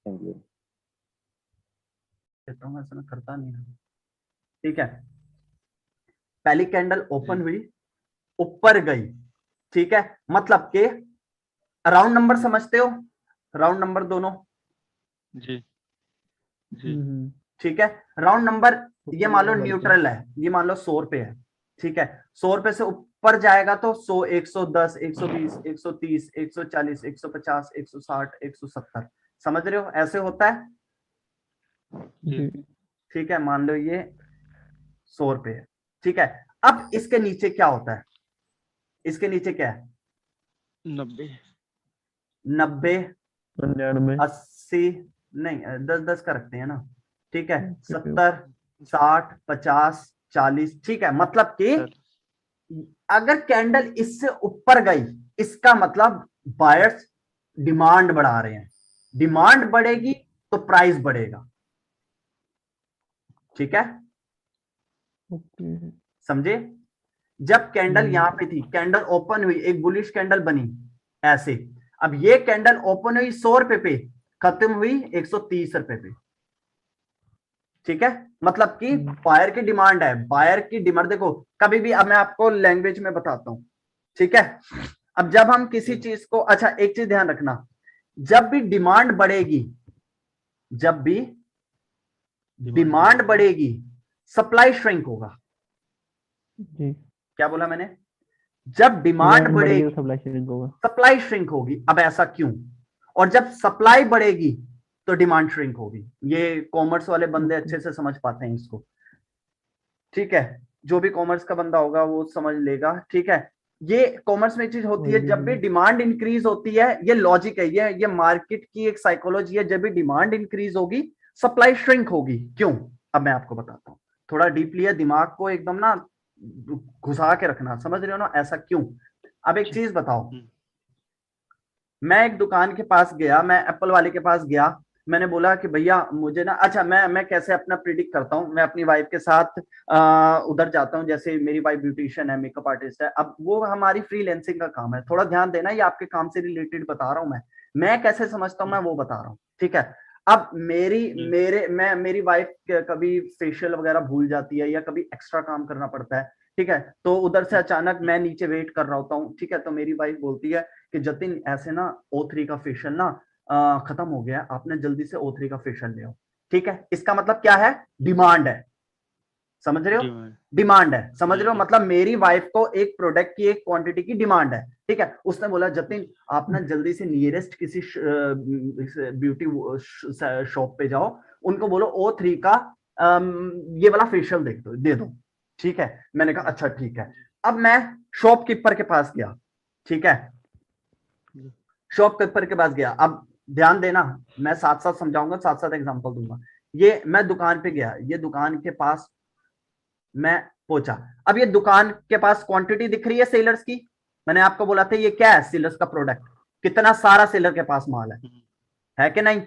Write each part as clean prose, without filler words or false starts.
Thank you. कहता हूँ ऐसा मैं करता नहीं हूँ। ठीक है, पहली कैंडल ओपन जी हुई, ऊपर गई, ठीक है, मतलब के राउंड नंबर समझते हो, राउंड नंबर दोनों, जी जी ठीक है, राउंड नंबर, ये मान लो समझते हैं। न्यूट्रल है, ये मान लो 100 रुपए है, ठीक है, 100 रुपए से ऊपर जाएगा तो 100, 110, 120, 130, 140, 150, 160, 170, समझ रहे हो, ऐसे होता है, जी ठीक है, मान लो ये 100 रुपए है, ठीक है, अब इसके नीचे क्या होता है, इसके नीचे क्या है, 90 90, 99। 80, नहीं 10-10 का रखते हैं ना, ठीक है, ओके। 70, 60, 50, 40, ठीक है, मतलब कि सर अगर कैंडल इससे ऊपर गई, इसका मतलब बायर्स डिमांड बढ़ा रहे हैं, डिमांड बढ़ेगी तो प्राइस बढ़ेगा, ठीक है, ओके। समझे, जब कैंडल यहां पे थी, कैंडल ओपन हुई, एक बुलिश कैंडल बनी ऐसे, अब ये कैंडल ओपन हुई 100 रुपए पे, खत्म हुई 130 रुपए पे, ठीक है, मतलब कि बायर की डिमांड है, बायर की डिमांड देखो कभी भी, अब मैं आपको लैंग्वेज में बताता हूं, ठीक है, अब जब हम किसी चीज को, अच्छा एक चीज ध्यान रखना, जब भी डिमांड बढ़ेगी, जब भी डिमांड बढ़ेगी, सप्लाई श्रिंक होगा, जी। क्या बोला मैंने, जब डिमांड डिमांड बढ़ेगी तो बढ़ेगी सप्लाई श्रिंक होगा। सप्लाई श्रिंक होगी, अब ऐसा क्यों, और जब सप्लाई बढ़ेगी तो डिमांड श्रिंक होगी, ये कॉमर्स वाले बंदे ओके। अच्छे से समझ पाते हैं इसको, ठीक है, जो भी कॉमर्स का बंदा होगा वो समझ लेगा, ठीक है, ये कॉमर्स में चीज होती कोई है, भी जब भी नहीं। डिमांड इंक्रीज होती है, ये लॉजिक है, ये मार्केट की एक साइकोलॉजी है, जब भी डिमांड इंक्रीज होगी सप्लाई श्रिंक होगी, क्यों, अब मैं आपको बताता हूँ, थोड़ा डीपली है, दिमाग को एकदम ना घुसा के रखना, समझ रहे हो ना, ऐसा क्यों, अब एक चीज बताओ, मैं एक दुकान के पास गया, मैं एप्पल वाले के पास गया, मैंने बोला कि भैया मुझे ना, अच्छा मैं कैसे अपना प्रिडिक्ट करता हूँ, मैं अपनी वाइफ के साथ उधर जाता हूँ, जैसे मेरी वाइफ ब्यूटिशियन है, मेकअप आर्टिस्ट है, अब वो हमारी फ्रीलैंसिंग का काम है, थोड़ा ध्यान देना, ये आपके काम से रिलेटेड बता रहा हूँ मैं कैसे समझता हूँ, मैं वो बता रहा हूँ, ठीक है, अब मेरी वाइफ कभी फेशियल वगैरह भूल जाती है, या कभी एक्स्ट्रा काम करना पड़ता है, ठीक है, तो उधर से अचानक मैं नीचे वेट कर रहा होता हूँ, ठीक है, तो मेरी वाइफ बोलती है कि जतिन ऐसे ना O3 का फेशियल ना खत्म हो गया, आपने जल्दी से O3 का फेशियल ले आओ, ठीक है, इसका मतलब क्या है, डिमांड है, समझ रहे हो, डिमांड डिमांड है, समझ जी रहे हो, जी मतलब मेरी वाइफ को एक प्रोडक्ट की एक क्वांटिटी की डिमांड है, ठीक है, उसने बोला जतिन आप ना जल्दी से नियरेस्ट किसी ब्यूटी शॉप पे जाओ, उनको बोलो O3 का ये वाला फेशियल दे दो, ठीक है, मैंने कहा अच्छा ठीक है, अब मैं शॉपकीपर के पास गया, ठीक है, शॉपकीपर के पास गया, अब ध्यान देना, मैं साथ साथ समझाऊंगा, साथ साथ एग्जांपल दूंगा, ये मैं दुकान पे गया, ये दुकान के पास मैं पहुंचा, अब ये दुकान के पास क्वांटिटी दिख रही है सेलर्स की, मैंने आपको बोला था ये क्या है, सेलर्स का प्रोडक्ट, कितना सारा सेलर के पास माल है कि नहीं,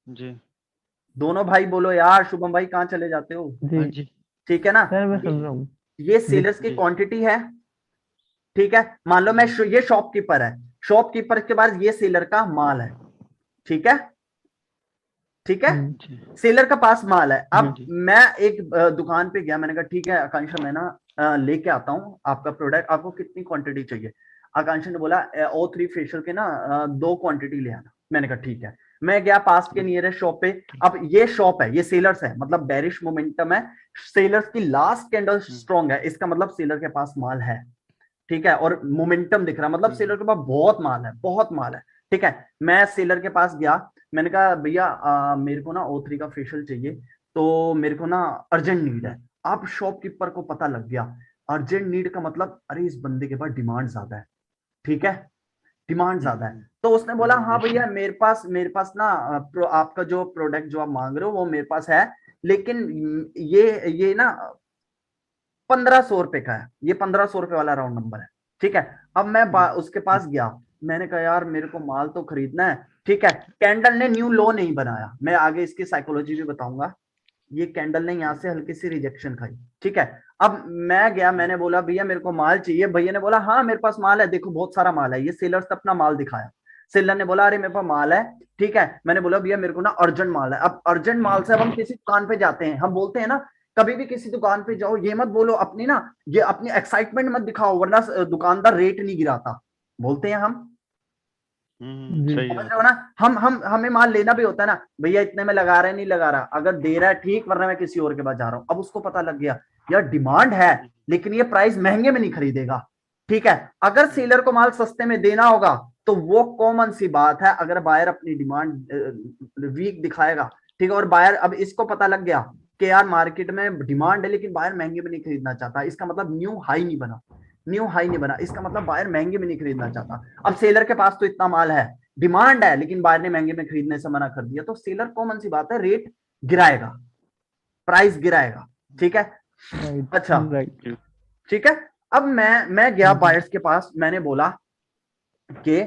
जी दोनों भाई बोलो यार, शुभम भाई कहाँ चले जाते हो, हाँ जी जी ठीक है ना, सर मैं हाँ सुन जी रहा हूँ। ये जी। सेलर्स की जी क्वांटिटी है, ठीक है, मान लो मैं जी ये शॉपकीपर है, शॉपकीपर के पास ये सेलर का माल है, ठीक है, ठीक है, जी सेलर का पास माल है, जी। अब मैं एक दुकान पे गया, मैंने कहा ठीक है आकांक्षा, मैं ना लेके आता हूँ आपका प्रोडक्ट, आपको कितनी क्वांटिटी चाहिए, आकांक्षा ने बोला O3 फेशियल के ना 2 क्वांटिटी ले आना, मैंने कहा ठीक है, मैं गया पास के नियरेस्ट शॉप पे, अब ये शॉप है, ये सेलर्स है, मतलब बेरिश मोमेंटम है, सेलर्स की लास्ट कैंडल स्ट्रॉन्ग है, इसका मतलब सेलर के पास माल है, ठीक है, और मोमेंटम दिख रहा है, मतलब सेलर के पास बहुत माल है, बहुत माल है, ठीक है, मैं सेलर के पास गया, मैंने कहा भैया मेरे को ना O3 का फेशियल चाहिए, तो मेरे को ना अर्जेंट नीड है, अब शॉपकीपर को पता लग गया, अर्जेंट नीड का मतलब अरे इस बंदे के पास डिमांड ज्यादा है, ठीक है, डिमांड ज्यादा है, तो उसने बोला हाँ भैया मेरे पास ना आपका जो प्रोडक्ट जो आप मांग रहे हो वो मेरे पास है, लेकिन ये ना 1500 रुपए का है, ये 1500 रुपए वाला राउंड नंबर है, ठीक है, अब मैं उसके पास गया, मैंने कहा यार मेरे को माल तो खरीदना है, ठीक है, कैंडल ने न्यू लो नहीं बनाया, मैं आगे इसकी साइकोलॉजी भी बताऊंगा, ये कैंडल ने यहाँ से हल्की सी रिजेक्शन खाई, ठीक है, अब मैं गया, मैंने बोला भैया मेरे को माल चाहिए, भैया ने बोला हाँ मेरे पास माल है, देखो बहुत सारा माल है, ये सेलर्स ने अपना माल दिखाया, सेलर ने बोला अरे मेरे पास माल है, ठीक है, मैंने बोला भैया मेरे को ना अर्जेंट माल है। अब अर्जेंट माल से अब हम किसी दुकान पे जाते हैं, हम बोलते हैं ना, कभी भी किसी दुकान पे जाओ ये मत बोलो अपनी ना, ये अपनी एक्साइटमेंट मत दिखाओ वरना दुकानदार रेट नहीं गिराता, बोलते हैं हम, जी। सही समझ है। रहे हो ना। हम हमें माल लेना भी होता है ना, भैया इतने में लगा रहा है नहीं लगा रहा, अगर दे रहा है ठीक, वरना मैं किसी और के पास जा रहा हूँ। अब उसको पता लग गया यार डिमांड है लेकिन ये प्राइस महंगे में नहीं खरीदेगा, ठीक है, अगर सेलर को माल सस्ते में देना होगा तो वो कॉमन सी बात है, अगर बायर अपनी डिमांड वीक दिखाएगा, ठीक है, और बायर अब इसको पता लग गया कि यार मार्केट में डिमांड है लेकिन बायर महंगे में नहीं खरीदना चाहता, इसका मतलब न्यू हाई नहीं बना, न्यू हाई नहीं बना, इसका मतलब बायर महंगे में नहीं खरीदना चाहता। अब सेलर के पास तो इतना माल है, डिमांड है, लेकिन बायर ने महंगे में खरीदने से मना कर दिया, तो सेलर कॉमन सी बात है रेट गिराएगा, प्राइस गिराएगा, ठीक है। राइट अच्छा राइट। ठीक है, अब मैं गया बायर्स के पास, मैंने बोला कि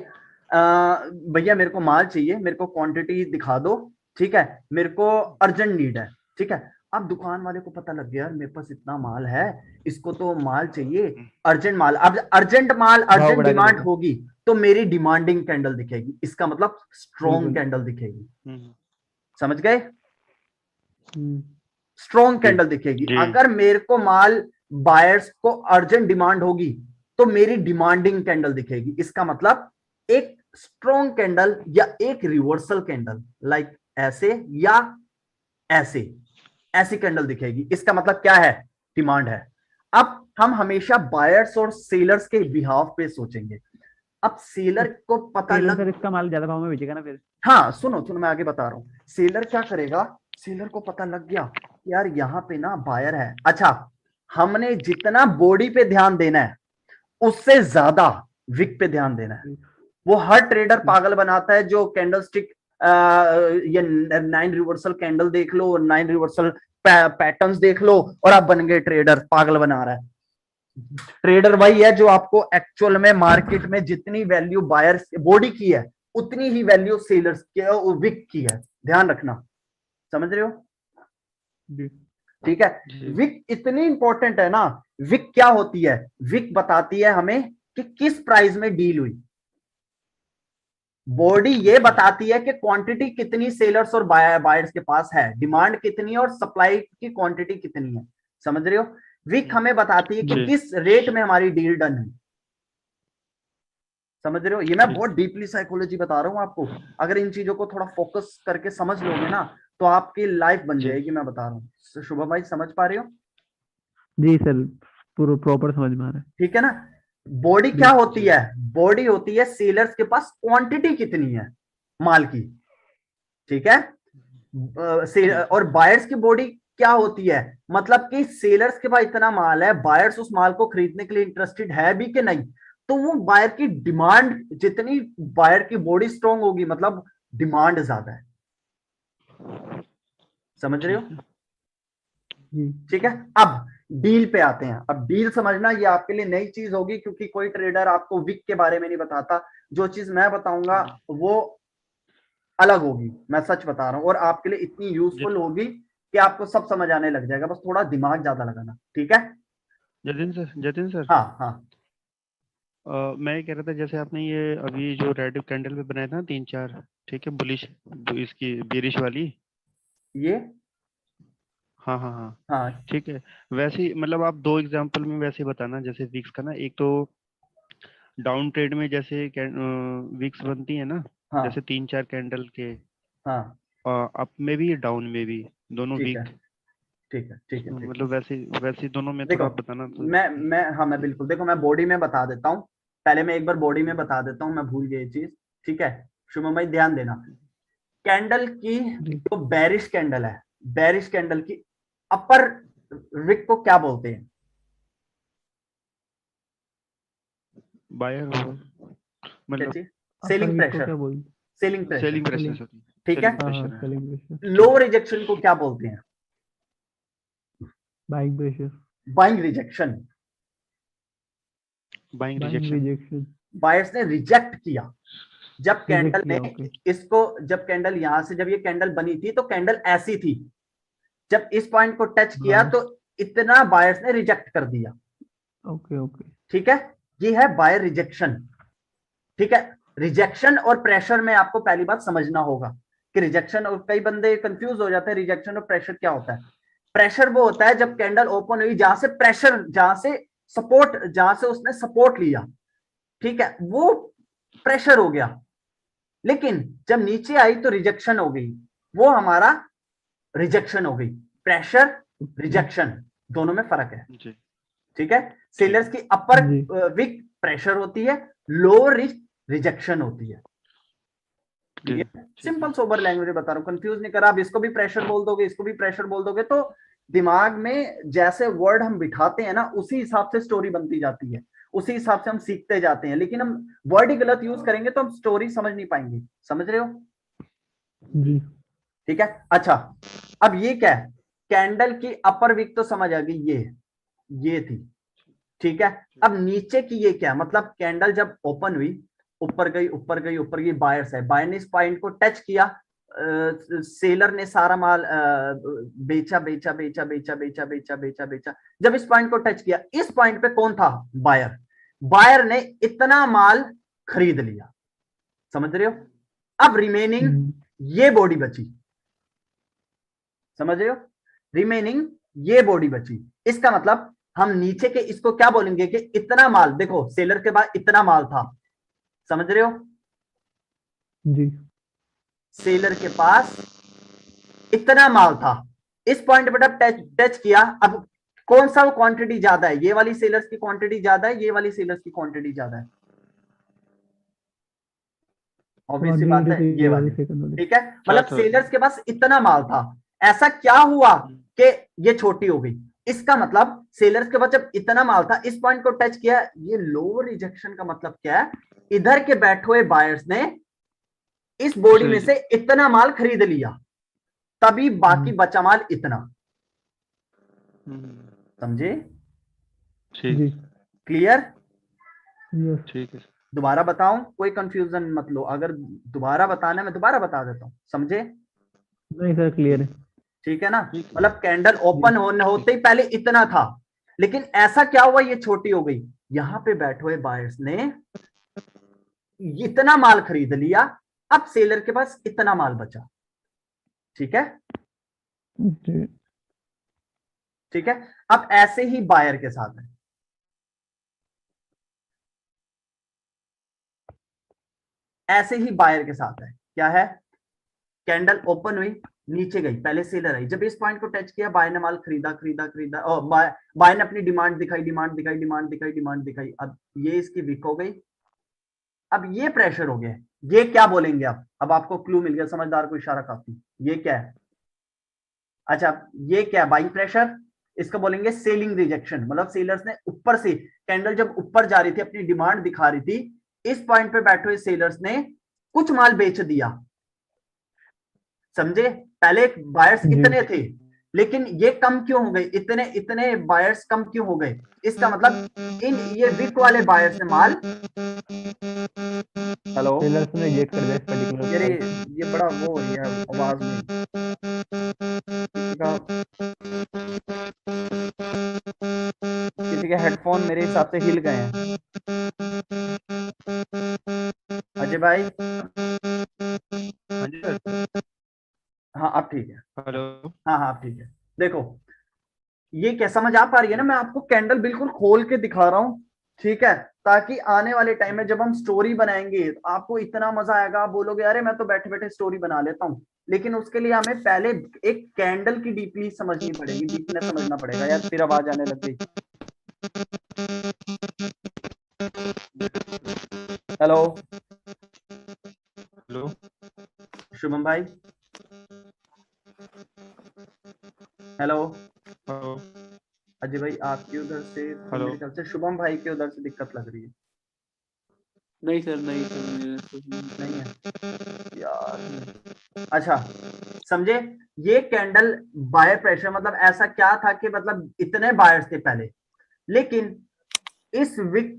भैया मेरे को माल चाहिए, मेरे को क्वांटिटी दिखा दो, ठीक है, मेरे को अर्जेंट नीड है, ठीक है। अब दुकान वाले को पता लग गया मेरे पास इतना माल है, इसको तो माल चाहिए अर्जेंट माल, अब अर्जेंट माल अर्जेंट बढ़ा के डिमांड देगा। होगी तो मेरी डिमांडिंग कैंडल दिखेगी, इसका मतलब स्ट्रॉन्ग बिल्कुल। कैंडल दिखेगी, हम्म, समझ गए, हम्म, स्ट्रॉन्ग जी कैंडल दिखेगी। जी अगर मेरे को माल बायर्स को अर्जेंट डिमांड होगी तो मेरी डिमांडिंग कैंडल दिखेगी, इसका मतलब एक स्ट्रॉन्ग कैंडल या एक रिवर्सल कैंडल, लाइक ऐसे या ऐसे, ऐसी कैंडल दिखेगी, इसका मतलब क्या है, डिमांड है। अब हम हमेशा बायर्स और सेलर्स के बिहाफ पे सोचेंगे। अब सेलर को पता सेलर लग, सर इसका माल ज्यादा भाव में बेचेगा ना फिर। हाँ सुनो सुनो मैं आगे बता रहा हूं, सेलर क्या करेगा, सेलर को पता लग गया यार यहाँ पे ना बायर है, अच्छा हमने जितना बॉडी पे ध्यान देना है उससे ज्यादा विक पे ध्यान देना है। वो हर ट्रेडर पागल बनाता है जो कैंडल स्टिक, ये 9 रिवर्सल कैंडल देख लो, 9 रिवर्सल पैटर्न्स देख लो और आप बन गए ट्रेडर, पागल बना रहा है। ट्रेडर वही है जो आपको एक्चुअल में मार्केट में जितनी वैल्यू बायर बॉडी की है उतनी ही वैल्यू सेलर्स की विक की है, ध्यान रखना, समझ रहे हो, जी। ठीक है। जी विक इतनी इंपॉर्टेंट है ना, विक क्या होती है, विक बताती है हमें कि किस प्राइस में डील हुई, बॉडी ये बताती है कि क्वांटिटी कितनी सेलर्स और बायर्स के पास है, डिमांड कितनी है और सप्लाई की क्वांटिटी कितनी है, समझ रहे हो। विक हमें बताती है कि जी किस रेट में हमारी डील डन है, समझ रहे हो। ये मैं जी बहुत डीपली साइकोलॉजी बता रहा हूं आपको, अगर इन चीजों को थोड़ा फोकस करके समझ लोगे ना तो आपकी लाइफ बन जी जाएगी, मैं बता रहा हूँ। शुभम भाई समझ पा रहे हो, जी सर, पूरा प्रॉपर समझ में आ रहा है। ठीक है ना। बॉडी क्या जी। होती जी है, बॉडी होती है सेलर्स के पास क्वांटिटी कितनी है माल की, ठीक है। ठीक है। और बायर्स की बॉडी क्या होती है, मतलब कि सेलर्स के पास इतना माल है, बायर्स उस माल को खरीदने के लिए इंटरेस्टेड है भी कि नहीं, तो वो बायर की डिमांड, जितनी बायर की बॉडी स्ट्रांग होगी मतलब डिमांड ज्यादा है, समझ रहे हो, ठीक है। जी। ठीक है। अब डील पे आते हैं, अब डील समझना ये आपके लिए नई चीज होगी क्योंकि कोई ट्रेडर आपको विक के बारे में नहीं बताता, जो चीज मैं बताऊंगा जी वो अलग होगी, मैं सच बता रहा हूं, और आपके लिए इतनी यूजफुल जत- होगी कि आपको सब समझ आने लग जाएगा, बस थोड़ा दिमाग ज्यादा लगाना, ठीक है। जतिन सर, हाँ हाँ मैं ये कह रहा था जैसे आपने ये अभी जो रेड कैंडल पे बनाया था ना तीन चार, ठीक है, बुलिश, इसकी बेरिश वाली, ये हाँ हाँ हाँ, हाँ ठीक है। वैसे ही मतलब आप दो एग्जांपल में वैसे बताना, जैसे वीक्स का ना, एक तो डाउन ट्रेड में जैसे वीक्स बनती है ना, हाँ जैसे तीन चार कैंडल के, हाँ अप में भी डाउन में भी, दोनों ठीक है वीक, ठीक है ठीक है ठीक है। मतलब वैसे वैसे दोनों में देखो थोड़ा आप बताना तो। मैं हाँ मैं बिल्कुल, देखो मैं बॉडी में बता देता हूँ, पहले मैं एक बार बॉडी में बता देता हूँ, मैं भूल गया ये चीज, ठीक है। शुभम भाई ध्यान देना, कैंडल की जी। जो बेरिश कैंडल है, बेरिश कैंडल की अपर विक को क्या बोलते हैं, बायर हो, क्या मतलब चीज, अपर सेलिंग वीक को प्रेशर, क्या बोलते? Selling pressure, selling pressure, selling. Sorry, ठीक है। सेलिंग हाँ हाँ, प्रेशर है। Selling pressure. लो रिजेक्शन को क्या बोलते हैं, buying pressure. Buying rejection, buying buying rejection. Rejection. Buyers ने रिजेक्ट किया, जब कैंडल रिजेक्ट ने किया, ओके। इसको, जब कैंडल यहां से, जब ये कैंडल बनी थी तो कैंडल ऐसी थी, जब इस पॉइंट को टच किया हाँ। तो इतना बायर्स ने रिजेक्ट कर दिया, ओके ओके। ठीक है। ये है बायर रिजेक्शन, ठीक है। रिजेक्शन और प्रेशर में आपको पहली बात समझना होगा कि रिजेक्शन, और कई बंदे कंफ्यूज हो जाते हैं रिजेक्शन और प्रेशर क्या होता है। प्रेशर वो होता है जब कैंडल ओपन हुई, जहां से प्रेशर, जहां से सपोर्ट, जहां से उसने सपोर्ट लिया, ठीक है, वो प्रेशर हो गया। लेकिन जब नीचे आई तो रिजेक्शन हो गई, वो हमारा रिजेक्शन हो गई। प्रेशर रिजेक्शन दोनों में फर्क है, जी ठीक है। सेलर्स की अपर जी। विक प्रेशर होती है, लोअर रिजेक्शन होती है। ठीक है। सिंपल सोबर लैंग्वेज बता रहा हूँ, कंफ्यूज नहीं करा। अब इसको भी प्रेशर बोल दोगे, इसको भी प्रेशर बोल दोगे, तो दिमाग में जैसे वर्ड हम बिठाते हैं ना, उसी हिसाब से स्टोरी बनती जाती है, उसी हिसाब से हम सीखते जाते हैं। लेकिन हम वर्ड ही गलत यूज करेंगे तो हम स्टोरी समझ नहीं पाएंगे। समझ रहे हो? जी ठीक है। अच्छा, अब ये क्या है? कैंडल की अपर विक तो समझ आ गई, ये थी, ठीक है। अब नीचे की ये क्या, मतलब कैंडल जब ओपन हुई, ऊपर गई ऊपर गई ऊपर गई, बायर्स है, बायर ने इस पॉइंट को टच किया, सेलर ने सारा माल बेचा बेचा बेचा बेचा बेचा बेचा बेचा बेचा। जब इस पॉइंट को टच किया, इस पॉइंट पे कौन था? बायर। बायर ने इतना माल खरीद लिया, समझ रहे हो? अब रिमेनिंग ये बॉडी बची, समझ रहे हो? रिमेनिंग ये बॉडी बची। इसका मतलब हम नीचे के इसको क्या बोलेंगे कि इतना माल, देखो सेलर के पास इतना माल था, समझ रहे हो? जी। सेलर के पास इतना माल था, इस पॉइंट पर जब टच किया, अब कौन सा क्वांटिटी ज्यादा है? ये वाली सेलर्स की क्वांटिटी ज्यादा है, ये वाली सेलर्स की क्वांटिटी ज्यादा है? ऑब्वियस सी बात है, ये वाली, ठीक है। मतलब सेलर्स के पास इतना माल था, ऐसा क्या हुआ कि ये छोटी हो गई? इसका मतलब सेलर्स के पास जब इतना माल था, इस पॉइंट को टच किया, ये लोअर रिजेक्शन का मतलब क्या है? इधर के बैठे हुए बायर्स ने इस बॉडी में से इतना माल खरीद लिया, तभी बाकी बचा माल इतना। समझे? क्लियर? ठीक है। दोबारा बताऊं, कोई कंफ्यूजन मत लो, अगर दोबारा बताना है मैं दोबारा बता देता हूं। समझे? नहीं सर, क्लियर है। ठीक है ना? मतलब कैंडल ओपन होने होते ही पहले इतना था, लेकिन ऐसा क्या हुआ, ये छोटी हो गई। यहां पे बैठे हुए बायर्स ने इतना माल खरीद लिया, अब सेलर के पास इतना माल बचा, ठीक है। जी। ठीक है। अब ऐसे ही बायर के साथ है, ऐसे ही बायर के साथ है। क्या है? कैंडल ओपन हुई, नीचे गई, पहले सेलर आई, जब इस पॉइंट को टच किया, बाय ने माल खरीदा खरीदा खरीदा, और बाय ने अपनी डिमांड दिखाई डिमांड दिखाई डिमांड दिखाई डिमांड दिखाई। अब ये इसकी वीक हो गई, अब ये प्रेशर हो गया। ये क्या बोलेंगे आप? अब आपको क्लू मिल गया, समझदार को इशारा काफी। ये क्या है? अच्छा, ये क्या है? Buying pressure. इसको बोलेंगे सेलिंग रिजेक्शन। मतलब सेलर्स ने ऊपर से, कैंडल जब ऊपर जा रही थी, अपनी डिमांड दिखा रही थी, इस पॉइंट पे बैठे हुए सेलर्स ने कुछ माल बेच दिया। समझे? पहले बायर्स इतने थे, लेकिन ये कम क्यों हो गए? इतने इतने बायर्स कम क्यों हो गए? इसका मतलब इन ये विक वाले बायर्स ने माल, हेलो, सेलर्स ने रिजेक्ट कर दिया इस पर्टिकुलर। ये बड़ा वो हो रही है आवाज में, किसी के हेडफोन मेरे हिसाब से हिल गए हैं। अजय भाई, हाँ अब ठीक है। हेलो। हाँ हाँ अब ठीक है। देखो, ये क्या समझ आ पा रही है ना? मैं आपको कैंडल बिल्कुल खोल के दिखा रहा हूँ, ठीक है, ताकि आने वाले टाइम में जब हम स्टोरी बनाएंगे, आपको इतना मजा आएगा, आप बोलोगे अरे मैं तो बैठे बैठे स्टोरी बना लेता हूँ। लेकिन उसके लिए हमें पहले एक कैंडल की डीपली समझनी पड़ेगी, डीपनेस समझना पड़ेगा। यार फिर आवाज आने लग गई। Hello hello. शुभम भाई, हेलो अजय भाई, आपके उधर से तो मेरे ख्याल से शुभम भाई के उधर से दिक्कत लग रही है। नहीं सर, नहीं सर, नहीं है यार। अच्छा, समझे? ये कैंडल बायर प्रेशर, मतलब ऐसा क्या था कि मतलब इतने बायर्स थे पहले, लेकिन इस विक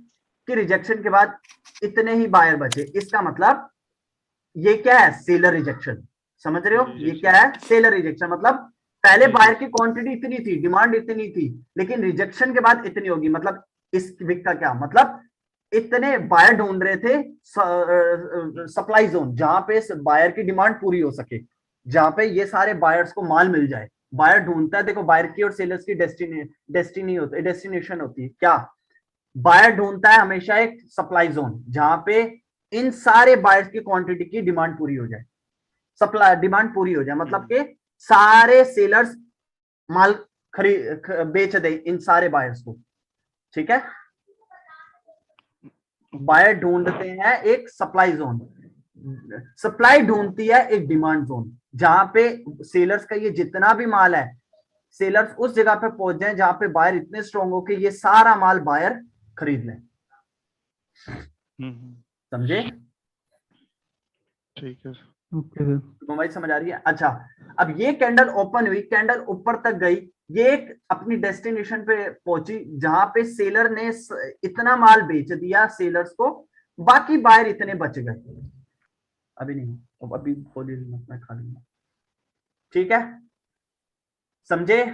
की रिजेक्शन के बाद इतने ही बायर बचे। इसका मतलब ये क्या है? Seller rejection. समझ रहे हो? ये क्या है? Seller rejection. मतलब पहले बायर की क्वांटिटी इतनी थी, डिमांड इतनी थी, लेकिन रिजेक्शन के बाद इतनी होगी। मतलब इस विक का क्या मतलब? इतने बायर ढूंढ रहे थे सप्लाई जोन, जहां पे बायर की डिमांड पूरी हो सके, जहां पे ये सारे बायर्स को माल मिल जाए। बायर ढूंढता है, देखो बायर की और सेलर्स की डेस्टिनेशन होती है क्या? बायर ढूंढता है हमेशा एक सप्लाई जोन जहां पे इन सारे बायर्स की क्वांटिटी की डिमांड पूरी हो जाए, सप्लाई डिमांड पूरी हो जाए, मतलब कि सारे सेलर्स माल बेच दे इन सारे बायर्स को। ठीक है, बायर ढूंढते हैं एक सप्लाई जोन, सप्लाई ढूंढती है एक डिमांड जोन, जहां पे सेलर्स का ये जितना भी माल है, सेलर्स उस जगह पे पहुंच जाए जहां पे बायर इतने स्ट्रांग हो कि ये सारा माल बायर खरीद लें। समझे? ठीक है। Okay sir. मोबाइल समझ आ रही है? अच्छा, अब ये कैंडल ओपन हुई, कैंडल ऊपर तक गई, ये एक अपनी डेस्टिनेशन पे पहुंची जहां पे सेलर ने इतना माल बेच दिया सेलर्स को, बाकी बायर इतने बच गए। अभी नहीं, अभी बोलिए मत, मैं खा लूंगा। ठीक है, समझे?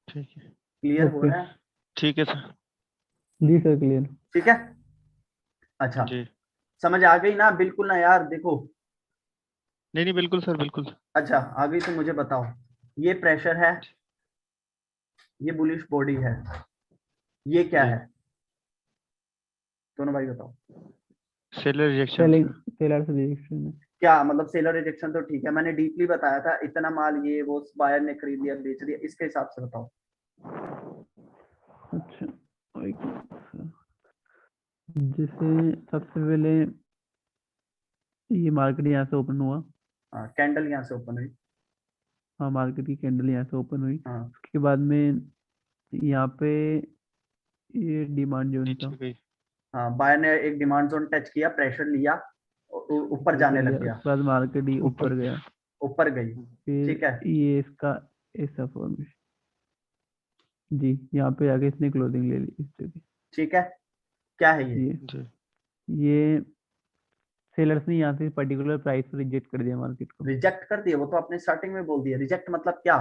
ठीक है। क्लियर हो ओके। रहा है? ठीक है सर। जी सर क्लियर। ठीक है, अच्छा, जी। समझ आ गई ना? बिल्कुल ना यार, देखो। नहीं नहीं, बिल्कुल सर, बिल्कुल। अच्छा, आ गई तो मुझे बताओ, ये प्रेशर है, ये बुलिश बॉडी है, ये क्या जी। है? दोनों भाई बताओ। Seller rejection. सेलिंग सेलर से रिजेक्शन है। क्या मतलब? सेलर रिजेक्शन तो ठीक है, मैंने डीपली बताया था, इतना माल ये वो बायर ने खरीद लिया, बेच दिया, इसके हिसाब से बताओ। अच्छा, एक मिनट सर। जैसे सबसे पहले ये मार्केट यहाँ से ओपन हुआ। हाँ, कैंडल यहाँ से ओपन हुई। हाँ, मार्केट की कैंडल यहाँ से ओपन हुई। हाँ, उसके बाद में यहाँ पे ये डिमांड जोन था। नीचे गई। हाँ, बायर ने एक डिमांड जोन टच किया, प्रेशर लिया, ऊपर जाने लग गया, उसके बाद मार्केट ही ऊपर गया। ऊपर गई। फिर ठीक है, ये इसका ऐसा फॉर्मेशन। जी, यहाँ पे आके इसने क्लोजिंग ले ली इस जगह। ठीक है, क्या है ये? जी। ये सेलर्स ने यहाँ से पर्टिकुलर प्राइस पर रिजेक्ट कर दिया मार्केट को। रिजेक्ट कर दिया? वो तो आपने स्टार्टिंग में बोल दिया। रिजेक्ट मतलब क्या?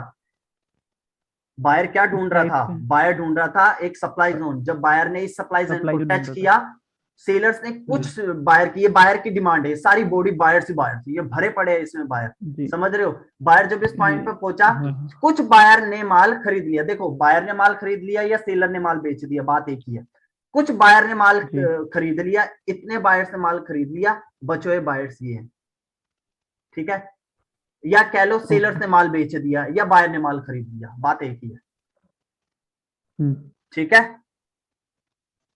बायर क्या ढूंढ रहा प्राइस था? पे बायर ढूंढ रहा था एक सप्लाई जोन। जब बायर ने इस सप्लाई जोन सप्लाई को जो टच ढूंढ रहा था। किया, सेलर्स ने कुछ बायर की, ये बायर की डिमांड है, सारी बॉडी बायर से बायर थी, ये भरे पड़े हैं इसमें बायर। जी समझ रहे हो? बायर जब इस पॉइंट ये पे पहुंचा, हाँ कुछ बायर ने माल खरीद लिया। देखो, बायर ने माल खरीद लिया या सेलर ने माल बेच दिया, बात एक ही है। कुछ बायर ने माल जी खरीद लिया, इतने बायर्स ने माल खरीद लिया, बचे हुए बायर्स ये हैं। ठीक है, या कह लो सेलर्स ओके। ने माल बेच दिया या बायर ने माल खरीद लिया, बात एक ही है। हम्म, ठीक है,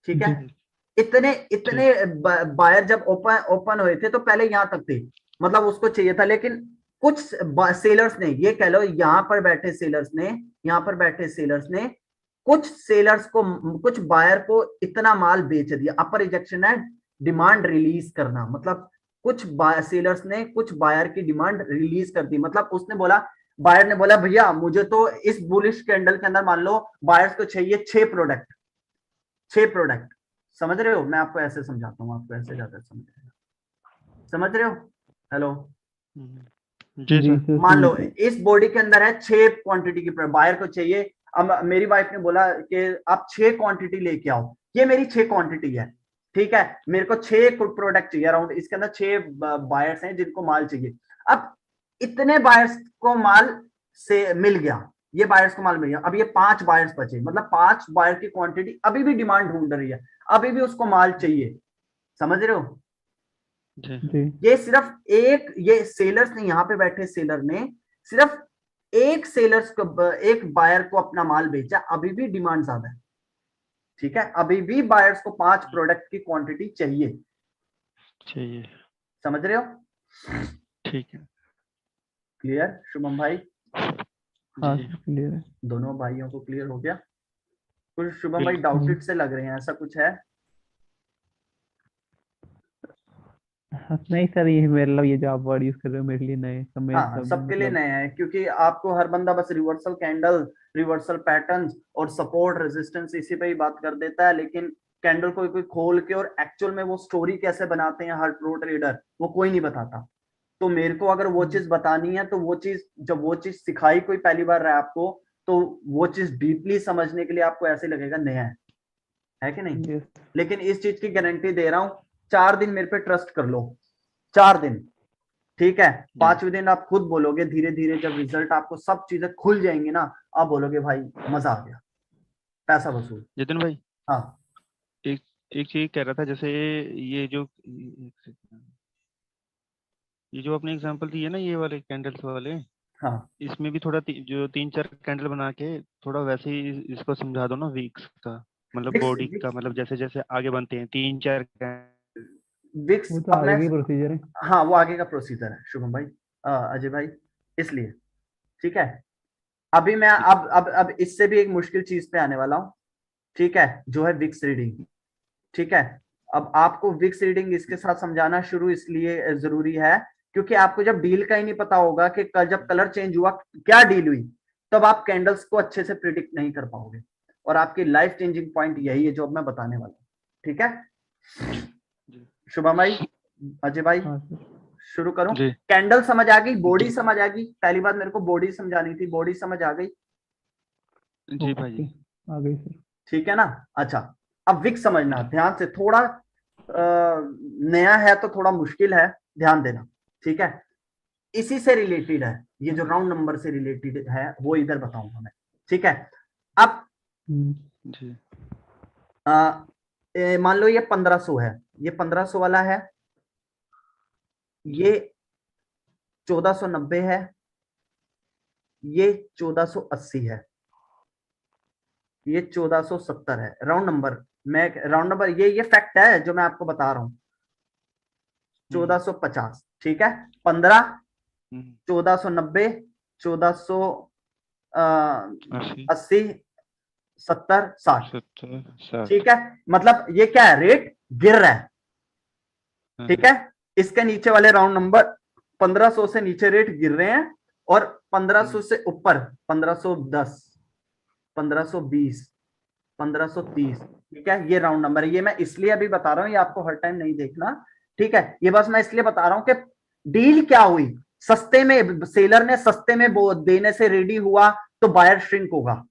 ठीक है। जी इतने इतने बायर जब ओपन हुए थे तो पहले यहां तक थे, मतलब उसको चाहिए था, लेकिन कुछ सेलर्स ने, ये कह लो यहां पर बैठे सेलर्स ने, यहां पर बैठे सेलर्स ने कुछ सेलर्स को, कुछ बायर को इतना माल बेच दिया। अपर रिजेक्शन है डिमांड रिलीज करना, मतलब कुछ सेलर्स ने कुछ बायर की डिमांड रिलीज कर दी। मतलब उसने बोला, बायर ने बोला भैया मुझे तो इस बुलिश कैंडल के अंदर मान लो बायर्स को चाहिए 6 प्रोडक्ट, 6 प्रोडक्ट। समझ रहे हो? मैं आपको ऐसे समझाता हूँ, आपको ऐसे ज्यादा समझ आएगा। समझ रहे हो? हेलो, जी जी सर। सर मान लो समझ गया। इस बॉडी के अंदर है 6 क्वांटिटी की, बायर को चाहिए। अब मेरी वाइफ ने बोला कि आप 6 क्वांटिटी लेके आओ, ये मेरी 6 क्वांटिटी है। ठीक है, मेरे को 6 प्रोडक्ट चाहिए अराउंड, इसके अंदर 6 बायर्स हैं जिनको माल चाहिए। अब इतने बायर्स को माल से मिल गया, ये बायर्स को माल मिल गया। अब ये 5 बायर्स बचे, मतलब 5 बायर की क्वांटिटी अभी भी डिमांड ढूंढ रही है, अभी भी उसको माल चाहिए। समझ रहे हो? जी। जी ये सिर्फ एक, ये सेलर्स ने, यहाँ पे बैठे सेलर ने सिर्फ एक सेलर्स को, एक बायर को अपना माल बेचा, अभी भी डिमांड ज्यादा है। ठीक है, अभी भी बायर्स को 5 प्रोडक्ट की क्वांटिटी चाहिए। चाहिए। समझ रहे हो? ठीक है। क्लियर शुभम भाई? हाँ जी। सर क्लियर है। दोनों भाइयों को क्लियर हो गया? कुछ शुभम भाई बिल्कुल। डाउटेड से लग रहे हैं, ऐसा कुछ है? हाँ, नहीं सर, ये मतलब ये जो आप वर्ड यूज कर रहे हो मेरे लिए नए सब में हाँ, सब सबके लिए मतलब। नया है, क्योंकि आपको हर बंदा बस रिवर्सल कैंडल, रिवर्सल पैटर्न्स और सपोर्ट रेजिस्टेंस इसी पे ही बात कर देता है, लेकिन कैंडल कोई कोई खोल के और एक्चुअल में वो स्टोरी कैसे बनाते हैं हर प्रो ट्रेडर, वो कोई नहीं बताता। तो मेरे को अगर वो चीज बतानी है, तो वो चीज, जब वो चीज सिखाई कोई पहली बार रहा है आपको, तो वो चीज डीपली समझने के लिए आपको ऐसे लगेगा नया है कि नहीं? यस लेकिन इस चीज की गारंटी दे रहा हूं, 4 दिन मेरे पे ट्रस्ट कर लो, 4 दिन, ठीक है? 5वें दिन आप खुद बोलोगे, धीरे धीरे जब रिजल्ट आपको सब चीजें खुल जाएंगी ना, आप बोलोगे भाई मजा आ गया, पैसा वसूल। जितिन भाई, हाँ एक एक चीज कह रहा था, जैसे ये जो ये जो अपने एग्जांपल दिए ना, ये वाले कैंडल्स वाले, हाँ इसमें भी थोड़ा जो 3-4 कैंडल बना के थोड़ा वैसे ही इसको समझा दो ना, वीक्स का मतलब विक्स बॉडी का, विक्स मतलब जैसे जैसे आगे बनते हैं 3-4 विक्स वो तो अब मैं, आगे की प्रोसीजर है। हाँ वो आगे का प्रोसीजर है शुभम भाई, अजय भाई, इसलिए ठीक है। अभी मैं अब इससे भी एक मुश्किल चीज पे आने वाला हूँ, ठीक है, जो है विक्स रीडिंग, ठीक है। अब आपको विक्स रीडिंग इसके साथ समझाना शुरू इसलिए जरूरी है क्योंकि आपको जब डील का ही नहीं पता होगा कि जब कलर चेंज हुआ क्या डील हुई, तब आप कैंडल्स को अच्छे से प्रिडिक्ट नहीं कर पाओगे, और आपकी लाइफ चेंजिंग पॉइंट यही है जो अब मैं बताने वाला हूँ, ठीक है? शुभम भाई, अजय भाई, हाँ सर। शुरू करूं? जी कैंडल समझ आ गई, बॉडी जी समझ आ गई, पहली बात मेरे को बॉडी समझानी थी, बॉडी समझ आ गई, जी भाई ओके जी। आ गई सर। ठीक है ना? अच्छा, अब विक्स समझना ध्यान से, थोड़ा नया है तो थोड़ा मुश्किल है, ध्यान देना, ठीक है? इसी से रिलेटेड है, ये जो राउंड नंबर से रिलेटेड है वो इधर बताऊंगा मैं, ठीक है? अब जी मान लो ये 1500 है, ये 1500 वाला है, ये 1490 है, ये 1480 है, ये 1470 है, राउंड नंबर, मैं राउंड नंबर, ये फैक्ट है जो मैं आपको बता रहा हूं, 1450, ठीक है? 15, 1490, 1480, 70, 60, 70-60। ठीक है? मतलब ये क्या है, रेट गिर रहा है, ठीक है? इसके नीचे वाले राउंड नंबर 1500 से नीचे रेट गिर रहे हैं, और 1500 से ऊपर 1510, 1520, 1530, ठीक है? ये राउंड नंबर है, ये मैं इसलिए अभी बता रहा हूं, ये आपको हर टाइम नहीं देखना, ठीक है? ये बस मैं इसलिए बता रहा हूं कि डील क्या हुई, सस्ते में, सेलर ने सस्ते में देने से रेडी हुआ तो बायर श्रिंक होगा,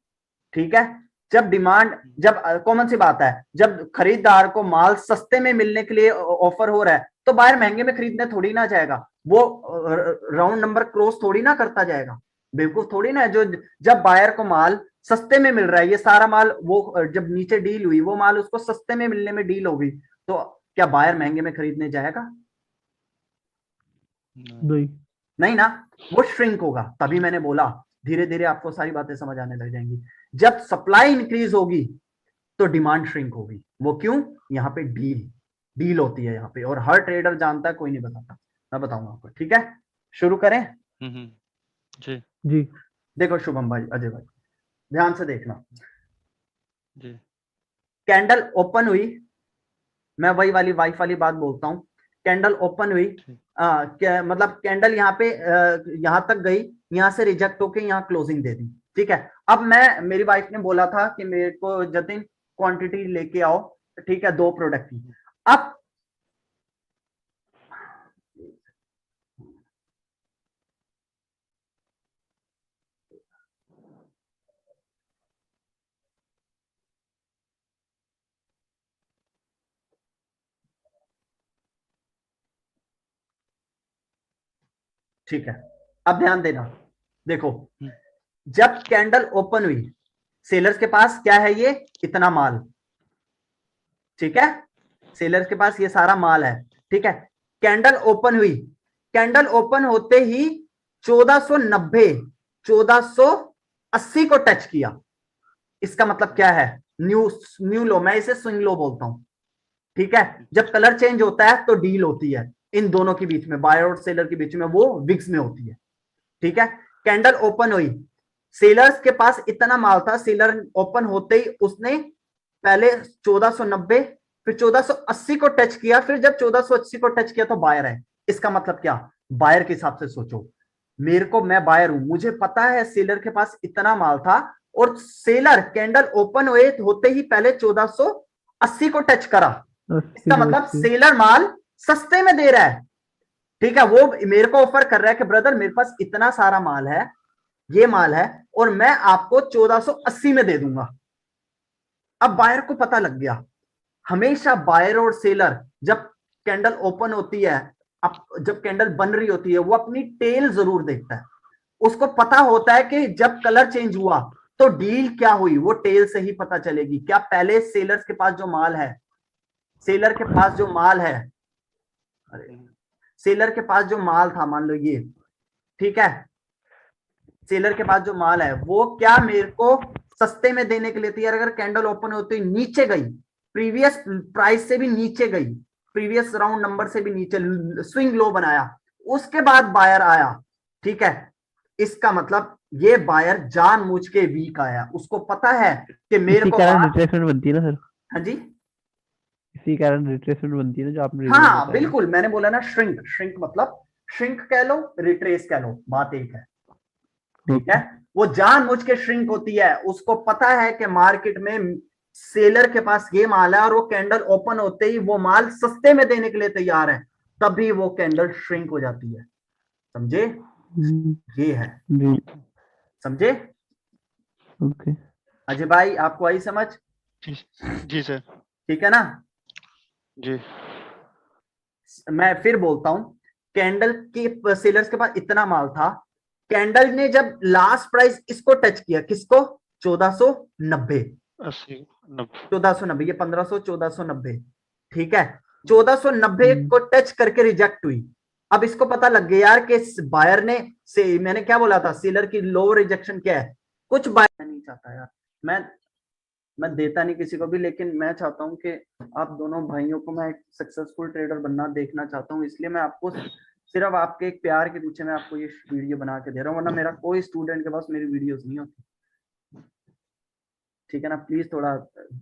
ठीक है? जब डिमांड, जब कॉमन सी बात है, जब खरीदार को माल सस्ते में मिलने के लिए ऑफर हो रहा है तो बायर महंगे में खरीदने थोड़ी ना जाएगा, वो राउंड नंबर क्रॉस थोड़ी ना करता जाएगा, बेवकूफ थोड़ी ना है। जो जब बायर को माल सस्ते में मिल रहा है, ये सारा माल, वो जब नीचे डील हुई वो माल उसको सस्ते में मिलने में डील हो गई, तो क्या बायर महंगे में खरीदने जाएगा? नहीं ना, वो श्रिंक होगा। तभी मैंने बोला धीरे धीरे आपको सारी बातें समझ आने लग जाएंगी। जब सप्लाई इंक्रीज होगी तो डिमांड श्रिंक होगी। वो क्यों? यहाँ पे डील होती है यहाँ पे, और हर ट्रेडर जानता है, कोई नहीं बताता, मैं बताऊंगा आपको, ठीक है? शुरू करें? जी जी देखो शुभम भाई, अजय भाई, ध्यान से देखना, जी कैंडल ओपन हुई, मैं वही वाली वाइफ वाली बात बोलता हूँ, कैंडल ओपन हुई, मतलब कैंडल यहाँ पे यहाँ तक गई, यहाँ से रिजेक्ट होके यहाँ क्लोजिंग दे दी, ठीक है? अब मैं, मेरी वाइफ ने बोला था कि मेरे को जतिन क्वांटिटी लेके आओ, ठीक है, 2 प्रोडक्ट की। अब ठीक है, अब ध्यान देना, देखो, जब कैंडल ओपन हुई, सेलर्स के पास क्या है, ये इतना माल, ठीक है? सेलर्स के पास ये सारा माल है, ठीक है? कैंडल ओपन हुई, कैंडल ओपन होते ही 1490, 1480 को टच किया, इसका मतलब क्या है? न्यू लो, मैं इसे स्विंग लो बोलता हूं, ठीक है? जब कलर चेंज होता है तो डील होती है इन दोनों के बीच में, बायर और सेलर के बीच में, वो विक्स में होती है, ठीक है? कैंडल ओपन हुई, सेलर्स के पास इतना माल था, सेलर ओपन होते ही उसने पहले 1490, फिर 1480 को टच किया, फिर जब 1480 को टच किया तो बायर है। इसका मतलब क्या? बायर के हिसाब से सोचो, मेरे को, मैं बायर हूं, मुझे पता है सेलर के पास इतना माल था, और सेलर कैंडल ओपन हुए होते ही पहले 1480 को टच करा, इसका मतलब सेलर माल सस्ते में दे रहा है, ठीक है? वो मेरे को ऑफर कर रहा है कि ब्रदर मेरे पास इतना सारा माल है, ये माल है, और मैं आपको 1480 में दे दूंगा, अब बायर को पता लग गया, हमेशा बायर और सेलर जब कैंडल ओपन होती है, अब जब कैंडल बन रही होती है, वो अपनी टेल जरूर देखता है। उसको पता होता है कि जब कलर चेंज हुआ तो डील क्या हुई, वो टेल से ही पता चलेगी। क्या पहले सेलर्स के पास जो माल है, सेलर के पास जो माल है, अरे सेलर के पास जो माल था, मान लो ये, ठीक है, सेलर के पास जो माल है वो क्या मेरे को सस्ते में देने के लिए तैयार, अगर कैंडल ओपन होती नीचे गई, प्रीवियस प्राइस से भी नीचे गई, प्रीवियस राउंड नंबर से भी नीचे, स्विंग लो बनाया, उसके बाद बायर आया, ठीक है, इसका मतलब ये बायर जानबूझ के वीक आया, उसको पता है कि मेरे इसी को कारण माल, रिट्रेसमेंट बनती है ना सर, हाँ जी, इसी कारण रिट्रेसमेंट बनती है ना, जो आपने reason हाँ बताया। बिल्कुल, मैंने बोला ना श्रिंक, श्रिंक मतलब श्रिंक कह लो, रिट्रेस कह लो, बात एक है, ठीक है। वो जानबूझ के श्रिंक होती है, उसको पता है कि मार्केट में सेलर के पास ये माल है और वो कैंडल ओपन होते ही वो माल सस्ते में देने के लिए तैयार है, तभी वो कैंडल श्रिंक हो जाती है, समझे? ये है, जी समझे? ओके। अजय भाई आपको आई समझ? जी सर। ठीक है ना? जी मैं फिर बोलता हूं, कैंडल के सेलर्स के पास इतना माल था, कैंडल ने जब लास्ट प्राइस इसको टच किया, किसको? 1490, 80 90 1490, ये 1500, 1490, ठीक है, 1490 को टच करके रिजेक्ट हुई। अब इसको पता लग गया यार कि बायर ने से, मैंने क्या बोला था, सेलर की लो रिजेक्शन क्या है, कुछ बायर नहीं चाहता यार, मैं देता नहीं किसी को भी, लेकिन मैं चाहता हूं कि आप दोनों भाइयों को मैं एक सक्सेसफुल ट्रेडर बनना देखना चाहता हूं, इसलिए मैं आपको सिर्फ आपके एक प्यार के पीछे मैं आपको ये वीडियो बना के दे रहा हूं, वरना मेरा कोई स्टूडेंट के पास मेरी वीडियोस नहीं होती, ठीक है ना? प्लीज थोड़ा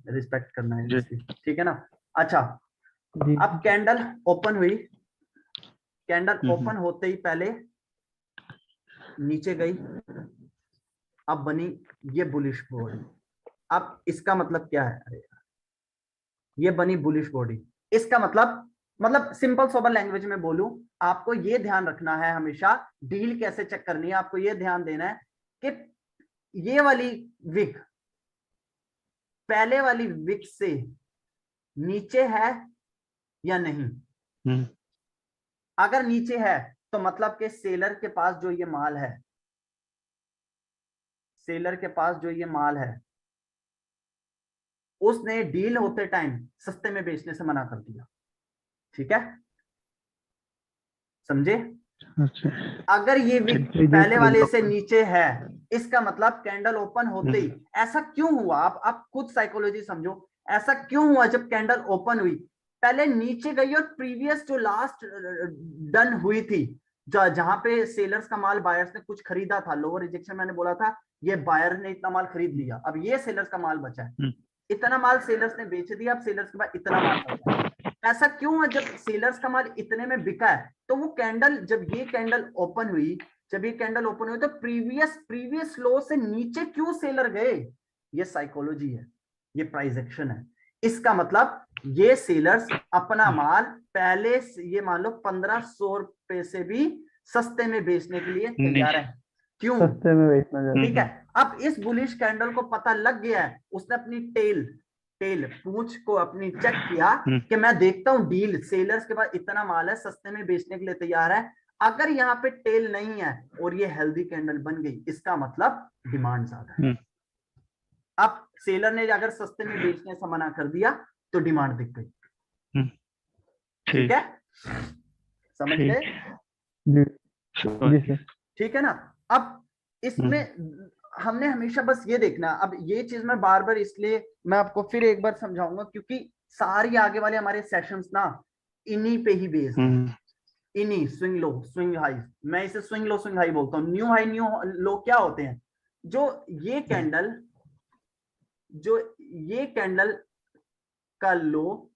रिस्पेक्ट करना है इसकी, ठीक है ना? अच्छा, अब कैंडल ओपन हुई, कैंडल ओपन होते ही पहले नीचे गई, अब बनी ये बुलिश बॉडी। अब इसका मतलब क्या है? अरे ये बनी बुलिश बॉडी, इसका मतलब सिंपल सोबर लैंग्वेज में बोलूं, आपको ये ध्यान रखना है हमेशा, डील कैसे चेक करनी है, आपको ये ध्यान देना है कि ये वाली विक पहले वाली विक से नीचे है या नहीं। अगर नीचे है तो मतलब कि सेलर के पास जो ये माल है, सेलर के पास जो ये माल है, उसने डील होते टाइम सस्ते में बेचने से मना कर दिया, ठीक है, समझे? अगर ये विक पहले वाले से नीचे है, इसका मतलब कैंडल ओपन होते ही, ऐसा क्यों हुआ, आप खुद साइकोलॉजी समझो, ऐसा क्यों हुआ जब कैंडल ओपन हुई पहले नीचे गई और प्रीवियस जो लास्ट डन हुई थी, जहां पे सेलर्स का माल बायर्स ने कुछ खरीदा था, लोअर रिजेक्शन, मैंने बोला था ये बायर ने इतना माल खरीद लिया, अब ये सेलर्स का माल बचा है, इतना माल सेलर्स ने बेच दिया, अब सेलर्स के पास इतना माल बचा है। ऐसा क्यों है? जब सेलर्स का माल इतने में बिका है तो वो कैंडल, जब ये कैंडल ओपन हुई, तो प्रीवियस लो से नीचे क्यों सेलर गए? ये साइकोलॉजी है, ये प्राइस एक्शन है, इसका मतलब ये सेलर्स अपना माल पहले ये मान लो 1500 रुपए से भी सस्ते में बेचने के लिए तैयार है, क्यों? सस्ते में बेचना, ठीक है, अब इस बुलिश कैंडल को पता लग गया है, उसने अपनी टेल पूंछ को अपनी चेक किया कि मैं देखता हूं डील, सेलर्स के पास इतना माल है, सस्ते में बेचने के लिए तैयार है, अगर यहाँ पे टेल नहीं है और ये हेल्दी कैंडल बन गई, इसका मतलब डिमांड ज्यादा है। अब सेलर ने अगर सस्ते में बेचने से मना कर दिया तो डिमांड दिख गई, ठीक है, समझ गए? ठीक है ना? अब इसमें हमने हमेशा बस ये देखना, अब ये चीज मैं बार बार इसलिए मैं आपको फिर एक बार समझाऊंगा क्योंकि सारी आगे वाले हमारे सेशंस ना इन्हीं पे ही बेस्ड है, इन्हीं स्विंग लो स्विंग हाई, मैं इसे स्विंग लो स्विंग हाई बोलता हूँ। न्यू हाई न्यू लो क्या होते हैं? जो ये कैंडल का लो,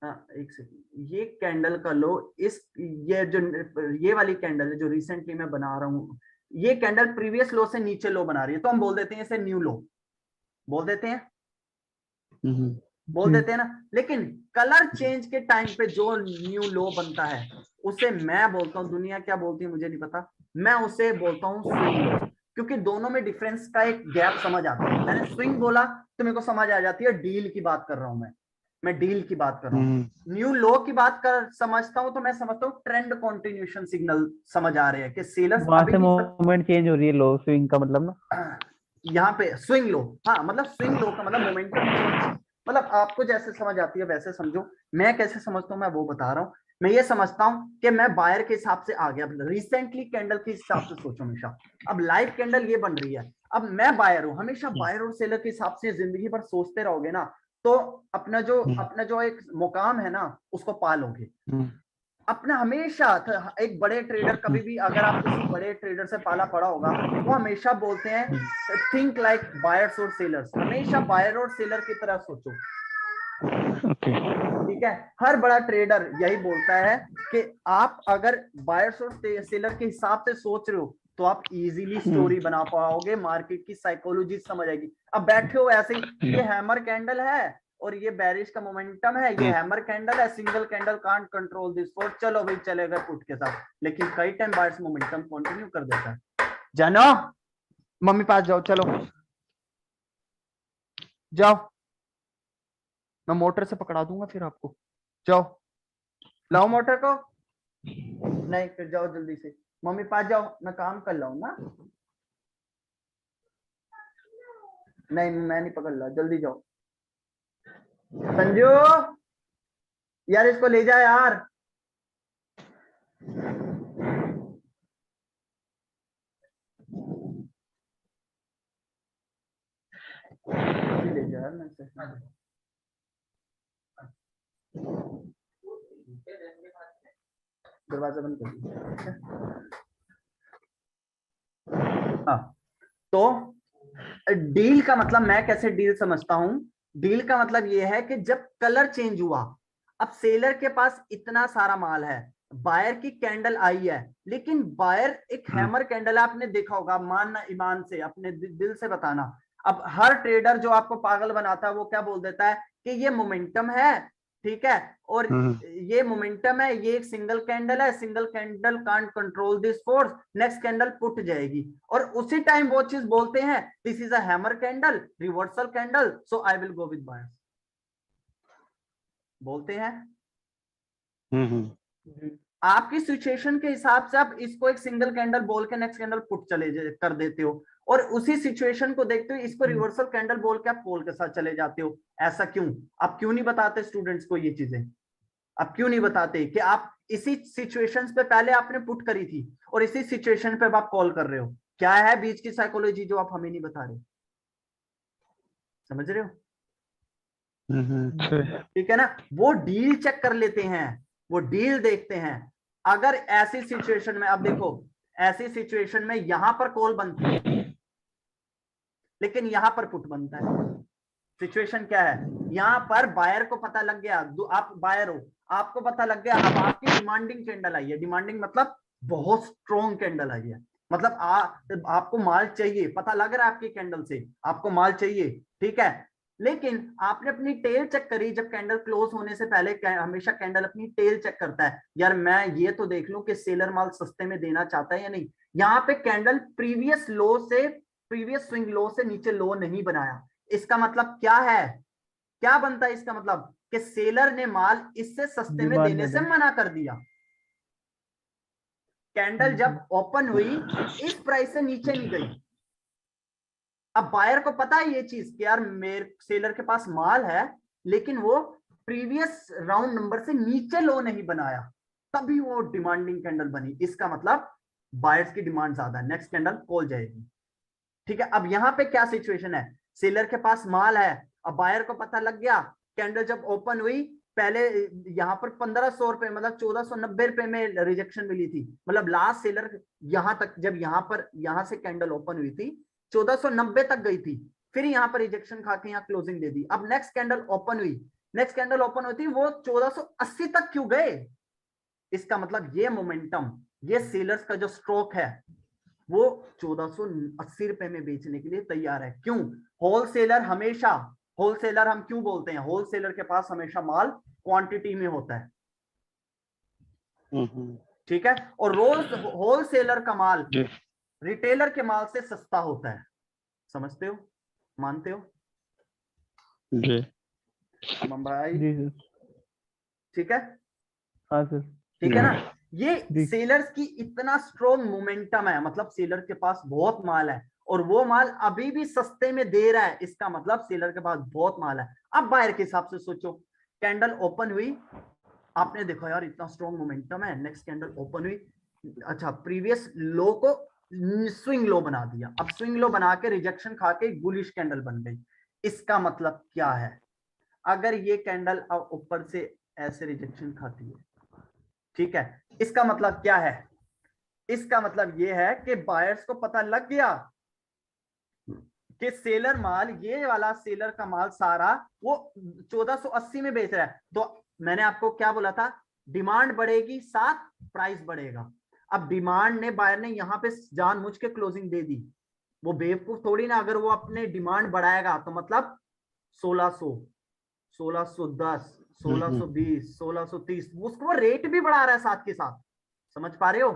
एक सेकंड, ये कैंडल का लो, ये वाली कैंडल है जो रिसेंटली मैं बना रहा हूं, ये कैंडल प्रीवियस लो से नीचे लो बना रही है, तो हम बोल देते हैं इसे न्यू लो, बोल देते हैं, बोल देते हैं ना। लेकिन कलर चेंज के टाइम पे जो न्यू लो बनता है उसे मैं बोलता हूं, दुनिया क्या बोलती है मुझे नहीं पता, मैं उसे बोलता हूं स्विंग लो। क्योंकि दोनों में डिफरेंस का एक गैप समझ आता है। मैंने स्विंग बोला तो मेरे को समझ आ जाती है डील की बात कर रहा हूं मैं डील की बात कर रहा हूँ। न्यू लो की बात कर समझता हूँ तो मैं समझता हूँ ट्रेंड कंटिन्यूएशन सिग्नल समझ आ रहे हैं कि सेलर्स वहां अभी से भी मूवमेंट चेंज हो रही है, लो स्विंग का मतलब ना। यहाँ पे स्विंग लो, हाँ मतलब स्विंग लो का मतलब मोमेंटम चेंज, मतलब आपको जैसे समझ आती है वैसे समझो। मैं कैसे समझता हूँ मैं वो बता रहा हूँ। मैं ये समझता हूँ कि मैं बायर के हिसाब से आ गया, रिसेंटली कैंडल के हिसाब से सोचो हमेशा। अब लाइव कैंडल ये बन रही है, अब मैं बायर हूँ, हमेशा बायर और सेलर के हिसाब से जिंदगी भर सोचते रहोगे ना, तो अपना जो एक मुकाम है ना उसको पालोगे। अपना हमेशा एक बड़े ट्रेडर कभी भी, अगर आप किसी बड़े ट्रेडर से पाला पड़ा होगा, वो हमेशा बोलते हैं थिंक लाइक बायर्स और सेलर्स, हमेशा बायर और सेलर की तरह सोचो। ठीक है, हर बड़ा ट्रेडर यही बोलता है कि आप अगर बायर्स और सेलर के हिसाब से सोच रहे हो तो आप इजीली स्टोरी बना पाओगे, मार्केट की साइकोलॉजी समझ आएगी। अब बैठे हो ऐसे ही, ये हैमर कैंडल है और ये बेरिश का मोमेंटम है, ये हैमर कैंडल है, single candle can't control this force, चलो भाई चलेगा पुट के साथ, लेकिन कई टाइम बायर्स मोमेंटम कंटिन्यू कर देता है। जानो मम्मी पास जाओ, चलो जाओ, मैं मोटर से पकड़ा दूंगा फिर आपको, जाओ लाओ मोटर को, नहीं फिर जाओ जल्दी से, मम्मी पास जाओ, मैं काम कर रहा हूं ना, नहीं मैं नहीं पकड़ रहा, जल्दी जाओ। संजू यार इसको ले जा यार, ले जा यार, मैं दरवाजा बंद कर दिया। हाँ, तो डील का मतलब मैं कैसे डील समझता हूं, डील का मतलब ये है कि जब कलर चेंज हुआ, अब सेलर के पास इतना सारा माल है, बायर की कैंडल आई है, लेकिन बायर एक हैमर कैंडल है, आपने देखा होगा, मानना ईमान से अपने दिल से बताना। अब हर ट्रेडर जो आपको पागल बनाता है वो क्या बोल देता है कि ये मोमेंटम है, ठीक है, और ये मोमेंटम है, ये एक सिंगल कैंडल है, single candle can't control this force, next candle put जाएगी, और उसी टाइम वो चीज बोलते हैं this is a hammer candle, reversal candle, so I will go with buyers, बोलते हैं। आपकी सिचुएशन के हिसाब से आप इसको एक सिंगल कैंडल बोल के नेक्स्ट कैंडल पुट चले कर देते हो, और उसी सिचुएशन को देखते हुए इसको रिवर्सल कैंडल बोल के आप कॉल के साथ चले जाते हो। ऐसा क्यों? आप क्यों नहीं बताते स्टूडेंट्स को ये चीजें? आप क्यों नहीं बताते कि आप इसी सिचुएशंस पे पहले आपने पुट करी थी और इसी सिचुएशन पे अब आप कॉल कर रहे हो? क्या है बीच की साइकोलॉजी जो आप हमें नहीं बता रहे? समझ रहे हो? ठीक है ना, वो डील चेक कर लेते हैं, वो डील देखते हैं। अगर ऐसी सिचुएशन में, अब देखो ऐसी सिचुएशन में यहां पर कॉल बनती है लेकिन यहां पर पुट बनता है। सिचुएशन क्या है? यहां पर बायर को पता लग गया, आप बायर हो, आपको पता लग गया, अब आपकी डिमांडिंग कैंडल आई है, डिमांडिंग मतलब बहुत स्ट्रॉन्ग कैंडल आई है, मतलब आपको माल चाहिए, पता लग रहा है आपकी कैंडल से आपको माल चाहिए, ठीक है, लेकिन आपने अपनी टेल चेक करी, जब कैंडल क्लोज होने से पहले हमेशा कैंडल अपनी टेल चेक करता है, यार मैं ये तो देख लूं कि सेलर माल सस्ते में देना चाहता है या नहीं। यहाँ पे कैंडल प्रीवियस स्विंग लो से नीचे लो नहीं बनाया, इसका मतलब क्या है? क्या बनता है इसका मतलब? कि सेलर ने माल इससे सस्ते में देने से मना कर दिया। कैंडल जब ओपन हुई इस प्राइस से नीचे नहीं गई, अब बायर को पता है ये चीज कि यार मेरे सेलर के पास माल है, लेकिन वो प्रीवियस राउंड नंबर से नीचे लो नहीं बनाया, तभी वो डिमांडिंग कैंडल बनी। इसका मतलब बायर्स की डिमांड ज्यादा है, नेक्स्ट कैंडल कॉल जाएगी, ठीक है। अब यहाँ पे क्या सिचुएशन है? सेलर के पास माल है, अब बायर को पता लग गया, कैंडल जब ओपन हुई पहले यहाँ पर 1500 रुपए मतलब 1490 रुपए में रिजेक्शन मिली थी, मतलब लास्ट सेलर यहां तक, जब यहाँ से कैंडल ओपन हुई थी 1490 तक गई थी, फिर यहाँ पर रिजेक्शन खा के यहाँ क्लोजिंग दे दी। अब नेक्स्ट कैंडल ओपन हुई थी वो 1480 तक क्यों गए? इसका मतलब ये मोमेंटम, ये सेलर्स का जो स्ट्रोक है वो 1480 रुपए में बेचने के लिए तैयार है। क्यों? होलसेलर हम क्यों बोलते हैं? होलसेलर के पास हमेशा माल क्वांटिटी में होता है, ठीक है, और रोज होलसेलर का माल रिटेलर के माल से सस्ता होता है, समझते हो, मानते हो जी अमन भाई? जी सर। ठीक है, हाँ सर। ठीक है ना। ये जी। सेलर्स की इतना स्ट्रॉन्ग मोमेंटम है, मतलब सेलर के पास बहुत माल है और वो माल अभी भी सस्ते में दे रहा है, इसका मतलब सेलर के पास बहुत माल है। अब बायर के हिसाब से सोचो, कैंडल ओपन हुई, आपने देखा यार इतना स्ट्रॉन्ग मोमेंटम है, नेक्स्ट कैंडल ओपन हुई, अच्छा प्रीवियस लो को स्विंग लो बना दिया, अब स्विंग लो बना के रिजेक्शन खा के बुलिश कैंडल बन गई। इसका मतलब क्या है, अगर ये कैंडल अब ऊपर से ऐसे रिजेक्शन खाती है, ठीक है, इसका मतलब क्या है, इसका मतलब ये है कि बायर्स को पता लग गया कि सेलर माल, ये वाला सेलर का माल सारा वो 1480 में बेच रहा है। तो मैंने आपको क्या बोला था, डिमांड बढ़ेगी साथ प्राइस बढ़ेगा। अब डिमांड ने, बायर ने यहां पे जानबूझ के क्लोजिंग दे दी, वो बेवकूफ थोड़ी ना, अगर वो अपने डिमांड बढ़ाएगा तो मतलब 1600, 1610, 1620, 1630, उसको वो रेट भी बढ़ा रहा है साथ के साथ, समझ पा रहे हो?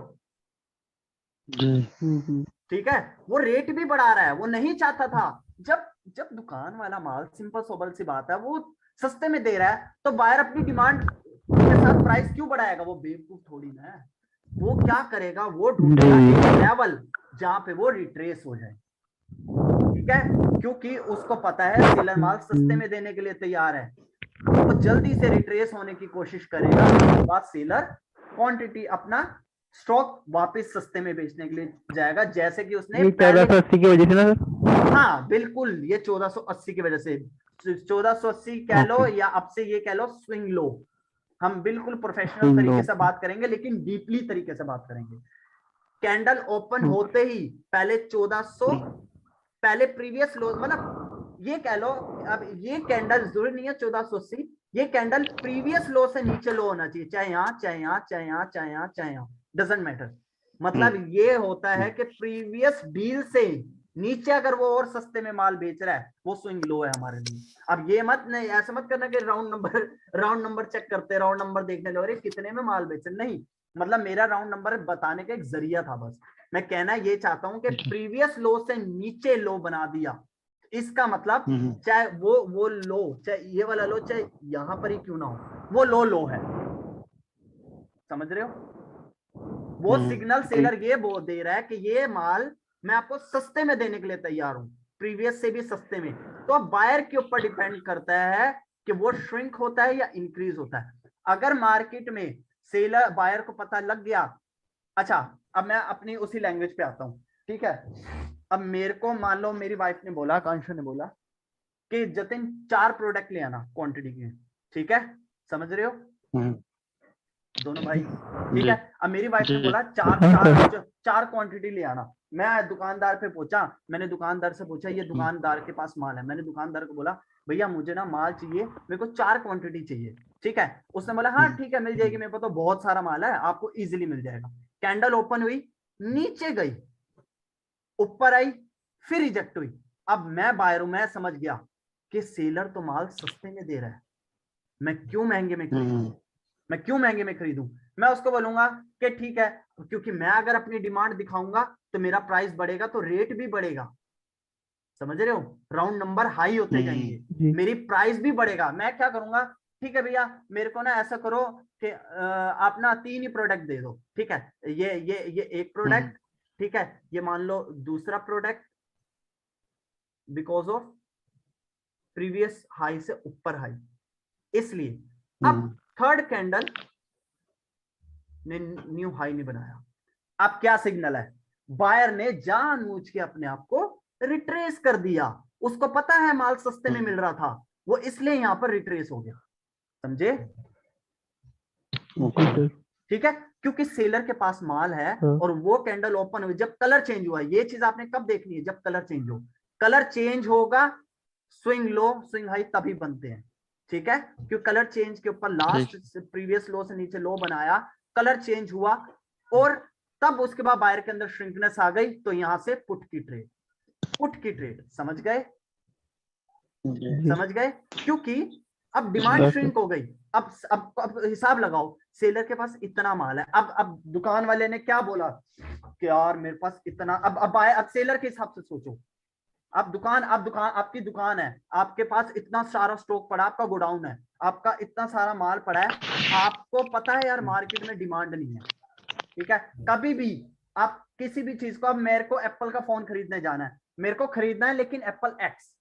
जी ठीक है, वो रेट भी बढ़ा रहा है, वो नहीं चाहता था। जब जब दुकान वाला माल, सिंपल सोबल सी बात है, वो सस्ते में दे रहा है तो बायर अपनी डिमांड के साथ प्राइस क्यों बढ़ाएगा, वो बेवकूफ थोड़ी ना है। वो क्या करेगा, वो ढूंढेगा एक लेवल जहां पे वो रिट्रेस हो जाए, ठीक है, क्योंकि उसको पता है सेलर माल सस्ते में देने के लिए तैयार है, वो जल्दी से रिट्रेस होने की कोशिश करेगा। उसके बाद सेलर क्वांटिटी अपना स्टॉक वापस सस्ते में बेचने के लिए जाएगा, जैसे कि उसने ये 1480 की वजह से ना सर? हाँ बिल्कुल, ये 1480 की वजह से, 1480 कह लो या अब से ये कह लो स्विंग लो, हम बिल्कुल प्रोफेशनल तरीके से बात करेंगे, लेकिन डीपली तरीके से बात करेंगे। कैंडल ओपन होते ही पहले 1400, पहले प्रीवियस लो, मतलब ये कह लो, अब ये कैंडल जरूरी नहीं है 1480, ये कैंडल प्रीवियस लो से नीचे लो होना चाहिए, चाहे यहाँ चाहे यहाँ चाहे यहाँ चाहे यहाँ चाहे यहाँ, डजंट मैटर। मतलब ये होता है कि प्रीवियस डील से नीचे अगर वो और सस्ते में माल बेच रहा है, वो स्विंग लो है हमारे लिए। अब ये मत, नहीं ऐसा मत करना कि राउंड नंबर चेक करते, राउंड नंबर देखने लो, अरे कितने में माल बेच, नहीं, मतलब मेरा राउंड नंबर बताने का एक जरिया था बस। मैं कहना ये चाहता हूं कि प्रीवियस लो से नीचे लो बना दिया, इसका मतलब चाहे वो लो, चाहे ये वाला लो, चाहे यहां पर ही क्यों ना हो, वो लो है, समझ रहे हो? वो सिग्नल सेलर ये बोल दे रहा है कि ये माल मैं आपको सस्ते में देने के लिए तैयार हूं, प्रीवियस से भी सस्ते में। तो अब बायर के ऊपर डिपेंड करता है कि वो श्रिंक होता है या इंक्रीज होता है। अगर मार्केट में सेलर, बायर को पता लग गया, अच्छा अब मैं अपनी उसी लैंग्वेज पे आता हूं, ठीक है, अब मेरे को मान लो मेरी वाइफ ने बोला, आकांक्षा ने बोला कि जतिन 4 प्रोडक्ट ले आना क्वांटिटी के, ठीक है, समझ रहे हो दोनों भाई? ठीक है, अब मेरी वाइफ ने बोला चार क्वांटिटी ले आना। मैं दुकानदार पे पहुंचा, मैंने दुकानदार से पूछा, ये दुकानदार के पास माल है, मैंने दुकानदार को बोला भैया मुझे ना माल चाहिए, मेरे को 4 क्वांटिटी चाहिए, ठीक है, उसने बोला हाँ ठीक है मिल जाएगी, मेरे को तो बहुत सारा माल है, आपको इजीली मिल जाएगा। कैंडल ओपन हुई, नीचे गई, ऊपर आई, फिर रिजेक्ट हुई। अब मैं बायर हूं, मैं समझ गया कि सेलर तो माल सस्ते में दे रहा है, मैं क्यों महंगे में खरीदूं, मैं क्यों महंगे में खरीदूं। मैं उसको बोलूंगा कि ठीक है, क्योंकि मैं अगर अपनी डिमांड दिखाऊंगा तो मेरा प्राइस बढ़ेगा तो रेट भी बढ़ेगा, समझ रहे हो, राउंड नंबर हाई होते जाएंगे, मेरी प्राइस भी बढ़ेगा। मैं क्या करूंगा, ठीक है भैया मेरे को ना ऐसा करो कि आप ना 3 ही प्रोडक्ट दे दो, ठीक है, ये एक प्रोडक्ट, ठीक है, ये मान लो दूसरा product, because of previous high से ऊपर हाई, इसलिए अब थर्ड कैंडल ने न्यू हाई नहीं बनाया। अब क्या सिग्नल है, बायर ने जानबूझ के अपने आप को रिट्रेस कर दिया, उसको पता है माल सस्ते में मिल रहा था, वो इसलिए यहां पर रिट्रेस हो गया, समझे? ठीक है, क्योंकि सेलर के पास माल है और वो कैंडल ओपन हुई, जब कलर चेंज हुआ, ये चीज आपने कब देखनी है, जब कलर चेंज हो, कलर चेंज होगा, स्विंग लो स्विंग हाई तभी बनते हैं, ठीक है, क्योंकि कलर चेंज के ऊपर लास्ट प्रीवियस लो से नीचे लो बनाया, कलर चेंज हुआ और तब उसके बाद बायर के अंदर श्रिंकनेस आ गई, तो यहां से पुट की ट्रेड, समझ गए, समझ गए, क्योंकि अब डिमांड बस। श्रिंक हो गई। अब हिसाब लगाओ, सेलर के पास इतना माल है, अब दुकान वाले ने क्या बोला कि यार मेरे पास इतना, अब सेलर के हिसाब से सोचो, आप दुकान आपकी दुकान है, आपके पास इतना सारा स्टॉक पड़ा, आपका गोडाउन है, आपका इतना सारा माल पड़ा है, आपको पता है यार मार्केट में डिमांड नहीं है, ठीक है। कभी भी आप किसी भी चीज को, अब मेरे को एप्पल का फोन खरीदने जाना है, मेरे को खरीदना है लेकिन एप्पल एक्स,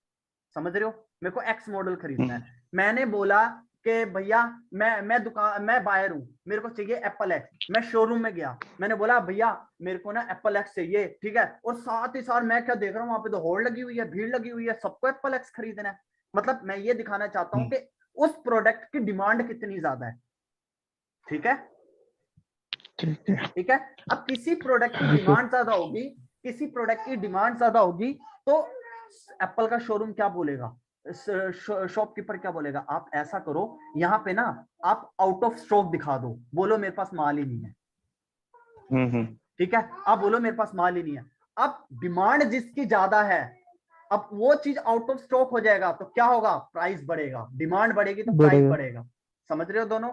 समझ रहे हो, मेरे को एक्स मॉडल खरीदना है। मैंने बोला कि भैया मैं बायर हूं, मेरे को चाहिए एप्पल एक्स। मैं शोरूम में गया, मैंने बोला भैया मेरे को ना एप्पल एक्स चाहिए, ठीक है। और साथ ही साथ मैं क्या देख रहा हूँ, वहां पे तो होड़ लगी हुई है, भीड़ लगी हुई है, सबको एप्पल एक्स खरीदना है। मतलब मैं ये दिखाना चाहता हूँ कि उस प्रोडक्ट की डिमांड कितनी ज्यादा है, ठीक है, ठीक है। अब किसी प्रोडक्ट की डिमांड ज्यादा होगी, किसी प्रोडक्ट की डिमांड ज्यादा होगी, तो एप्पल का शोरूम क्या बोलेगा, शॉपकीपर क्या बोलेगा, आप ऐसा करो यहाँ पे ना आप आउट ऑफ स्टॉक दिखा दो, बोलो मेरे पास माल ही नहीं है, ठीक है, आप बोलो मेरे पास माल ही नहीं है। अब डिमांड जिसकी ज्यादा है, अब वो चीज आउट ऑफ स्टॉक हो जाएगा तो क्या होगा, प्राइस बढ़ेगा, डिमांड बढ़ेगी तो प्राइस बढ़ेगा। बढ़ेगा, समझ रहे हो दोनों,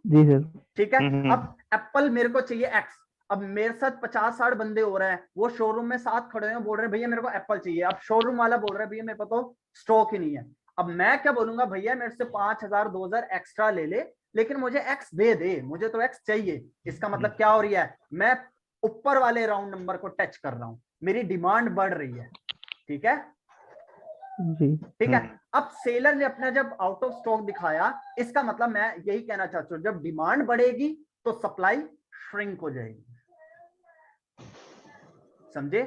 जी सर। ठीक है। अब एप्पल मेरे को चाहिए एक्स, अब मेरे साथ 50-60 बंदे हो रहे हैं, वो शोरूम में साथ खड़े हैं, बोल रहे हैं भैया मेरे को एप्पल चाहिए, अब शोरूम वाला बोल रहा है भैया मेरे को तो स्टॉक ही नहीं है। अब मैं क्या बोलूंगा, भैया मेरे से 5,000-2,000 एक्स्ट्रा ले ले, लेकिन मुझे एक्स दे दे, मुझे तो एक्स चाहिए। इसका मतलब क्या हो रही है, मैं ऊपर वाले राउंड नंबर को टच कर रहा हूं, मेरी डिमांड बढ़ रही है, ठीक है, जी। ठीक है। अब सेलर ने अपना जब आउट ऑफ स्टॉक दिखाया, इसका मतलब मैं यही कहना चाहता हूं, जब डिमांड बढ़ेगी तो सप्लाई श्रिंक हो जाएगी, समझे,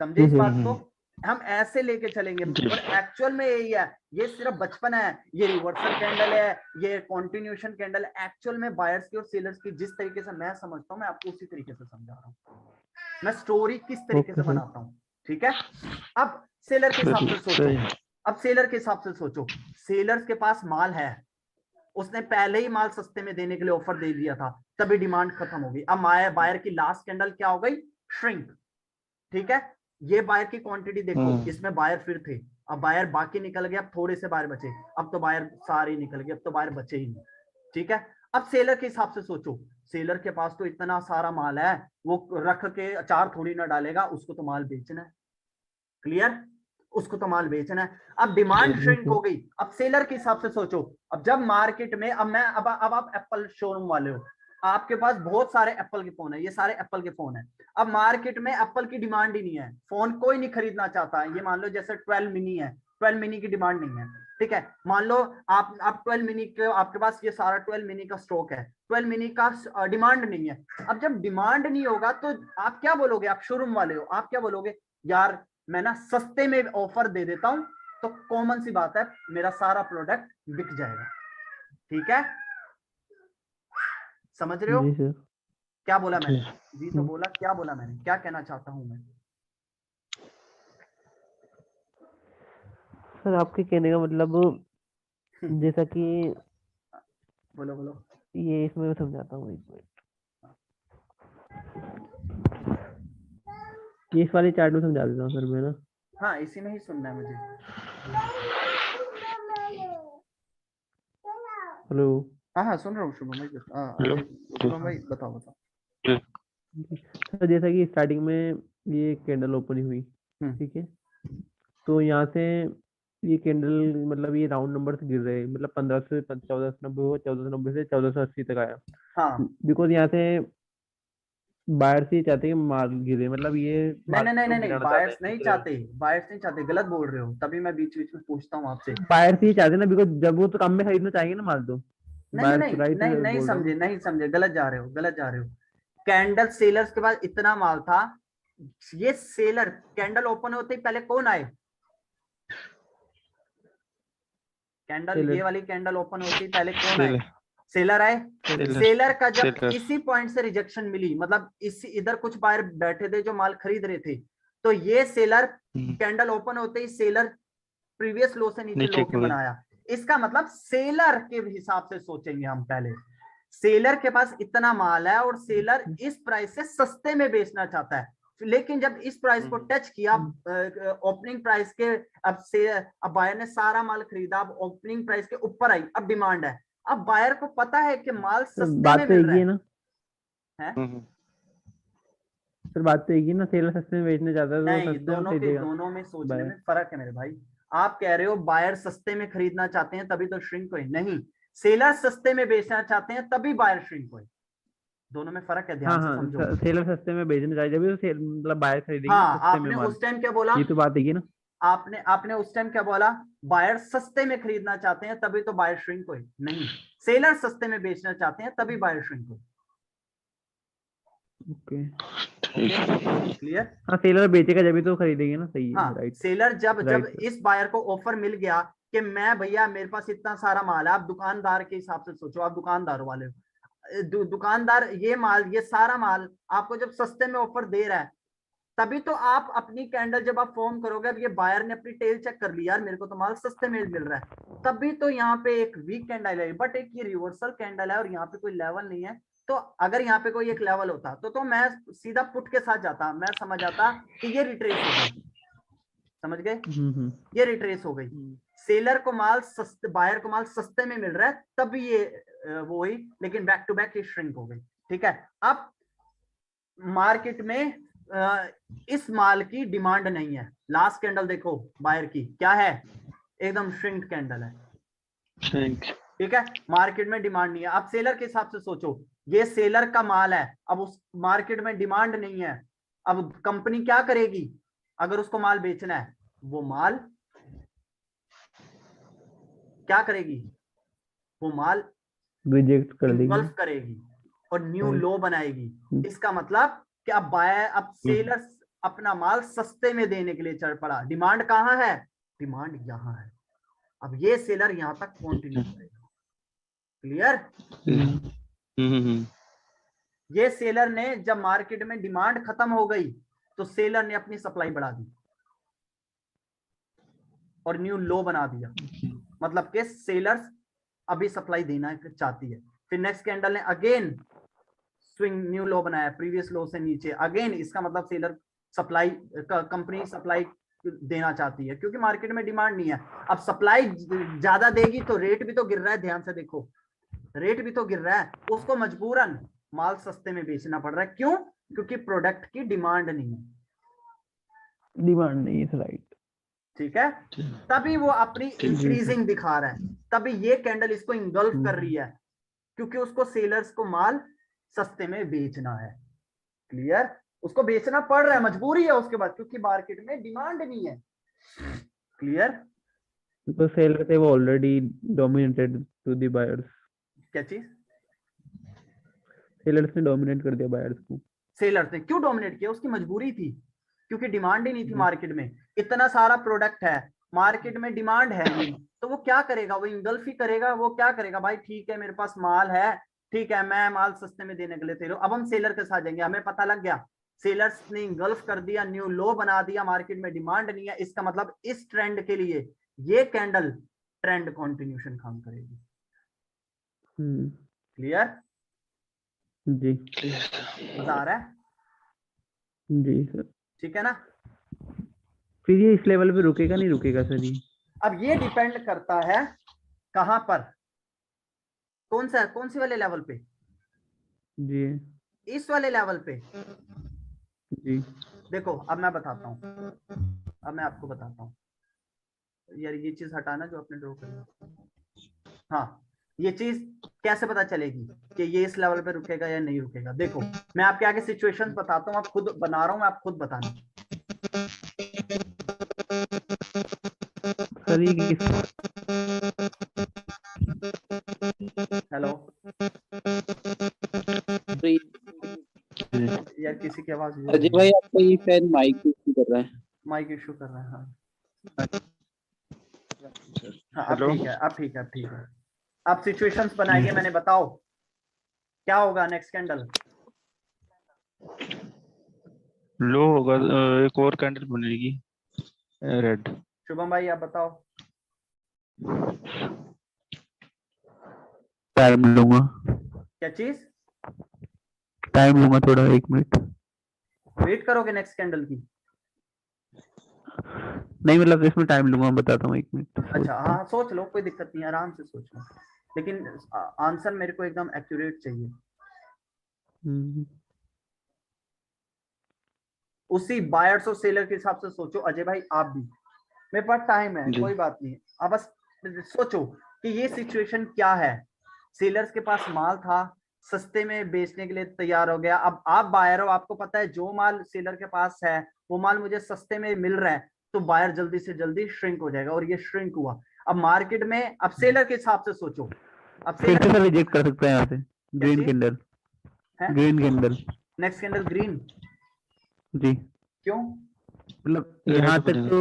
समझे इस बात को, हम ऐसे लेके चलेंगे। और एक्चुअल में यही है, ये सिर्फ बचपन है, ये रिवर्सल कैंडल है, ये कॉन्टिन्यूशन कैंडल है। एक्चुअल में बायर्स की और सेलर्स की जिस तरीके से मैं समझता हूँ, मैं आपको उसी तरीके से समझा रहा हूँ, मैं स्टोरी किस तरीके से बनाता हूँ, ठीक है। अब सेलर के हिसाब से सोचो, अब सेलर के हिसाब से सोचो, सेलर्स के पास माल है, उसने पहले ही माल सस्ते में देने के लिए ऑफर दे दिया था, तभी डिमांड खत्म हो गई। अब बायर की लास्ट कैंडल क्या हो गई, श्रिंक, ठीक है। ये बायर की क्वांटिटी देखो, इसमें बायर फिर थे, अब बायर बाकी निकल गए, अब थोड़े से बायर बचे, अब तो बायर सारे निकल गए, अब तो बायर बचे ही नहीं, ठीक है। अब सेलर के हिसाब से सोचो, सेलर के पास तो इतना सारा माल है, वो रख के अचार थोड़ी ना डालेगा, उसको तो माल बेचना है, क्लियर, उसको तो माल बेचना है। अब डिमांड श्रिंक हो गई, अब सेलर के हिसाब से सोचो, अब जब मार्केट में, अब आप एप्पल शोरूम वाले हो, आपके पास बहुत सारे एप्पल के फोन है, ये सारे एप्पल के फोन है, अब मार्केट में एप्पल की डिमांड ही नहीं है, फोन कोई नहीं खरीदना चाहता है। ये मान लो जैसे 12 मिनी है, 12 मिनी की डिमांड नहीं है, ठीक है। मान लो आप 12 मिनी के, आपके पास ये सारा 12 मिनी का स्टॉक है, 12 मिनी का डिमांड नहीं है। अब जब डिमांड नहीं होगा तो आप क्या बोलोगे, आप शोरूम वाले हो, आप क्या बोलोगे, यार मैं ना सस्ते में ऑफर दे देता हूं, तो कॉमन सी बात है मेरा सारा प्रोडक्ट बिक जाएगा, ठीक है, समझ रहे हो जी सर। क्या बोला मैंने, जी तो बोला, क्या बोला मैंने, क्या कहना चाहता हूं मैं, सर आपके कहने का मतलब, जैसा कि बोलो बोलो, ये इसमें मैं समझाता हूँ, एक मिनट, ये इस वाले चार्ट में समझा देता हूँ सर मैं ना। हाँ इसी में ही सुनना है मुझे। हेलो। हाँ हाँ सुन रहा हूँ शुभम भाई, शुभम भाई बताओ बताओ। सर जैसा कि स्टार्टिंग में ये कैंडल ओपन हुई, ठीक है, तो यहाँ से ये कैंडल मतलब ये राउंड नंबर से गिर रहे हैं, मतलब 15 से 1490 हुआ, 1490 से 1480 तक आया। हाँ बिकॉज यहाँ से बायर से चाहते हैं कि माल गिरे, मतलब ये नहीं बायर्स नहीं चाहते, बायर्स नहीं चाहते, गलत बोल रहे हो, तभी मैं बीच बीच में पूछता हूँ आपसे। बायर से ही चाहते हैं ना, बिकॉज जब वो तो कम में खरीदना चाहेंगे ना माल, तो नहीं नहीं बायर राइट नहीं नहीं बोल रहा समझे, हूँ। नहीं समझे, गलत जा रहे हो, गलत जा रहे हो। कैंडल सेलर्स के पास इतना माल था, ये सेलर कैंडल ओपन होते ही पहले कौन आए, कैंडल ये वाली कैंडल ओपन होती ही पहले कौन आए, सेलर आए। सेलर का जब इसी पॉइंट से रिजेक्शन मिली, मतलब इसी इधर कुछ बायर बैठे थे जो माल खरीद रहे थे, तो ये सेलर कैंडल ओपन होते ही सेलर प्रीवियस लो से नीचे लो के बनाया। इसका मतलब सेलर के हिसाब से सोचेंगे हम पहले, सेलर के पास इतना माल है और सेलर इस प्राइस से सस्ते में बेचना चाहता है, लेकिन जब इस प्राइस को टच किया ओपनिंग प्राइस के, अब बायर ने सारा माल खरीदा, अब ओपनिंग प्राइस के ऊपर आई, अब डिमांड है, अब बायर को पता है कि माल सस्ते बात में तो मिल एक रहा ही है है ना सर, बात तो एक ही ना, सेलर सस्ते में बेचने जाता है तो वो नहीं, सस्ते में खरीदेगा। दोनों में सोचने बायर में फर्क है मेरे भाई। आप कह रहे हो बायर सस्ते में खरीदना चाहते हैं तभी तो श्रिंक हुए, नहीं, सेलर सस्ते में बेचना चाहते हैं तभी बायर श्रिंक हुए, दोनों में फर्क है, ध्यान से समझो। सेलर सस्ते में बेचने चाहिए जब तो मतलब बायर खरीदेगी हाँ, सस्ते में आपने माल। उस टाइम क्या बोला, ये तो बात है कि ना, आपने उस टाइम क्या बोला, बायर सस्ते में खरीदना चाहते हैं तभी तो बायर श्रिंक हुए, नहीं, सेलर सस्ते में बेचना चाहते हैं तभी बायर श्रिंक हुए। Okay clear? हाँ, सेलर बेचेगा जब तो खरीदेगी ना, सही है, हाँ, राइट। सेलर जब राइट इस बायर को ऑफर मिल गया कि मैं भैया मेरे पास इतना सारा माल है, आप दुकानदार के हिसाब से सोचो, आप दुकानदार वाले हो, दुकानदार ये माल, ये सारा माल आपको जब सस्ते में ऑफर दे रहा है, तभी तो आप अपनी कैंडल जब आप फॉर्म करोगे, अब ये बायर ने अपनी टेल चेक कर लिया, यार मेरे को तो माल सस्ते में मिल रहा है, तभी तो यहाँ पे एक वीक कैंडल है, बट एक ये रिवर्सल कैंडल है और यहाँ पे कोई लेवल नहीं है। तो अगर यहाँ पे कोई एक लेवल होता तो मैं सीधा पुट के साथ जाता, मैं समझ आता कि ये रिट्रेस हो गई, समझ गए, ये रिट्रेस हो गई, सेलर को माल सस्ते, बायर को माल सस्ते में मिल रहा है तभी ये वो हुई, लेकिन बैक टू बैक ये श्रिंक हो गई। ठीक है, अब मार्केट में इस माल की डिमांड नहीं है, लास्ट कैंडल देखो बायर की क्या है, एकदम श्रिंक कैंडल है, ठीक है, मार्केट में डिमांड नहीं है। अब सेलर के हिसाब से सोचो, ये सेलर का माल है, अब उस मार्केट में डिमांड नहीं है, अब कंपनी क्या करेगी, अगर उसको माल बेचना है, वो माल क्या करेगी, वो माल रिजेक्ट कर देगी, इन्वॉल्व करेगी और न्यू लो बनाएगी। इसका मतलब कि अब बायर, अब सेलर अपना माल सस्ते में देने के लिए चढ़ पड़ा, डिमांड कहाँ है, डिमांड यहाँ है, अब ये सेलर यहां तक कंटिन्यू करेगा। क्लियर? ये सेलर ने जब मार्केट में डिमांड खत्म हो गई तो सेलर ने अपनी सप्लाई बढ़ा दी और न्यू लो बना दिया, मतलब कि सेलर्स अभी सप्लाई देना चाहती है। फिर नेक्स्ट कैंडल ने अगेन स्विंग न्यू लो बनाया, प्रीवियस लो से नीचे, अगेन इसका मतलब सेलर सप्लाई, कंपनी सप्लाई देना चाहती है क्योंकि मार्केट में डिमांड नहीं है। अब सप्लाई ज्यादा देगी तो रेट भी तो गिर रहा है, ध्यान से देखो, रेट भी तो गिर रहा है, उसको मजबूरन माल सस्ते में बेचना पड़ रहा है, क्यों, क्योंकि प्रोडक्ट की डिमांड नहीं है, डिमांड नहीं है, राइट, ठीक है, तभी वो अपनी इंक्रीजिंग दिखा रहा है, तभी ये कैंडल इसको इंगल्फ कर रही है क्योंकि उसको सेलर्स को माल सस्ते में बेचना है। क्लियर? उसको बेचना पड़ रहा है, मजबूरी है उसके बाद, क्योंकि मार्केट में डिमांड नहीं है। क्लियर? तो सेलर थे वो already dominated to the buyers, क्या चीज? सेलर्स ने डोमिनेट कर दिया बायर्स को। सेलर्स ने क्यों डोमिनेट किया? उसकी मजबूरी थी, क्योंकि डिमांड ही नहीं थी मार्केट में, इतना सारा प्रोडक्ट है, मार्केट में डिमांड है नहीं, तो वो क्या करेगा, वो इंगल्फ ही करेगा। वो क्या करेगा, भाई ठीक है मेरे पास माल है, ठीक है मैं माल सस्ते में देने के लिए तैयार हूं। अब हम सेलर के साथ जाएंगे, हमें पता लग गया सेलर्स ने इंगल्फ कर दिया, न्यू लो बना दिया, मार्केट में डिमांड नहीं है, इसका मतलब इस ट्रेंड के लिए ये कैंडल ट्रेंड कंटिन्यूशन काम करेगी। क्लियर? जी मजा आ रहा है? जी सर। ठीक है ना? फिर ये इस लेवल पे रुकेगा नहीं रुकेगा सर ये? अब ये डिपेंड करता है कहां पर, कौन सी वाले लेवल पे? जी इस वाले लेवल पे। जी देखो अब मैं बताता हूँ, अब मैं आपको बताता हूँ यार, ये चीज हटाना जो आपने ड्रॉ करी। हाँ, ये चीज कैसे पता चलेगी कि ये इस लेवल पे रुकेगा या नहीं रुकेगा? देखो मैं आपके आगे सिचुएशंस बताता हूँ, आप खुद बना रहा हूँ, आप खुद बताना। सर ये हेलो यार, किसी की आवाज अजय भाई आपका ये फैन माइक इशू कर रहा है, माइक इशू कर रहा है। हाँ हाँ, अब हेलो। ठीक है, अब ठीक है, अब ठीक है। आप सिचुएशंस बनाइए, मैंने बताओ क्या होगा नेक्स्ट कैंडल। लो होगा, एक और कैंडल बनेगी रेड। शुभम भाई आप बताओ। टाइम लूंगा, क्या चीज? टाइम लूंगा थोड़ा, 1 मिनट। वेट करोगे नेक्स्ट कैंडल की? नहीं मतलब इसमें टाइम लूंगा, बताता हूँ 1 मिनट। अच्छा हाँ सोच लो, कोई दिक्कत नहीं, आराम से सोच लो, लेकिन आंसर मेरे को एकदम एक्यूरेट चाहिए। उसी बायर्स और सेलर के हिसाब से सोचो अजय भाई, आप भी, मेरे पास टाइम है, कोई बात नहीं, आप बस सोचो कि ये सिचुएशन क्या है। सेलर्स के पास माल था, सस्ते में बेचने के लिए तैयार हो गया। अब आप बायर हो, आपको पता है जो माल सेलर के पास है वो माल मुझे सस्ते में मिल रहा है, तो बायर जल्दी से जल्दी श्रिंक हो जाएगा, और ये श्रिंक हुआ। अब मार्केट में, अब सेलर के हिसाब से सोचो, अब फिर से सर रिजेक्ट कर सकते हैं यहाँ से, green candle, green candle, next candle green, जी क्यों? मतलब यहाँ तक तो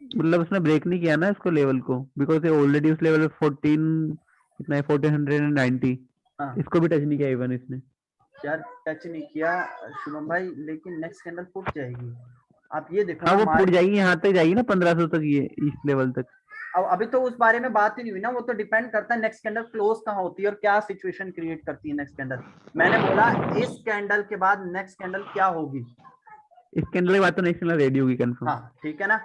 मतलब उसने ब्रेक नहीं किया ना इसको लेवल को, बिकॉज ऑलरेडी उस लेवल पे 14 कितना है 1490, इसको भी टच नहीं किया इवन इसने। यार टच नहीं किया शुभम भाई, लेकिन नेक्स्ट कैंडल फुट जाएगी। आप ये देखो हाँ ना, वो फुट जाएगी, यहाँ तक जाएगी ना 1500 तक, ये इस लेवल तक। अब अभी तो उस बारे में बात ही नहीं हुई ना, वो तो डिपेंड करता है नेक्स्ट कैंडल क्लोज कहाँ होती है और क्या सिचुएशन क्रिएट करती है नेक्स्ट कैंडल। मैंने बोला इस कैंडल के बाद नेक्स्ट कैंडल क्या होगी, इस कैंडल के बाद तो नेक्स्ट कैंडल रेडी होगी कंफर्म। हाँ ठीक है ना।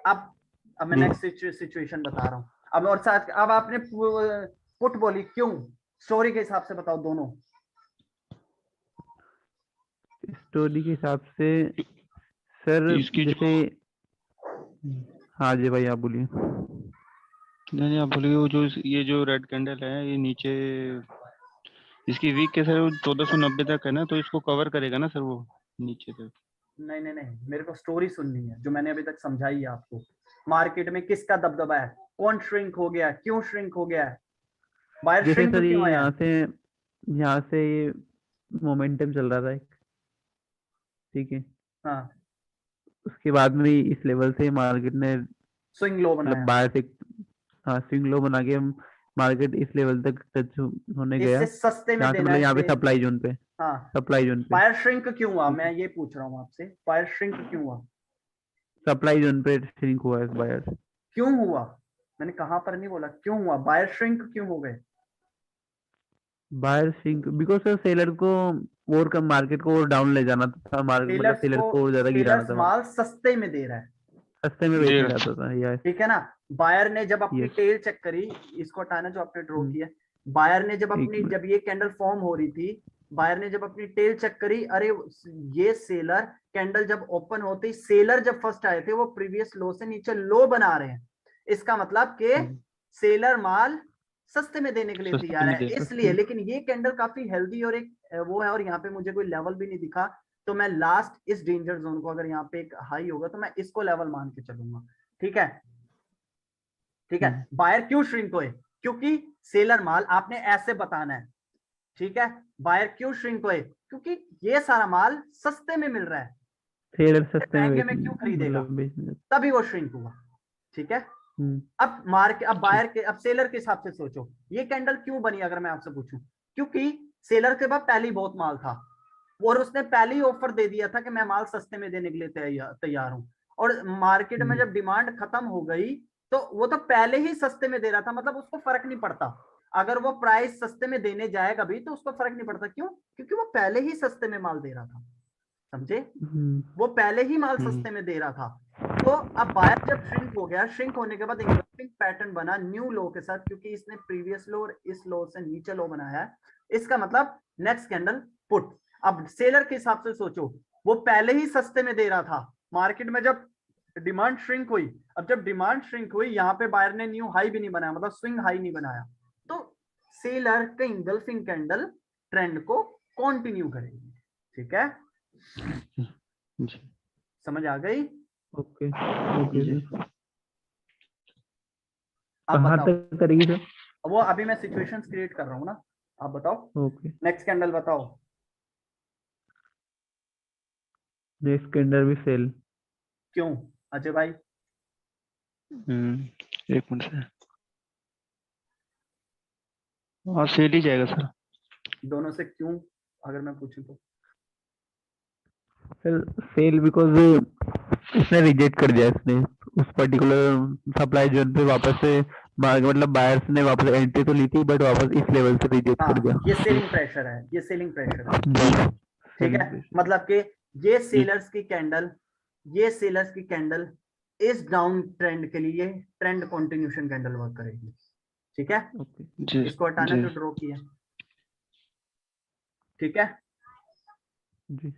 अब मैं नेक्स्ट सिचुएशन बता रहा हूँ। अब और साथ, अब आपने पुट बोली, क्यों? स्टोरी के हिसाब से बताओ दोनों। स्टोरी के हिसाब से सर जैसे, हाँ जी भाई आप बोलिए। नहीं आप बोलिए, वो जो ये जो रेड कैंडल है ये नीचे इसकी वीक के सर 1490 तक है ना, तो इसको कवर करेगा ना सर वो नीचे तक? नहीं नहीं नहीं, मेरे को स्टोरी सुननी है जो मैंने अभी तक समझाई है आपको। मार्केट में किसका दबदबा है, कौन श्रिंक हो गया, क्यों श्रिंक हो गया है, बायर श्रिंक क्यों आया? यहाँ से मोमेंटम चल रहा था एक, ठीक है, हाँ उसके बाद में इस लेवल से मार्केट ने स्विंग लो बनाया, बाहर से, हाँ स्विंग लो बना के मार्केट इस लेवल तक टच होने गया, इससे सस्ते में देना, मतलब यहाँ पे सप्लाई जोन पे, हाँ सप्लाई जोन पे बायर श्रिंक क्यों हुआ, मैं ये पूछ रहा हूँ आपसे, बायर श्रिंक क्यों हुआ? सप्लाई जोन पे श्रिंक हुआ है बायर। क्यों हुआ? मैंने कहां पर नहीं बोला क्यों हुआ, बायर श्रिंक क्यों हो गए? Buyer shrink because sir seller को और कम, मार्केट को और डाउन ले जाना था, मार्केट मतलब सेलर को और ज्यादा गिराना था, माल सस्ते में दे रहा है, सस्ते में बेचना चाहता था यार, ठीक है ना। बायर ने जब अपनी टेल चेक करी, इसको हटाना जो आपने ड्रॉ किया, बायर ने जब अपनी, जब ये कैंडल फॉर्म हो रही थी, बायर ने जब अपनी टेल चेक करी, अरे ये सेलर कैंडल जब ओपन होती, सेलर जब फर्स्ट आए थे वो प्रीवियस लो से नीचे लो बना रहे हैं, इसका मतलब कि सेलर माल सस्ते में देने के लिए तैयार है, इसलिए। लेकिन ये कैंडल काफी हेल्दी और एक वो है, और यहाँ पे मुझे कोई लेवल भी नहीं दिखा, तो मैं लास्ट इस डेंजर जोन को, अगर यहाँ पे एक हाई होगा तो मैं इसको लेवल मान के चलूंगा, ठीक है, ठीक है। बायर क्यों श्रिंक हुए? क्योंकि सेलर माल आपने ऐसे बताना है, ठीक है। बायर क्यों श्रिंक हुए? क्योंकि ये सारा माल सस्ते में मिल रहा है, सेलर सस्ते में क्यों खरीदेगा, तभी वो श्रिंक हुआ, ठीक है। अब बायर के, अब सेलर के हिसाब से सोचो, ये कैंडल क्यों बनी अगर मैं आपसे पूछूं? क्योंकि सेलर के पास पहले बहुत माल था और उसने पहले ही ऑफर दे दिया था कि मैं माल सस्ते में देने के लिए तैयार हूं, और मार्केट में जब डिमांड खत्म हो गई तो वो तो पहले ही सस्ते में दे रहा था, मतलब उसको फर्क नहीं पड़ता अगर वो प्राइस सस्ते में देने जाएगा भी तो उसको फर्क नहीं पड़ता, क्यों? क्योंकि वो पहले ही सस्ते में माल दे रहा था, समझे, वो पहले ही माल सस्ते में दे रहा था। तो अब बायर जब श्रिंक हो गया, श्रिंक होने के बाद इंगल्फिंग पैटर्न बना न्यू लो के साथ, क्योंकि इसने प्रीवियस लो और इस लो से नीचे लो बनाया है, इसका मतलब नेक्स्ट कैंडल पुट। अब सेलर के हिसाब से सोचो, वो पहले ही सस्ते में दे रहा था, मार्केट में जब डिमांड श्रिंक हुई, अब जब डिमांड श्रिंक हुई यहाँ पे बायर ने न्यू हाई भी नहीं बनाया, मतलब स्विंग हाई नहीं बनाया, तो सेलर का इंगल्फिंग कैंडल ट्रेंड को कंटिन्यू करेगी, ठीक है, समझ आ गई? ओके ओके, आप कहाँ तक करेगी सर? वो अभी मैं सिचुएशंस क्रिएट कर रहा हूँ ना, आप बताओ। ओके, नेक्स्ट कैंडल बताओ। नेक्स्ट कैंडल भी सेल, क्यों अजय भाई? एक मिनट से, हाँ सेल ही जाएगा सर। दोनों से क्यों अगर मैं पूछूं तो? सर सेल बिकॉज इसने रिजेक्ट कर दिया, इसने उस पर्टिकुलर सप्लाई जोन पे वापस से, मतलब बायर्स ने वापस एंट्री तो ली थी बट वापस इस लेवल से रिजेक्ट कर दिया। ये सेलिंग प्रेशर है, ये सेलिंग प्रेशर है, ठीक है। मतलब कि ये सेलर्स की कैंडल, ये सेलर्स की कैंडल इस डाउन ट्रेंड के लिए ट्रेंड कंटिन्यूएशन कैंडल वर्क करेगी। ठीक है, जी इसको हटाना जी जो ड्रॉ किया। ठीक है, जी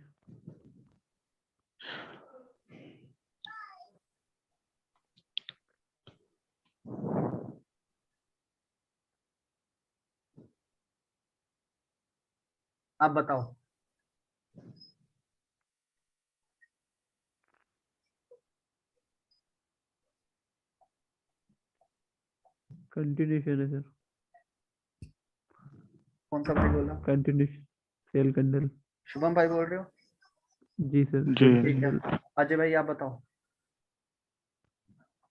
आप बताओ। कंटिन्यूशन है सर, कौन सा भाई बोला? Continuation cell candle. शुभम भाई बोल रहे हो? जी सर, जी। सेल ठीक है, कैंडल। अजय भाई आप बताओ।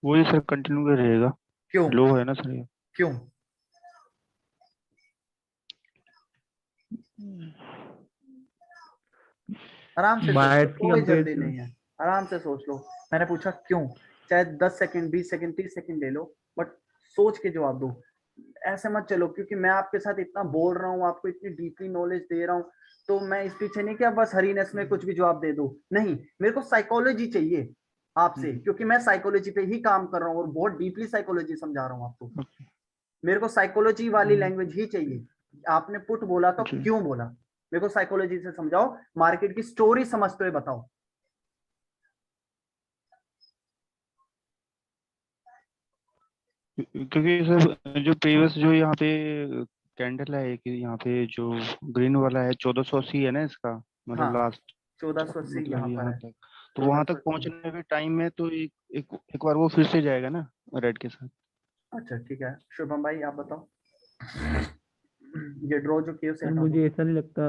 वही सर कंटिन्यू कर रहेगा, क्यों? लो है ना सर ये। क्यों? आराम से सोच लो, बायर्स की कोई जल्दी कंपेयर, नहीं है, आराम से सोच लो। मैंने पूछा क्यों, चाहे 10 सेकंड 20 सेकंड 30 सेकंड ले लो, बट सोच के जवाब दो। ऐसे मत चलो क्योंकि मैं आपके साथ इतना बोल रहा हूँ, आपको इतनी डीपली नॉलेज दे रहा हूँ, तो मैं इस पीछे नहीं कि आप बस हरीनेस में कुछ भी जवाब दे दो। नहीं, मेरे को साइकोलॉजी चाहिए आपसे, क्योंकि मैं साइकोलॉजी पे ही काम कर रहा हूँ और बहुत डीपली साइकोलॉजी समझा रहा हूँ आपको। मेरे को साइकोलॉजी वाली लैंग्वेज ही चाहिए। आपने पुट बोला तो जी। क्यों बोला, मेरे को साइकोलॉजी से समझाओ, मार्केट की स्टोरी समझते हुए बताओ। क्योंकि सर जो प्रीवियस जो यहाँ पे कैंडल है कि यहाँ पे जो ग्रीन वाला है 1480 है ना इसका, मतलब हाँ, लास्ट, 1480 मतलब यहाँ पर यहाँ है। तक, तो वहां तक 1480। पहुंचने के टाइम में तो एक बार वो फिर से जाएगा ना रेड के साथ। अच्छा ठीक है, शुभम भाई आप बताओ। ये ड्रॉ जो किए उसे सर हटा दो। मुझे ऐसा नहीं लगता,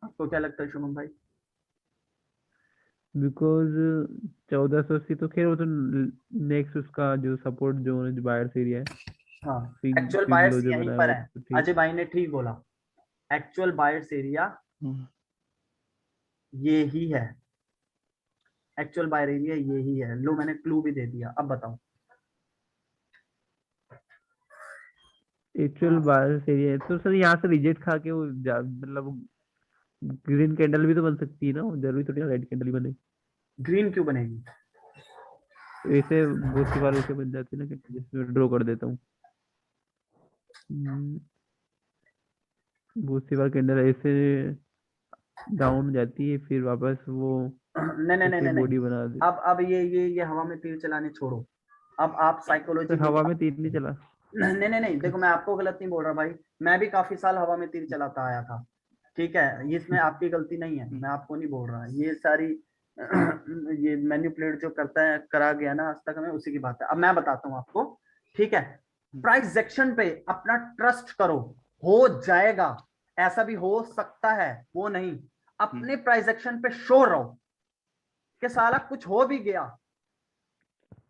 आपको क्या लगता है शुभम भाई? बिकॉज 1480 तो खैर वो तो नेक्स्ट उसका जो सपोर्ट जोन है, जो बायर्स एरिया है, हाँ, swing actual swing low buyers जो यहीं बनाया पर वो है। तो ठीक। अजय भाई ने ठीक बोला, एक्चुअल बायर्स एरिया ये ही है, एक्चुअल बायर एरिया ये ही है। लो मैंने क्लू भी दे दिया, अब बताओ। एक्चुअल बायर्स एरिया है तो सर यहाँ से रिजेक्ट खा के वो मतलब ग्रीन कैंडल भी तो बन सकती है ना, वो जरूरी थोड़ी ना रेड कैंडल ही बने। ग्रीन क्यों बनेगी? वैसे बहुत सी बार वैसे बन जाती है ना, कि जिसमें ड्रॉ कर देता हूँ। बहुत सी बार कैंडल ऐसे डाउन हो जाती है, फिर वापस वो नहीं नहीं नहीं ऐसे नहीं नहीं, बॉडी बना दे। अब ये हवा में तीर चलाने छोड़ो। अब आप साइकोलॉजी सर में हवा में तीर नहीं चला। नहीं नहीं नहीं, देखो मैं आपको गलत नहीं बोल रहा भाई, मैं भी काफी साल हवा में तीर चलाता आया था। ठीक है, इसमें आपकी गलती नहीं है, मैं आपको नहीं बोल रहा, ये सारी ये मैनिपुलेट जो करता है करा गया ना आज तक हमें, उसी की बात है। अब मैं बताता हूँ आपको। ठीक है, प्राइस एक्शन पे अपना ट्रस्ट करो, हो जाएगा। ऐसा भी हो सकता है वो नहीं, अपने प्राइस एक्शन पे श्योर रहो कि साला कुछ हो भी गया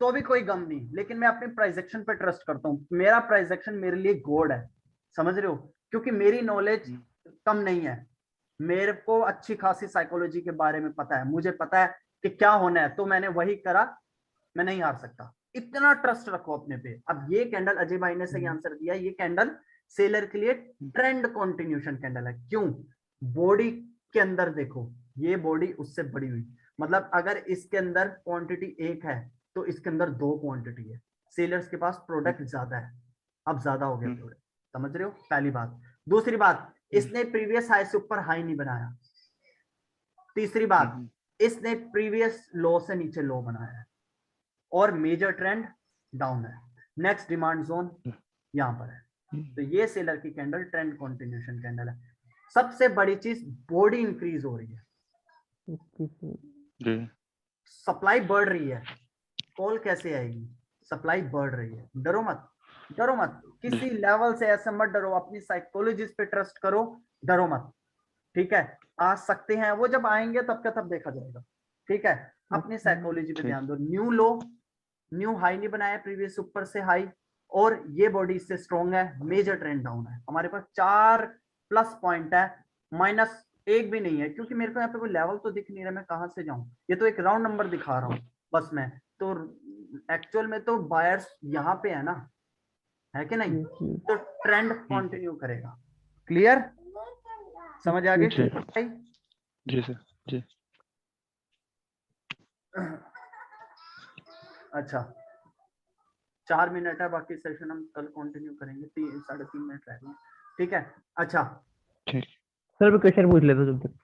तो भी कोई गम नहीं, लेकिन मैं अपने प्राइजेक्शन पे ट्रस्ट करता हूँ। मेरा प्राइजेक्शन मेरे लिए गॉड है, समझ रहे हो? क्योंकि मेरी नॉलेज कम नहीं है, मेरे को अच्छी खासी साइकोलॉजी के बारे में पता है, मुझे पता है कि क्या होना है, तो मैंने वही करा। मैं नहीं हार सकता, इतना ट्रस्ट रखो अपने पे। अब ये कैंडल, अजय भाई ने सही आंसर दिया, ये कैंडल सेलर के लिए ट्रेंड कंटिन्यूएशन कैंडल है। क्यों? बॉडी के अंदर देखो, ये बॉडी उससे बड़ी हुई, मतलब अगर इसके अंदर क्वांटिटी एक है तो इसके अंदर दो क्वांटिटी है। सेलर्स के पास प्रोडक्ट ज्यादा है, अब ज्यादा हो गया प्रोडक्ट, समझ रहे हो? पहली बात। दूसरी बात, इसने प्रीवियस हाई से ऊपर हाई नहीं बनाया। तीसरी बात, इसने प्रीवियस लो से नीचे लो बनाया है, और मेजर ट्रेंड डाउन है। नेक्स्ट डिमांड जोन यहां पर है, तो ये सेलर की कैंडल ट्रेंड कंटिन्यूएशन कैंडल है। सबसे बड़ी चीज, बॉडी इंक्रीज हो रही है, जी। सप्लाई बढ़ रही है। कॉल कैसे आएगी? सप्लाई बढ़ रही है। डरो मत, डरो मत, किसी लेवल से ऐसे मत डरो, अपनी साइकोलॉजिस्ट पे ट्रस्ट करो, डरो मत। ठीक है, आ सकते हैं वो, जब आएंगे तब का तब देखा जाएगा। ठीक है, अपनी साइकोलॉजी पे ध्यान दो। न्यू लो, न्यू हाई नहीं बनाया प्रीवियस ऊपर से हाई, और ये बॉडी इससे स्ट्रॉन्ग है, मेजर ट्रेंड डाउन है। हमारे पास 4 प्लस पॉइंट है, माइनस एक भी नहीं है, क्योंकि मेरे को यहाँ पे कोई लेवल तो दिख नहीं रहा, मैं कहां से जाऊं? ये तो एक राउंड नंबर दिखा रहा हूँ बस मैं तो। एक्चुअल में तो बायर्स यहाँ पे है ना, है कि नहीं? तो ट्रेंड कंटिन्यू करेगा। क्लियर? समझ आ गई जी। भाई? जी सर जी। अच्छा 4 मिनट है, बाकी सेशन हम कल कंटिन्यू करेंगे, 3-3.5 मिनट रह गए, ठीक है? अच्छा ठीक। सर मैं क्वेश्चन पूछ लेता हूँ जब तक।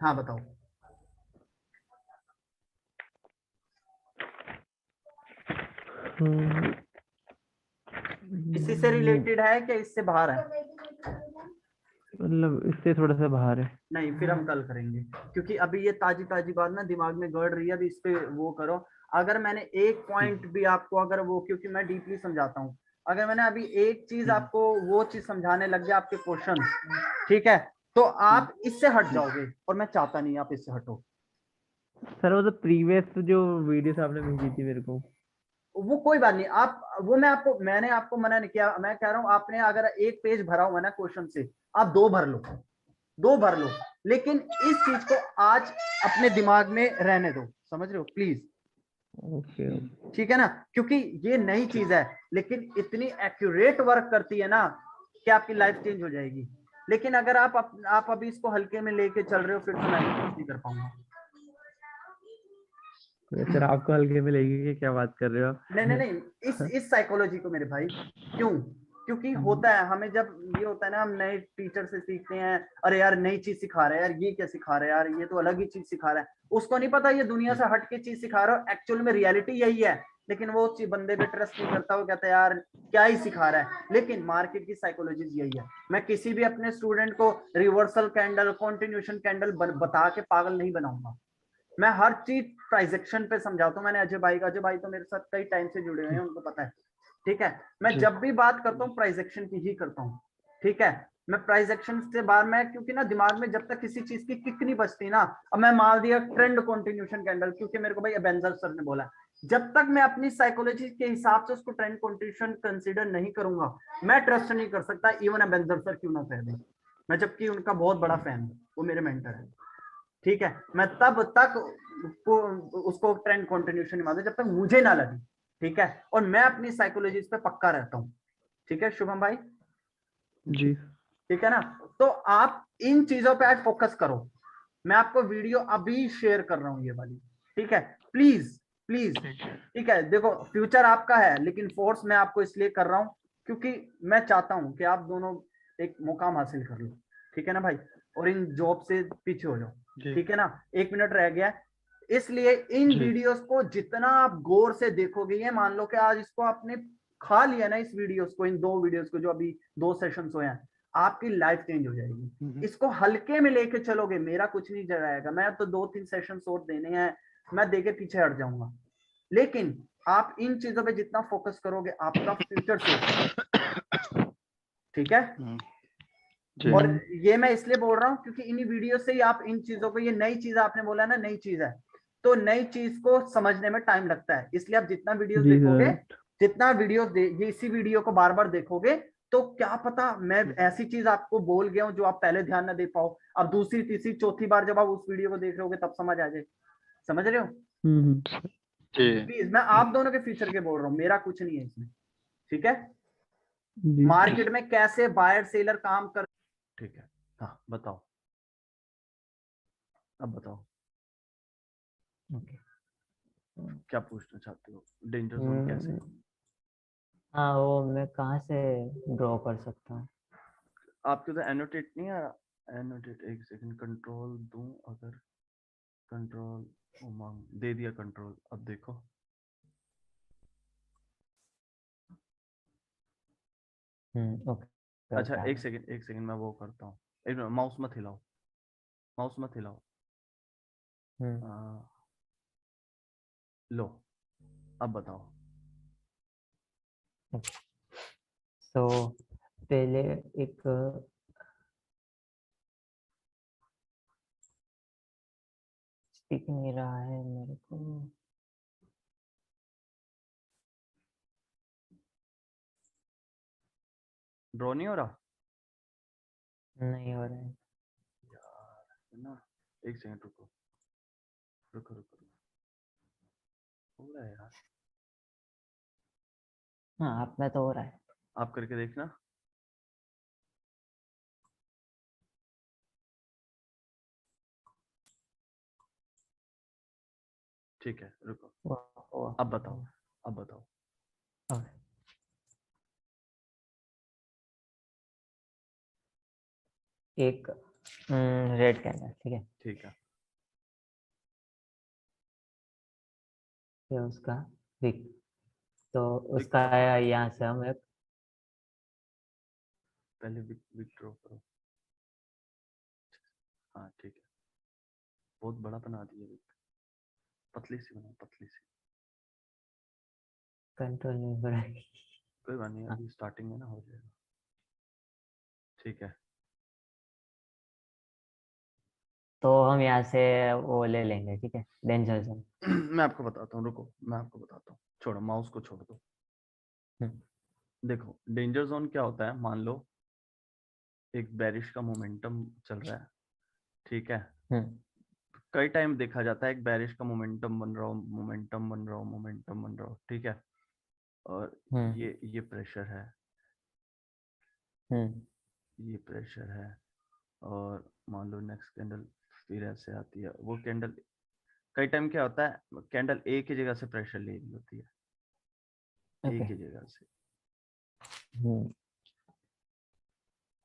हाँ बताओ। इसी से रिलेटेड है कि इससे बाहर है? मतलब इससे थोड़ा सा बाहर है। नहीं फिर हम कल करेंगे, क्योंकि अभी ये ताजी ताजी बात ना दिमाग में गड़ रही है, अभी इस पे वो करो। अगर मैंने एक पॉइंट भी आपको अगर वो, क्योंकि मैं डीपली समझाता हूँ, अगर मैंने अभी एक चीज आपको वो चीज समझाने लग गया आपके क्वेश्चन, ठीक है, तो आप इससे हट जाओगे, और मैं चाहता नहीं आप इससे हटो। सर वो तो प्रीवियस जो वीडियोस आपने भेजी थी मेरे को, वो कोई बात नहीं, आप वो मैंने आपको मना नहीं किया, मैं कह रहा हूँ आपने अगर एक पेज भरा हुआ ना क्वेश्चन से, आप 2 भर लो, 2 भर लो, लेकिन इस चीज को आज अपने दिमाग में रहने दो, समझ रहे हो प्लीज? ओके ठीक है ना, क्योंकि ये नई चीज है, लेकिन इतनी एक्यूरेट वर्क करती है ना कि आपकी लाइफ चेंज हो जाएगी। लेकिन अगर आप अभी इसको हल्के में लेके चल रहे हो, फिर तो मैं भी कुछ नहीं कर पाऊंगा। सर आपको हल्के में लेगी कि क्या बात कर रहे हो आप? नहीं, इस साइकोलॉजी को मेरे भाई, क्यों? क्योंकि होता है हमें, जब ये होता है ना, हम नए टीचर से सीखते हैं, अरे यार नई चीज सिखा रहा है यार, ये क्या सिखा रहा है यार, ये तो अलग ही चीज सिखा रहा है, उसको नहीं पता ये दुनिया से हट के चीज सिखा रहा है, एक्चुअल में रियलिटी यही है, लेकिन वो बंदे पे ट्रस्ट नहीं करता, वो कहता है यार क्या ही सिखा रहा है। लेकिन मार्केट की साइकोलॉजी यही है। मैं किसी भी अपने स्टूडेंट को रिवर्सल कैंडल, कॉन्टिन्यूशन कैंडल बता के पागल नहीं बनाऊंगा। मैं हर चीज ट्रांजैक्शन पे समझाता हूँ। मैंने अजय भाई तो मेरे साथ कई टाइम से जुड़े हुए हैं, उनको पता है, ठीक है? मैं जी। जब भी बात करता हूँ ट्रांजैक्शन की ही करता हूँ, ठीक है? मैं ट्रांजैक्शन से बाहर, मैं क्योंकि ना दिमाग में जब तक किसी चीज की किक नहीं बचती ना, अब मैं मार दिया ट्रेंड कॉन्टिन्यूशन कैंडल, क्योंकि मेरे को भाई बेंजर सर ने बोला, जब तक मैं अपनी साइकोलॉजी के हिसाब से उसको ट्रेंड कॉन्टिन्यूशन कंसीडर नहीं करूंगा, मैं ट्रस्ट नहीं कर सकता, इवन बेंजर सर क्यों ना कह दें, मैं जबकि उनका बहुत बड़ा फैन हूँ, वो मेरे मेंटर है, ठीक है? मैं तब तक उसको ट्रेंड कंटिन्यूशन नहीं मानता जब तक मुझे ना लगे, ठीक है? और मैं अपनी साइकोलॉजी पे पक्का रहता हूँ, ठीक है शुभम भाई? जी ठीक है ना? तो आप इन चीजों पे आज फोकस करो। मैं आपको वीडियो अभी शेयर कर रहा हूँ ये वाली, ठीक है? प्लीज प्लीज, ठीक है? देखो फ्यूचर आपका है, लेकिन फोर्स मैं आपको इसलिए कर रहा हूँ क्योंकि मैं चाहता हूँ कि आप दोनों एक मुकाम हासिल कर लो, ठीक है ना भाई? और इन जॉब से पीछे हो जाओ, ठीक है ना? 1 मिनट रह गया, इसलिए इन जी। वीडियोस को जितना आप गौर से देखोगे, ये मान लो कि आज इसको आपने खा लिया ना, इस वीडियोस को, इन 2 वीडियोस को जो अभी 2 सेशंस हुए हैं, आपकी लाइफ चेंज हो जाएगी। इसको हल्के में लेके चलोगे, मेरा कुछ नहीं जाएगा, मैं तो 2-3 सेशंस और देने हैं, मैं देके पीछे हट जाऊंगा, लेकिन आप इन चीजों पे जितना फोकस करोगे आपका फ्यूचर सेफ, ठीक है? जी। और ये मैं इसलिए बोल रहा हूँ क्योंकि इन्हीं वीडियो से ही आप इन चीजों को, ये नई चीज आपने बोला ना, नई चीज है, तो नई चीज को समझने में टाइम लगता है, इसलिए आप जितना वीडियोस जी देखोगे, सर। जितना वीडियोस ये इसी वीडियो को बार बार देखोगे, तो क्या पता मैं ऐसी चीज आपको बोल गया हूँ जो आप पहले ध्यान ना दे पाओ, अब दूसरी तीसरी चौथी बार जब आप उस वीडियो को देख रहे होगे तब समझ आ जाए, समझ रहे हो? जी। प्लीज मैं आप दोनों के फ्यूचर के बोल रहा हूँ, मेरा कुछ नहीं है इसमें, ठीक है? जी मार्केट में कैसे बायर सेलर काम कर, ठीक है? हाँ बताओ, अब बताओ ओके। क्या पूछना चाहते हो? डेंजर जोन कैसे? हाँ वो मैं कहाँ से ड्रॉ कर सकता हूँ? आपके तो एनोटेट नहीं आ रहा? एनोटेट, एक सेकंड, कंट्रोल दूं अगर, कंट्रोल उमंग दे दिया, कंट्रोल, अब देखो। ओके अच्छा ओके। एक सेकंड मैं वो करता हूँ, एक मिनट, माउस मत हिलाओ, माउस मत हिलाओ। लो अब बताओ। तो पहले एक स्टिक नहीं रहा है मेरे को। ड्रॉ नहीं हो रहा नहीं हो रहा है। यार, है ना? एक सेकंड रुको रुको रुको रुको, हो रहा है यार, हाँ आप में तो हो रहा है। आप करके देखना। ठीक है रुको, वो अब बताओ, अब बताओ। एक रेड कैंडल, ठीक है, ठीक है, फिर उसका विक, तो उसका आया यहाँ से हम एक पहले विथड्रॉ करो। हाँ ठीक है, बहुत बड़ा बना दिया विक, पतली सी बनाओ, पतली सी। कंट्रोल नहीं हो रहा है। कोई बात नहीं, अभी स्टार्टिंग में ना हो जाएगा। ठीक है, तो हम यहाँ से वो ले लेंगे, ठीक है, डेंजर जोन। मैं आपको बताता हूँ, रुको मैं आपको बताता हूँ, छोड़ो माउस को छोड़ दो। देखो डेंजर जोन क्या होता है, मान लो एक बेरिश का मोमेंटम चल रहा है, ठीक है, कई टाइम देखा जाता है एक बेरिश का मोमेंटम बन रहा हो, मोमेंटम बन रहा हो, मोमेंटम बन रहा हो, ठीक है, और ये प्रेशर है, ये प्रेशर है, और मान लो नेक्स्ट कैंडल फिर ऐसे आती है, वो कैंडल कई टाइम क्या होता है, कैंडल एक ही जगह से प्रेशर ले रही होती है, एक ही जगह से,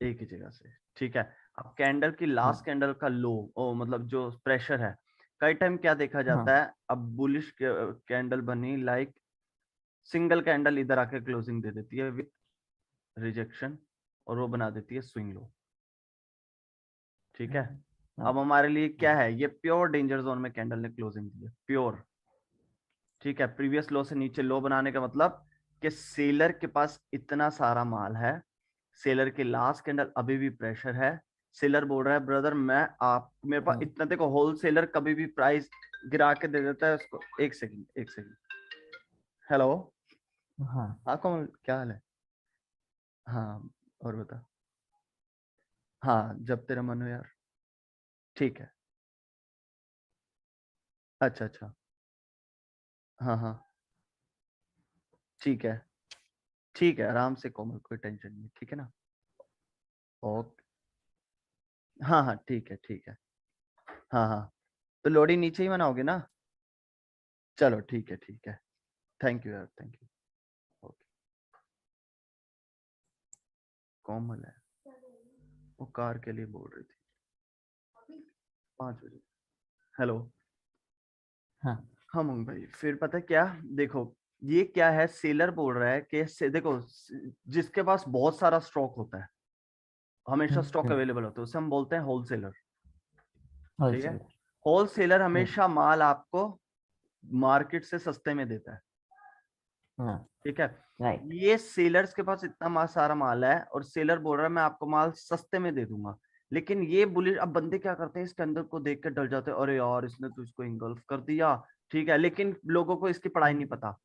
एक ही जगह से, ठीक है। अब कैंडल की लास्ट कैंडल का लो, ओ मतलब जो प्रेशर है, कई टाइम क्या देखा जाता है, अब बुलिश कैंडल बनी, लाइक सिंगल कैंडल इधर आके क्लोजिंग दे देती है विथ रिजेक्शन, और वो बना देती है स्विंग लो, ठीक है। अब हमारे लिए क्या है, ये प्योर डेंजर जोन में कैंडल ने क्लोजिंग दी है, प्योर, ठीक है। प्रीवियस लो से नीचे लो बनाने का मतलब कि सेलर के पास इतना सारा माल है, सेलर के लास्ट कैंडल अभी भी प्रेशर है, सेलर बोल रहा है ब्रदर मैं आप मेरे पास इतना, देखो होलसेलर कभी भी प्राइस गिरा के दे देता है उसको। एक सेकंड, एक सेकंड, हेलो, हाँ कौन, क्या हाल है, हाँ और बता, हाँ जब तेरा मन हो यार, ठीक है, अच्छा अच्छा, हाँ हाँ ठीक है, ठीक है, आराम से कोमल, कोई टेंशन नहीं, ठीक है ना, ओके, हाँ हाँ ठीक है, ठीक है, हाँ हाँ, तो लोडी नीचे ही बनाओगे ना, चलो ठीक है, ठीक है, थैंक यू यार, थैंक यू, ओके। कोमल है, वो कार के लिए बोल रही थी 5 बजे, हेलो, हाँ मंग भाई, फिर पता क्या, देखो ये क्या है, सेलर बोल रहा है कि देखो जिसके पास बहुत सारा स्टॉक होता है, हमेशा स्टॉक अवेलेबल होता है, उसे हम बोलते हैं होलसेलर, ठीक है। होलसेलर हमेशा माल आपको मार्केट से सस्ते में देता है, ठीक है। ये सेलर्स के पास इतना सारा माल है, और सेलर बोल रहा है मैं आपको माल सस्ते में दे दूंगा, लेकिन ये बुलिश, अब बंदे क्या करते हैं, इसके अंदर को देख के डर जाते हैं, अरे यार इसने तो इसको इंगल्फ कर दिया, ठीक है, लेकिन लोगों को इसकी पढ़ाई नहीं पता।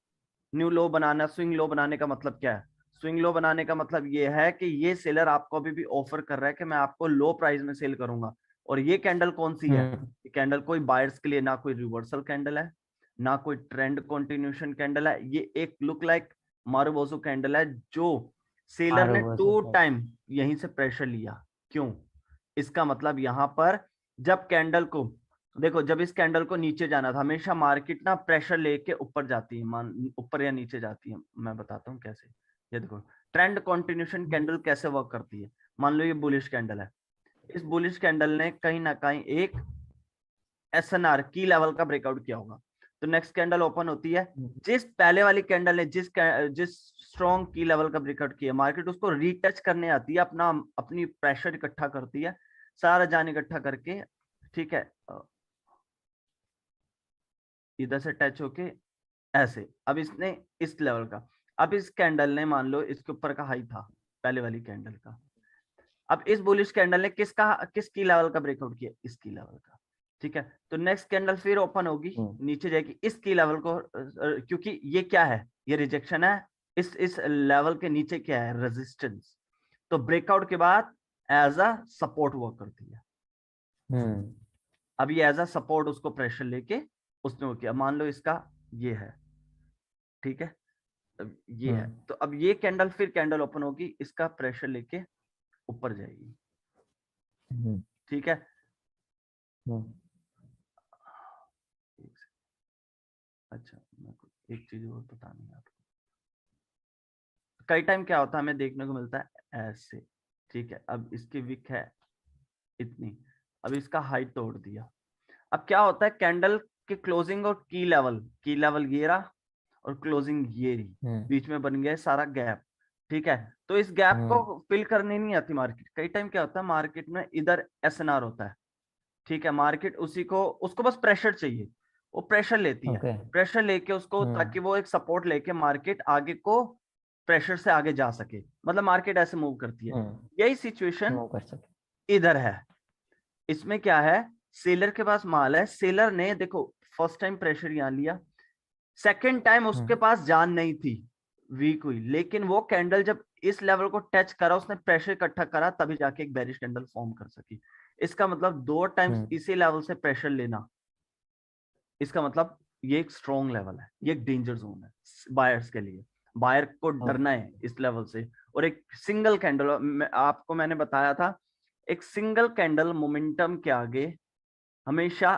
न्यू लो बनाना, स्विंग लो बनाने का मतलब क्या है, स्विंग लो बनाने का मतलब ये है कि ये सेलर आपको अभी भी ऑफर कर रहा है कि मैं आपको लो प्राइस में सेल करूंगा, और ये कैंडल कौन सी है, ये कैंडल कोई बायर्स के लिए ना कोई रिवर्सल कैंडल है, ना कोई ट्रेंड कंटिन्यूएशन कैंडल है, ये एक लुक लाइक मारुबोजो कैंडल है, जो सेलर ने 2 टाइम यहीं से प्रेशर लिया। क्यों, इसका मतलब यहां पर जब कैंडल को देखो, जब इस कैंडल को नीचे जाना था, हमेशा मार्केट ना प्रेशर लेके ऊपर जाती है, मान ऊपर या नीचे जाती है, मैं बताता हूँ कैसे। ये देखो ट्रेंड कंटिन्यूएशन कैंडल कैसे वर्क करती है, मान लो ये बुलिश कैंडल है, इस बुलिश कैंडल ने कहीं ना कहीं एक एसएनआर की लेवल का ब्रेकआउट किया होगा, तो नेक्स्ट कैंडल ओपन होती है, जिस पहले वाली कैंडल ने जिस स्ट्रॉन्ग की लेवल का ब्रेकआउट किया, मार्केट उसको रीटच करने आती है, अपनी प्रेशर इकट्ठा करती है, सारा जान इकट्ठा करके, ठीक है, इधर से टच होके ऐसे, अब इसने इस लेवल का, अब इस कैंडल ने मान लो इसके ऊपर का हाई था पहले वाली कैंडल का, अब इस बुलिश कैंडल ने किसकी लेवल का ब्रेकआउट किया, इसकी लेवल का, ठीक है। तो नेक्स्ट कैंडल फिर ओपन होगी, नीचे जाएगी इसकी लेवल को, क्योंकि ये क्या है, ये रिजेक्शन है, इस लेवल के नीचे क्या है, रेजिस्टेंस, तो ब्रेकआउट के बाद एज अ सपोर्ट वर्क करती है। अब ये एज अ सपोर्ट उसको प्रेशर लेके उसने वो किया, मान लो इसका ये है, ठीक है, अब ये है, तो अब ये कैंडल फिर कैंडल ओपन होगी, इसका प्रेशर लेके ऊपर जाएगी, ठीक है। अच्छा मेरे को एक चीज और बतानी है आपको। कई टाइम क्या होता है हमें देखने को मिलता है ऐसे, ठीक है, अब इसकी विक है इतनी, अब इसका हाइट तोड़ दिया। अब क्या होता है कैंडल के क्लोजिंग और की लेवल ये रहा और क्लोजिंग ये रही, बीच में बन गया सारा गैप, ठीक है। तो इस गैप को फिल करने नहीं आती मार्केट। कई टाइम क्या होता है मार्केट में इधर एसएनआर होता है, ठीक है, मार्केट उसी को, उसको बस प्रेशर चाहिए, वो प्रेशर लेती है, प्रेशर लेके उसको, ताकि वो एक सपोर्ट लेके मार्केट आगे को प्रेशर से आगे जा सके, मतलब मार्केट ऐसे मूव करती है। यही सिचुएशन इधर है। इसमें क्या है, सेलर के पास माल है, सेलर ने देखो फर्स्ट टाइम प्रेशर यहां लिया, सेकंड टाइम उसके पास जान नहीं थी, वीक हुई, लेकिन वो कैंडल जब इस लेवल को टच करा, उसने प्रेशर इकट्ठा करा, तभी जाके एक बेरिश कैंडल फॉर्म कर सकी। इसका मतलब 2 टाइम्स इसी लेवल से प्रेशर लेना, इसका मतलब ये एक स्ट्रॉन्ग लेवल है, ये एक डेंजर जोन है बायर्स के लिए। बायर को डरना है इस लेवल से। और एक सिंगल कैंडल, आपको मैंने बताया था, एक सिंगल कैंडल मोमेंटम के आगे हमेशा,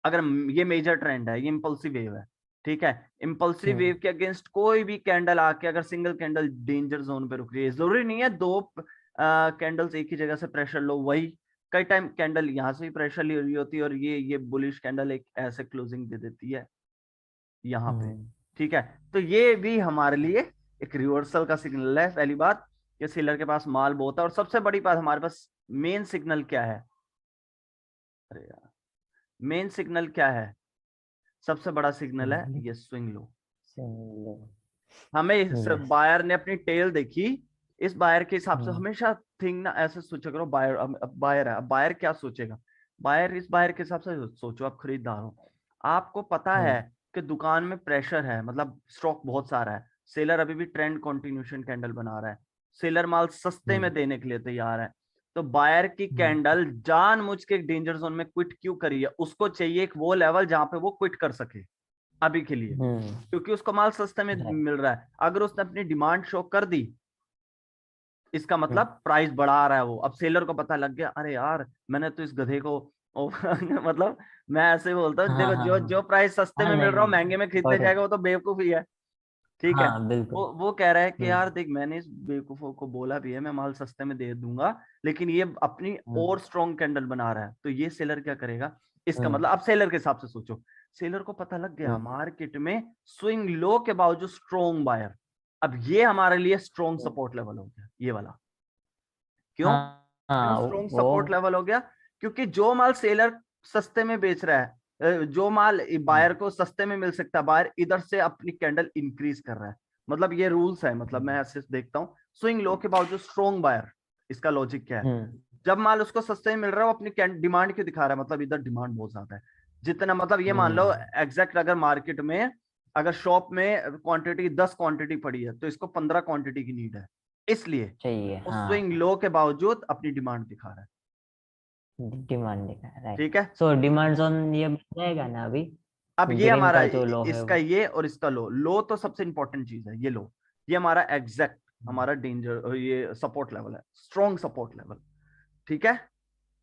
अगर ये मेजर ट्रेंड है, ये इंपल्सिव वेव है, ठीक है, इंपल्सिव वेव के अगेंस्ट कोई भी कैंडल आके अगर सिंगल कैंडल डेंजर जोन पे रुक रही है, जरूरी नहीं है 2 कैंडल्स एक ही जगह से प्रेशर लो, वही कई टाइम कैंडल यहां से भी प्रेशर ले रही होती है और ये बुलिश कैंडल एक ऐसे क्लोजिंग दे देती है यहाँ पे, ठीक है। तो ये भी हमारे लिए एक रिवर्सल का सिग्नल है। पहली बात कि सेलर के पास माल बहुत है, और सबसे बड़ी बात हमारे पास मेन सिग्नल क्या है, अरे यार मेन सिग्नल क्या है, सबसे बड़ा सिग्नल है ये स्विंग लो। हमें बायर ने अपनी टेल देखी, इस बायर के हिसाब से हमेशा थिंग ना ऐसे सोचा करो, बायर बायर है, बायर क्या सोचेगा, बायर इस बायर के हिसाब से सोचो, आप खरीददार हो, आपको पता है कि दुकान में प्रेशर है, मतलब स्टॉक बहुत सारा है, सेलर अभी भी ट्रेंड कंटिन्यूएशन कैंडल बना रहा है, सेलर माल सस्ते में देने के लिए तैयार है, तो बायर की कैंडल जानबूझ के डेंजर जोन में क्विट क्यों करी है, उसको चाहिए एक वो लेवल जहां पे वो क्विट कर सके अभी के लिए, क्योंकि उसको माल सस्ते में मिल रहा है। अगर उसने अपनी डिमांड शो कर दी, इसका मतलब प्राइस बढ़ा रहा है वो। अब सेलर को पता लग गया, अरे यार मैंने तो इस गधे को मतलब मैं ऐसे बोलता हूँ, देखो जो प्राइस सस्ते में मिल रहा हो महंगे में खरीदने जाएगा वो तो बेवकूफ ही है, ठीक है। वो कह रहा है कि यार देख मैंने इस बेवकूफों को बोला भी है मैं माल सस्ते में दे दूंगा, लेकिन ये अपनी और स्ट्रॉन्ग कैंडल बना रहा है, तो ये सेलर क्या करेगा, इसका मतलब अब सेलर के हिसाब से सोचो, सेलर को पता लग गया मार्केट में स्विंग लो के बावजूद स्ट्रॉन्ग बायर, अब ये हमारे लिए स्ट्रॉन्ग सपोर्ट लेवल हो गया ये वाला। क्यों स्ट्रॉन्ग सपोर्ट लेवल हो गया, क्योंकि जो माल सेलर सस्ते में बेच रहा है, जो माल बायर को सस्ते में मिल सकता है, बायर इधर से अपनी कैंडल इंक्रीज कर रहा है, मतलब ये रूल्स है, मतलब मैं ऐसे देखता हूँ स्विंग लो के बावजूद स्ट्रॉन्ग बायर, इसका लॉजिक क्या है, जब माल उसको सस्ते में मिल रहा है वो अपनी डिमांड क्यों दिखा रहा है, मतलब इधर डिमांड बहुत ज्यादा है, जितना मतलब ये मान लो एग्जैक्ट, अगर मार्केट में अगर शॉप में क्वांटिटी 10 क्वांटिटी पड़ी है तो इसको 15 क्वांटिटी की नीड है, इसलिए चाहिए स्विंग लो के बावजूद अपनी डिमांड दिखा रहा है, डिमांड दिखा रहा है, ठीक है। सो डिमांड जोन ये बनेगा ना अभी, अब ये हमारा जो लो इसका ये और इसका लो तो सबसे इंपॉर्टेंट चीज है, ये लो ये हमारा एग्जैक्ट हमारा डेंजर ये सपोर्ट लेवल है, स्ट्रॉन्ग सपोर्ट लेवल, ठीक है,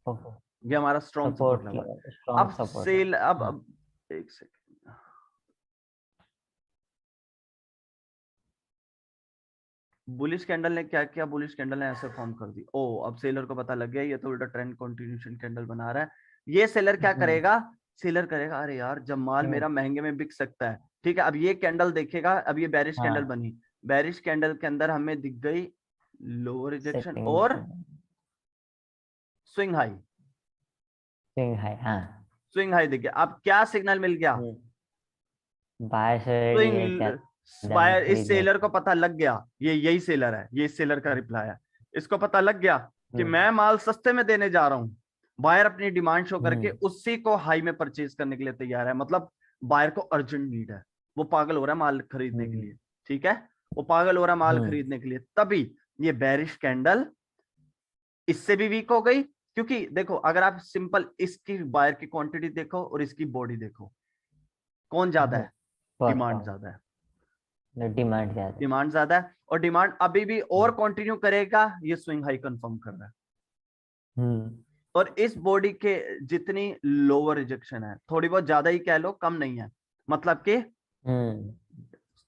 ये हमारा स्ट्रॉन्ग सपोर्ट लेवल। अब सेल अब एक सेकंड, बुलिश कैंडल ने क्या किया, बुलिश कैंडल ने ऐसे फॉर्म कर दी, ओ अब सेलर को पता लग गया ये तो उल्टा ट्रेंड कंटिन्यूएशन कैंडल बना रहा है, ये सेलर क्या करेगा, सेलर करेगा अरे यार जब माल मेरा महंगे में बिक सकता है, ठीक है, अब ये कैंडल देखेगा, अब ये बेरिश कैंडल बनी, बेरिश कैंडल के अंदर हमें दिख गई लोअर रिजेक्शन और स्विंग हाई, स्विंग हाई दिख गया, अब क्या सिग्नल मिल गया, बायर इस सेलर को पता लग गया, ये यही सेलर है, ये सेलर का रिप्लाई है, इसको पता लग गया कि मैं माल सस्ते में देने जा रहा हूं, बायर अपनी डिमांड शो करके उसी को हाई में परचेज करने के लिए तैयार है, मतलब बायर को अर्जेंट नीड है, वो पागल हो रहा है माल खरीदने के लिए, ठीक है, वो पागल हो रहा है माल खरीदने के लिए, तभी ये बेरिश कैंडल इससे भी वीक हो गई, क्योंकि देखो अगर आप सिंपल इसकी बायर की क्वांटिटी देखो और इसकी बॉडी देखो, कौन ज्यादा है, डिमांड ज्यादा है, डिमांड ज्यादा है, और डिमांड अभी भी और कंटिन्यू करेगा, ये स्विंग हाई कंफर्म कर रहा है, और इस बॉडी के जितनी लोअर रिजेक्शन है, थोड़ी बहुत ज्यादा ही कह लो कम नहीं है, मतलब कि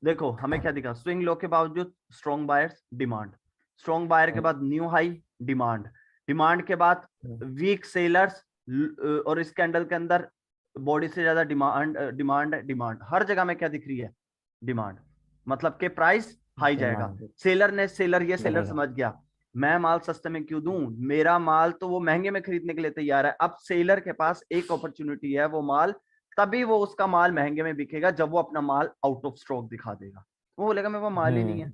देखो हमें क्या दिखा, स्विंग लो के बावजूद strong buyers demand, strong buyer के बाद न्यू हाई डिमांड, डिमांड के बाद वीक सेलर्स, और इस कैंडल के अंदर बॉडी से ज्यादा डिमांड डिमांड डिमांड, हर जगह में क्या दिख रही है, डिमांड, मतलब कि प्राइस हाई जाएगा। सेलर ये सेलर समझ गया मैं माल सस्ते में क्यों दूं, मेरा माल तो वो महंगे में खरीदने के लिए तैयार है। अब सेलर के पास एक अपॉर्चुनिटी है, वो माल तभी वो उसका माल महंगे में बिकेगा जब वो अपना माल आउट ऑफ स्टॉक दिखा देगा, वो बोलेगा मेरे पास माल ही नहीं है।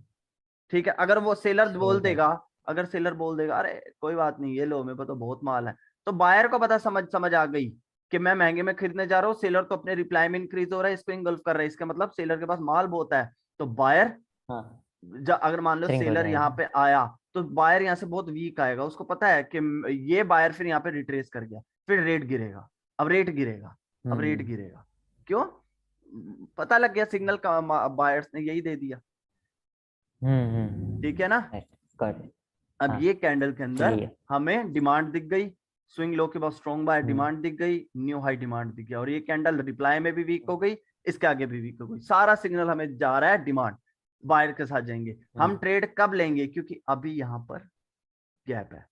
ठीक है, अगर वो सेलर बोल देगा, अगर सेलर बोल देगा अरे कोई बात नहीं ये लो मेरे पास तो बहुत माल है, तो बायर को पता समझ आ गई कि मैं महंगे में खरीदने जा रहा हूँ, सेलर तो अपने रिप्लाई में इंक्रीज हो रहा है, इसको इंगल्फ कर रहा है, इसका मतलब सेलर के पास माल बहुत है। तो बायर अगर मान लो सेलर यहाँ पे आया तो बायर यहाँ से बहुत वीक आएगा, उसको पता है कि ये बायर फिर यहाँ पे रिट्रेस कर गया, फिर रेट गिरेगा, अब रेट गिरेगा, अब रेट गिरेगा, क्यों, पता लग गया सिग्नल का, बायर्स ने यही दे दिया। ठीक है ना। अब ये कैंडल के अंदर हमें डिमांड दिख गई, स्विंग लो के बाद स्ट्रॉन्ग बायर डिमांड दिख गई, न्यू हाई डिमांड दिख गया, और ये कैंडल रिप्लाई में भी वीक हो गई, इसके आगे भी वीक हो गई, सारा सिग्नल हमें जा रहा है डिमांड, बायर के साथ जाएंगे। हम ट्रेड कब लेंगे, क्योंकि अभी यहाँ पर गैप है,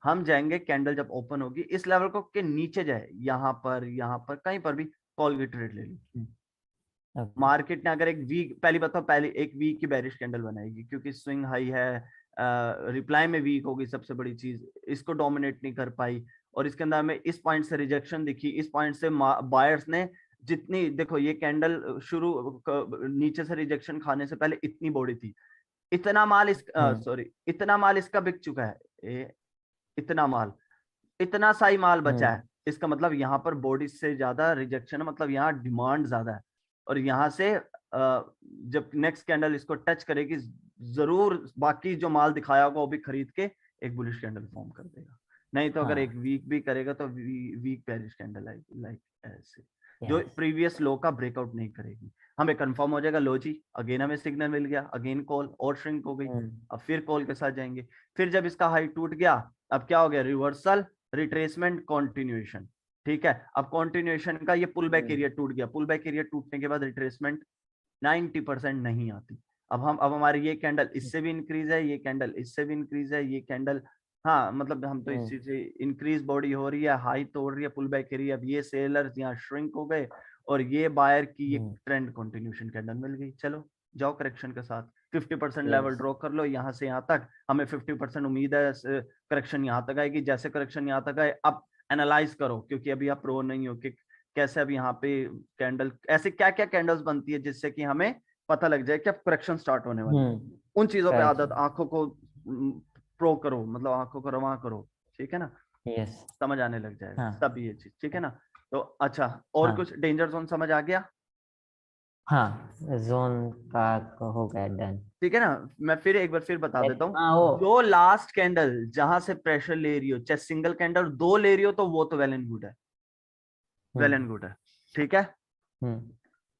हम जाएंगे कैंडल जब ओपन होगी इस लेवल को के नीचे जाए, यहाँ पर कहीं पर भी कॉल की ट्रेड ले लो। मार्केट ने अगर एक वीक, पहली बात तो पहले एक वीक की बेरिश कैंडल बनाएगी, क्योंकि स्विंग हाई है, रिप्लाई में वीक होगी, सबसे बड़ी चीज इसको डोमिनेट नहीं कर पाई, और इसके अंदर हमें इस पॉइंट से रिजेक्शन दिखी, इस पॉइंट से बायर्स ने जितनी, देखो ये कैंडल शुरू नीचे से रिजेक्शन खाने से पहले इतनी बॉडी थी, इतना माल इस इतना माल इसका बिक चुका है, इतना माल, इतना साई माल बचा है, इसका मतलब यहाँ पर बॉडी से ज्यादा रिजेक्शन है, मतलब यहाँ डिमांड ज्यादा है, और यहाँ से जब नेक्स्ट कैंडल इसको टच करेगी जरूर बाकी जो माल दिखाया होगा वो भी खरीद के एक बुलिश कैंडल फॉर्म कर देगा, नहीं तो अगर एक वीक भी करेगा तो वीक बेरिश कैंडल आएगी, लाइक ऐसे जो प्रीवियस लो का ब्रेकआउट नहीं करेगी, हमें कंफर्म हो जाएगा लो जी, अगेन हमें सिग्नल मिल गया, अगेन कॉल और श्रिंक हो गई, अब फिर कॉल के साथ जाएंगे, फिर जब इसका हाई टूट गया अब क्या हो गया, रिवर्सल, रिट्रेसमेंट, कॉन्टिन्यूएशन। ठीक है, अब कॉन्टिन्यूएशन का ये पुल बैक एरिया टूट गया, पुल बैक एरिया टूटने के बाद रिट्रेसमेंट 90% नहीं आती। अब हमारी ये कैंडल इससे भी इंक्रीज है, ये कैंडल इससे भी इंक्रीज है, ये कैंडल, हाँ मतलब हम तो इस चीज से इंक्रीज बॉडी हो रही है, हाई तोड़ रही है, पुल बैक एरिया, अब ये सेलर्स यहाँ श्रिंक हो गए, और ये बायर की ये ट्रेंड कंटिन्यूएशन कैंडल मिल गई। चलो जाओ करेक्शन के साथ 50% लेवल ड्रॉ कर लो, यहाँ से यहाँ तक हमें 50% उम्मीद है करेक्शन यहाँ तक आएगी, जैसे करेक्शन यहाँ तक आए अब एनालाइज करो, क्योंकि अभी आप प्रो नहीं हो कि कैसे अब यहाँ पे कैंडल, ऐसे क्या क्या कैंडल्स बनती है जिससे कि हमें पता लग जाए कि अब करेक्शन स्टार्ट होने वाली है, उन चीजों पे आदत, आंखों को प्रो करो, मतलब आंखों को रवा करो, ठीक है ना, समझ आने लग जाएगा तब ये चीज, ठीक है ना। तो अच्छा और कुछ डेंजर जोन समझ आ गया, हाँ जोन का हो गया डन, ठीक है ना। मैं फिर एक बार फिर बता देता हूँ, जो लास्ट कैंडल जहां से प्रेशर ले रही हो, चाहे सिंगल कैंडल 2 ले रही हो, तो वो तो वेल एंड गुड है, वेल एंड गुड है, ठीक है।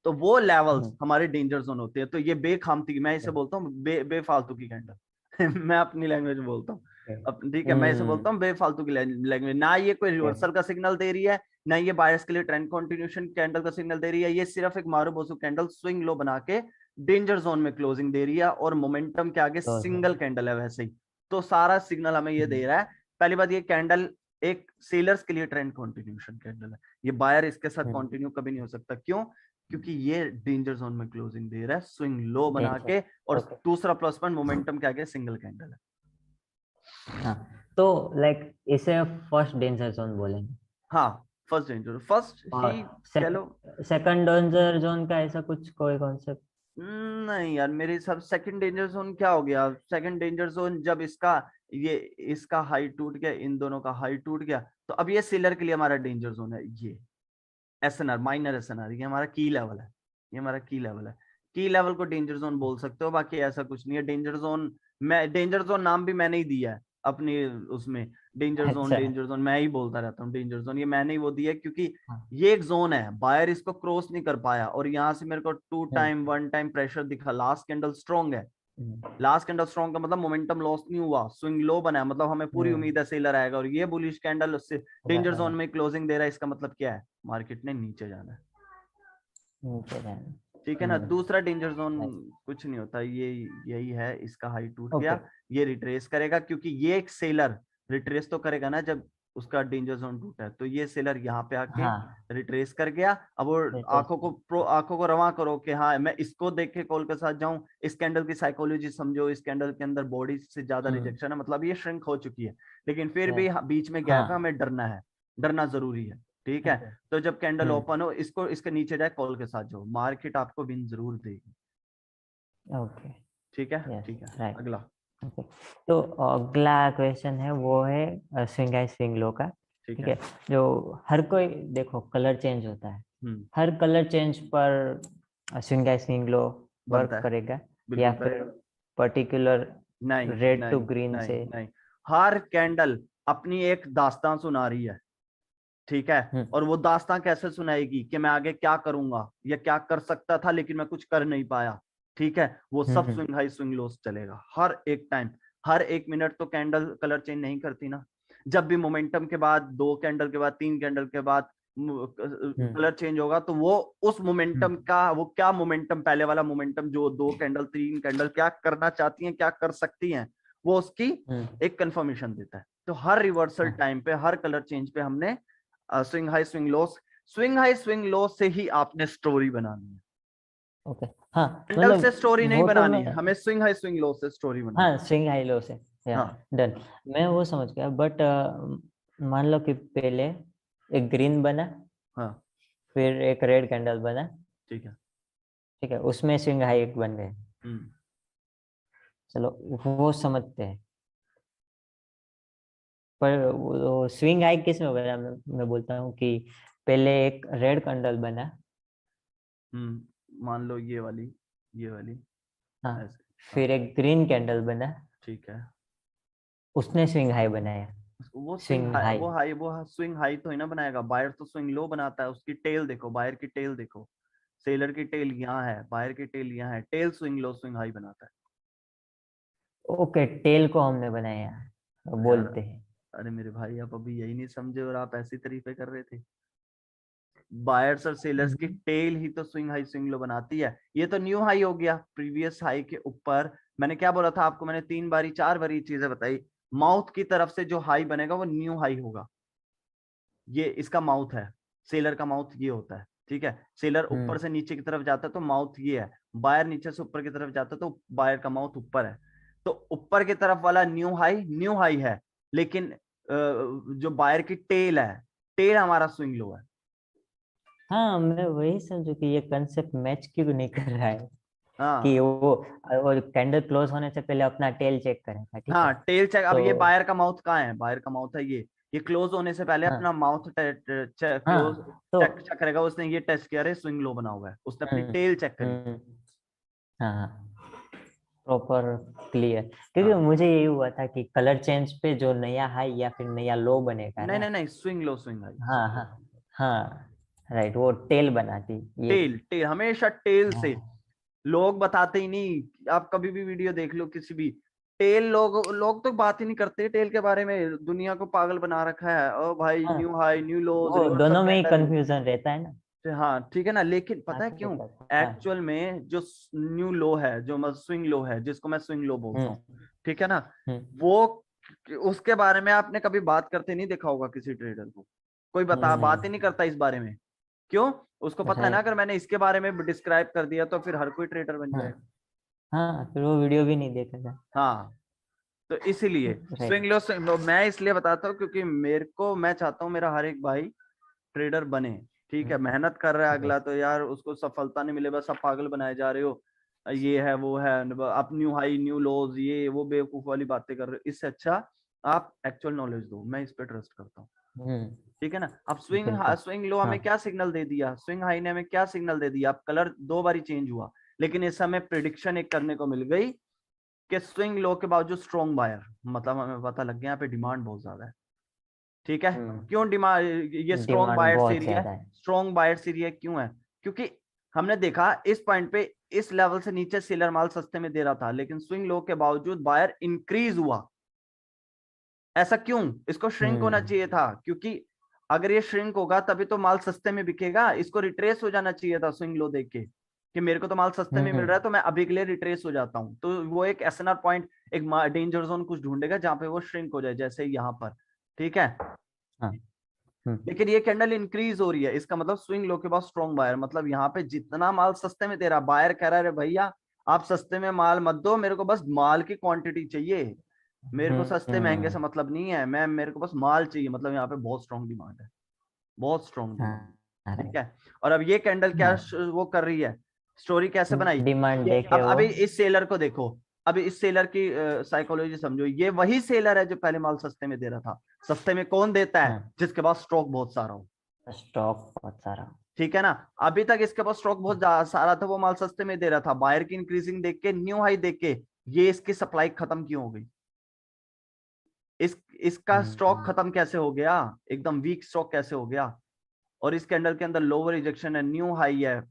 तो वो लेवल्स हमारे डेंजर जोन होते हैं, तो ये बेखामती, मैं इसे बोलता हूँ बेफालतू की कैंडल मैं अपनी लैंग्वेज में बोलता हूँ, ठीक है, मैं इसे बोलता हूँ बेफालतू की लैंग्वेज, ना ये कोई रिवर्सल का सिग्नल दे रही है, ना ये बायर्स के लिए ट्रेंड कंटिन्यूएशन कैंडल का सिग्नल दे रही है, ये सिर्फ एक मारूबोसू कैंडल स्विंग लो बना के डेंजर जोन में क्लोजिंग दे रही है, और मोमेंटम के आगे सिंगल कैंडल है वैसे ही, तो सारा सिग्नल हमें ये दे रहा है। पहली बात, ये कैंडल एक सेलर्स के लिए ट्रेंड कंटिन्यूएशन कैंडल है, ये बायर इसके साथ कंटिन्यू कभी नहीं हो सकता, क्यों, क्योंकि ये डेंजर जोन में क्लोजिंग दे रहा है स्विंग लो बना के, और दूसरा प्लस पॉइंट मोमेंटम के आगे सिंगल कैंडल है। हाँ, तो लाइक इसे फर्स्ट डेंजर जोन बोलेंगे। हाँ फर्स्ट डेंजर, फर्स्ट ही चलो, सेकंड डेंजर जोन का ऐसा कुछ कोई कॉन्सेप्ट नहीं यार, मेरे हिसाब से सेकंड डेंजर जोन क्या हो गया, सेकंड डेंजर जोन जब इसका हाई टूट गया, इन दोनों का हाई टूट गया, तो अब ये सेलर के लिए हमारा डेंजर जोन है, ये एसएनआर, माइनर एसएनआर, ये हमारा की लेवल है, ये हमारा की लेवल है, की लेवल को डेंजर जोन बोल सकते हो, बाकी ऐसा कुछ नहीं है। डेंजर जोन नाम भी मैंने ही दिया है अपनी उसमें, डेंजर जोन मैं ही बोलता रहता हूँ, डेंजर जोन ये मैंने ही वो दिया है, क्योंकि ये एक जोन है, बायर इसको क्रॉस नहीं कर पाया, और यहाँ से मेरे को 2 टाइम 1 टाइम प्रेशर दिखा, लास्ट कैंडल स्ट्रॉन्ग है, लास्ट कैंडल स्ट्रॉन्ग का मतलब मोमेंटम लॉस नहीं हुआ, स्विंग लो बना है, मतलब हमें पूरी उम्मीद है सेलर आएगा, और ये बुलिश कैंडल उससे डेंजर जोन में क्लोजिंग दे रहा है, इसका मतलब क्या है, मार्केट ने नीचे जाना है, नीचे रहना। ठीक है ना। दूसरा डेंजर जोन कुछ नहीं होता, ये यही है, इसका हाई टूट गया, ये रिट्रेस करेगा, क्योंकि ये एक सेलर रिट्रेस तो करेगा ना जब उसका डेंजर जोन टूटा है, तो ये सेलर यहाँ पे आके रिट्रेस कर गया। अब वो आंखों को रवा करो कि हाँ मैं इसको देख के कॉल के साथ जाऊं, इस कैंडल की साइकोलॉजी समझो, इस कैंडल के अंदर बॉडी से ज्यादा रिजेक्शन है, मतलब ये श्रिंक हो चुकी है, लेकिन फिर भी बीच में गैप है, हमें डरना है, डरना जरूरी है। ठीक है, तो जब कैंडल ओपन हो, इसको इसके नीचे जाए, कॉल के साथ जाओ, मार्केट आपको विन जरूर देगी। ओके ठीक है, ठीक है। अगला तो अगला क्वेश्चन है वो है स्विंग हाई स्विंग लो का। ठीक है, जो हर कोई देखो कलर चेंज होता है, हर कलर चेंज पर swing high swing low work करेगा या फिर पर्टिकुलर रेड टू ग्रीन से? नहीं, हर कैंडल अपनी एक दास्तान सुना रही है। ठीक है, और वो दास्तान कैसे सुनाएगी कि मैं आगे क्या करूंगा या क्या कर सकता था लेकिन मैं कुछ कर नहीं पाया। ठीक है, वो सब स्विंग हाई स्विंग लोस चलेगा हर एक टाइम, हर एक मिनट। तो कैंडल कलर चेंज नहीं करती ना, जब भी मोमेंटम के बाद 2 कैंडल के बाद 3 कैंडल के बाद कलर चेंज होगा, तो वो उस मोमेंटम का, वो क्या मोमेंटम, पहले वाला मोमेंटम जो 2 कैंडल 3 कैंडल क्या करना चाहती हैं, क्या कर सकती हैं, वो उसकी एक कंफर्मेशन देता है। तो हर रिवर्सल टाइम पे, हर कलर चेंज पे हमने swing high swing loss, swing high swing loss से ही आपने स्टोरी बनानी है। ओके, हाँ, मतलब से स्टोरी नहीं बनानी है, हमें स्विंग हाई स्विंग लो से स्टोरी बनानी है। हाँ, स्विंग हाई लो से, डन, मैं वो समझ गया। बट मान लो कि पहले एक ग्रीन बना, फिर एक रेड कैंडल बना, ठीक है, ठीक है, उसमें स्विंग हाई एक बन गए, चलो वो समझते हैं। पर वो स्विंग हाई किस में बना? मैं बोलता हूँ कि पहले एक रेड कैंडल बना, मान लो ये वाली हाँ, फिर एक ग्रीन कैंडल बना, ठीक है, उसने स्विंग हाई बनाया। वो स्विंग हाई, वो स्विंग हाई तो ही ना बनाएगा, बायर तो स्विंग लो बनाता है। उसकी टेल देखो, बायर की टेल देखो, सेलर की टेल यहाँ है, बायर की टेल यहाँ है, tail swing low swing high बनाता है। ओके, टेल को हमने बनाया बोलते हैं। अरे मेरे भाई, आप अभी यही नहीं समझे और आप ऐसी तारीफें कर रहे थे। बायर्स और सेलर्स की टेल ही तो स्विंग हाई स्विंग लो बनाती है। ये तो न्यू हाई हो गया, प्रीवियस हाई के ऊपर। मैंने क्या बोला था आपको, मैंने 4 बारी चीजें बताई। माउथ की तरफ से जो हाई बनेगा वो न्यू हाई होगा। ये इसका माउथ है, सेलर का माउथ ये होता है। ठीक है, सेलर ऊपर से नीचे की तरफ जाता है तो माउथ ये है, बायर नीचे से ऊपर की तरफ जाता है तो बायर का माउथ ऊपर है। तो ऊपर की तरफ वाला न्यू हाई है, लेकिन जो बायर की टेल है, टेल हमारा स्विंग लो है। हाँ, मैं वही समझू कि ये कंसेप्ट मैच क्यों नहीं कर रहा है। हाँ, कि वो कैंडल क्लोज होने से पहले अपना टेल चेक करेगा। ठीक हाँ, है, टेल चेक। अब तो ये बायर का माउथ कहाँ है? बायर का माउथ है ये क्लोज होने से पहले अपना माउथ क्लोज तो चेक करेगा। उसने ये टेस्ट किया, स्विंग लो बना हुआ है, उसने अपनी टेल चेक करी। हाँ, प्रॉपर क्लियर। क्योंकि मुझे यही हुआ था कि कलर चेंज पे जो नया हाई या फिर नया लो बनेगा ना, नहीं, स्विंग लो स्विंग हाई। हाँ हाँ हाँ, राइट, वो टेल बनाती ये। टेल हमेशा टेल से। लोग बताते ही नहीं, आप कभी भी वीडियो देख लो किसी भी, टेल लोग तो बात ही नहीं करते टेल के बारे में। दुनिया को पागल बना रखा है, ओ भाई, हाँ, न्यू हाई न्यू लोज, वो रिवर्सल दोनों में ही कैंडल। कंफ्यूजन रहता है ना। हाँ, ठीक है ना, लेकिन पता है क्यों? हाँ, एक्चुअल में जो न्यू लो है, जो स्विंग लो है, जिसको मैं स्विंग लो बोलता हूँ, ठीक है ना, वो उसके बारे में आपने कभी बात करते नहीं देखा होगा किसी ट्रेडर को। कोई बात ही नहीं करता इस बारे में। क्यों? उसको पता है ना, अगर मैंने इसके बारे में डिस्क्राइब कर दिया तो फिर हर कोई ट्रेडर बन जाएगा। हाँ, फिर वो वीडियो भी नहीं देखेगा। हाँ, तो इसीलिए स्विंग लो मैं इसलिए बताता हूँ क्योंकि मैं चाहता हूँ मेरा हर एक भाई ट्रेडर बने। ठीक है, मेहनत कर रहा है अगला, तो यार उसको सफलता नहीं मिले, बस आप पागल बनाए जा रहे हो, ये है वो है, आप न्यू हाई न्यू लोज ये वो बेवकूफ वाली बातें कर रहे हो। इससे अच्छा आप एक्चुअल नॉलेज दो, मैं इस पे ट्रस्ट करता हूँ। ठीक है ना। अब स्विंग लो हमें क्या सिग्नल दे दिया, स्विंग हाई ने हमें क्या सिग्नल दे दिया? अब कलर 2 बारी चेंज हुआ, लेकिन इस समय प्रिडिक्शन एक करने को मिल गई कि स्विंग लो के बावजूद स्ट्रॉन्ग बायर, मतलब हमें पता लग गया यहाँ पे डिमांड बहुत ज्यादा है। ठीक है, क्यों डिमांड? ये स्ट्रॉन्ग बायर्स एरिया है, स्ट्रॉन्ग बायर्स एरिया क्यों है? क्योंकि हमने देखा इस पॉइंट पे, इस लेवल से नीचे सेलर माल सस्ते में दे रहा था, लेकिन स्विंग लो के बावजूद बायर इंक्रीज हुआ। ऐसा क्यों? इसको श्रिंक होना चाहिए था, क्योंकि अगर ये श्रिंक होगा तभी तो माल सस्ते में बिकेगा। इसको रिट्रेस हो जाना चाहिए था स्विंग लो देख के कि मेरे को तो माल सस्ते में मिल रहा है तो मैं अभी के लिए रिट्रेस हो जाता हूँ। तो वो एक एसएनआर पॉइंट, एक डेंजर जोन कुछ ढूंढेगा जहां पे वो श्रिंक हो जाए, जैसे यहाँ पर, ठीक है। लेकिन ये कैंडल इंक्रीज हो रही है, इसका मतलब स्विंग लो के बाद स्ट्रॉन्ग बायर, मतलब यहाँ पे जितना माल सस्ते में दे रहा, बायर कह रहा है भैया आप सस्ते में माल मत दो, मेरे को बस माल की क्वांटिटी चाहिए, मेरे को सस्ते महंगे से मतलब नहीं है, मेरे को बस माल चाहिए। मतलब यहाँ पे बहुत स्ट्रॉन्ग डिमांड है, बहुत स्ट्रॉन्ग डिमांड, ठीक है। और अब ये कैंडल क्या वो कर रही है, स्टोरी कैसे बनाई, डिमांड देखे अब अभी इस सेलर को देखो, अभी इस सेलर की साइकोलॉजी समझो। ये वही सेलर है जो पहले माल सस्ते में दे रहा था। सस्ते में कौन देता है, जिसके पास स्टॉक बहुत सारा हो, स्टॉक बहुत सारा, ठीक है ना। अभी तक इसके पास स्टॉक बहुत सारा था, वो माल सस्ते में दे रहा था। बायर की इंक्रीजिंग देख के, न्यू हाई देख के, ये इसकी सप्लाई खत्म क्यों हो गई, इसका स्टॉक खत्म कैसे हो गया, एकदम वीक स्टॉक कैसे हो गया। और इस कैंडल के अंदर लोअर रिजेक्शन है, न्यू हाई है,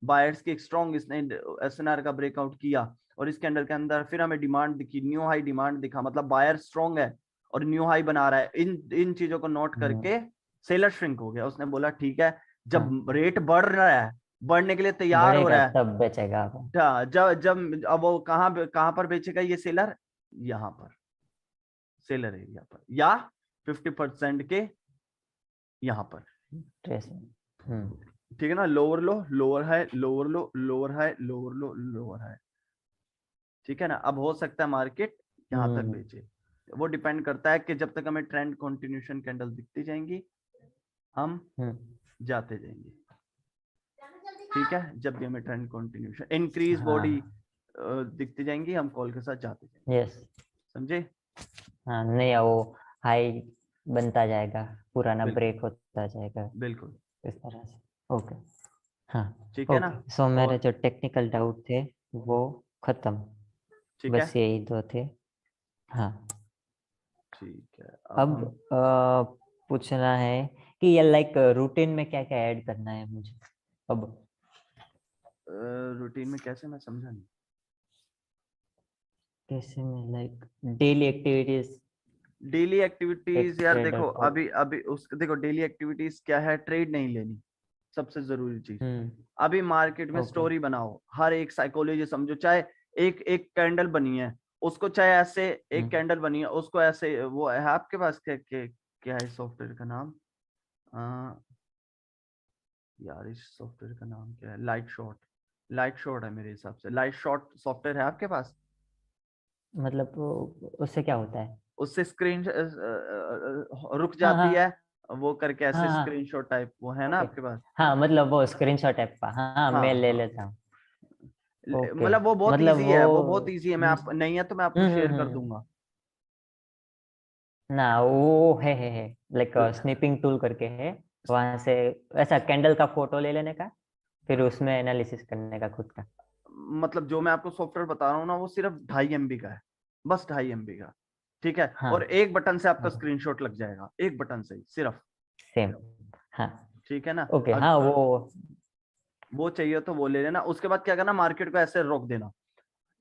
बायर्स की एक स्ट्रॉन्ग, इसने एसएनआर का ब्रेकआउट किया और इस कैंडल के अंदर फिर हमें डिमांड दिखी, न्यू हाई डिमांड दिखा, मतलब बायर स्ट्रॉन्ग है और न्यू हाई बना रहा है। इन चीजों को नोट करके सेलर श्रिंक हो गया। उसने बोला ठीक है, जब रेट बढ़ रहा है, बढ़ने के लिए तैयार हो रहा है, तब बेचेगा। जब अब वो कहां पर बेचेगा ये सेलर, यहाँ पर सेलर एरिया पर, या 50% के यहाँ पर, ठीक है ना। लोअर लो, लोअर हाई, लोअर लो, लोअर हाई, लोअर लो, लोअर हाई, ठीक है ना। अब हो सकता है मार्केट यहाँ तक बेचे, वो डिपेंड करता है कि जब तक हमें ट्रेंड कंटिन्यूएशन कैंडल दिखती जाएंगी हम जाते जाएंगे, ठीक है। जब भी हमें ट्रेंड कंटिन्यूएशन इंक्रीज बॉडी दिखती जाएंगी हम कॉल के साथ जाते जाएंगे, यस समझे। हाँ, नहीं वो हाई बनता जाएगा, पुराना ब्रेक होता जाएगा, बिल्कुल इस तरह से। ओके हाँ ठीक है ना। सो मेरे जो टेक्निकल डाउट थे वो खत्म, ठीक बस है, यही दो थे। हाँ ठीक है। अब पूछना है कि ये लाइक रूटीन में क्या क्या ऐड करना है मुझे अब। रूटीन में कैसे, मैं समझा नहीं। कैसे में like daily activities, daily activities यार देखो, अभी उस देखो डेली एक्टिविटीज क्या है, ट्रेड नहीं लेनी सबसे जरूरी चीज। अभी मार्केट में स्टोरी बनाओ, हर एक साइकोलॉजी समझो, चाहे एक एक कैंडल बनी है उसको, चाहे ऐसे एक कैंडल बनी है उसको ऐसे, वो है आपके पास क्या है सॉफ्टवेयर का नाम, यार इस सॉफ्टवेयर का नाम क्या है, लाइट शॉट है मेरे हिसाब से, लाइट शॉट सॉफ्टवेयर है आपके पास। मतलब उससे क्या होता है, उससे स्क्रीन रुक जाती है, वो करके ऐसे हाँ, स्क्रीनशॉट टाइप, वो है ना आपके पास। हाँ मतलब वो स्क्रीनशॉट टाइप का, हाँ मैं ले लेता हूँ। मतलब वो बहुत इजी है, वो बहुत इजी है, मैं आप नहीं है तो मैं आपको शेयर कर दूंगा ना, वो है लाइक स्निपिंग टूल करके है, वहां से ऐसा कैंडल का फोटो ले लेने का, फिर उसमें एनालिसिस करने का खुद का। मतलब जो मैं आपको सॉफ्टवेयर बता रहा हूँ ना, वो सिर्फ 2.5 MB का है, बस 2.5 MB का, ठीक है। और एक बटन से आपका स्क्रीनशॉट लग जाएगा, एक बटन से ही सिर्फ, सेम, हाँ ठीक है ना। ओके हाँ वो चाहिए तो वो ले लेना। उसके बाद क्या करना, मार्केट को ऐसे रोक देना,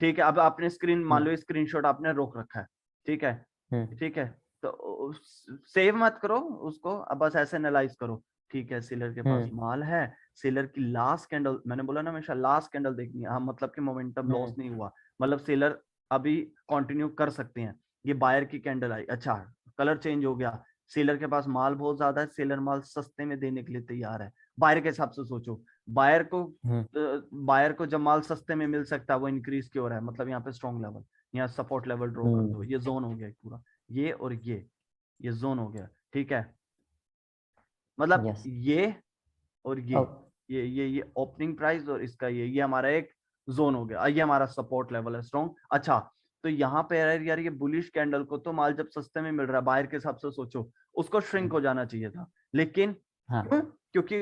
ठीक है। अब आपने स्क्रीन, मान लो स्क्रीनशॉट आपने रोक रखा है, ठीक है, ठीक है। तो सेव मत करो उसको, अब बस ऐसे एनालाइज करो, ठीक है। सेलर के पास माल है, सेलर की लास्ट कैंडल, मैंने बोला ना हमेशा लास्ट कैंडल देखनी है, मतलब कि मोमेंटम लॉस नहीं हुआ, मतलब सेलर अभी कंटिन्यू कर सकते हैं। ये बायर की कैंडल आई, अच्छा कलर चेंज हो गया, सेलर के पास माल बहुत ज्यादा है, सेलर माल सस्ते में देने के लिए तैयार है। बायर के हिसाब से सोचो, बायर को जब माल सस्ते में मिल सकता है वो इंक्रीज क्यों हो रहा है, मतलब यहाँ पे स्ट्रॉन्ग लेवल, यहाँ सपोर्ट लेवल ड्रॉ कर दो, ये जोन हो गया पूरा, ये और ये जोन हो गया, ठीक है। मतलब ये और ये ओपनिंग प्राइस और इसका ये हमारा एक जोन हो गया, ये हमारा सपोर्ट लेवल है स्ट्रॉन्ग। अच्छा तो यहाँ पे यार ये बुलिश कैंडल को तो माल जब सस्ते में मिल रहा है, बायर के हिसाब से सोचो, उसको श्रिंक हो जाना चाहिए था, लेकिन क्योंकि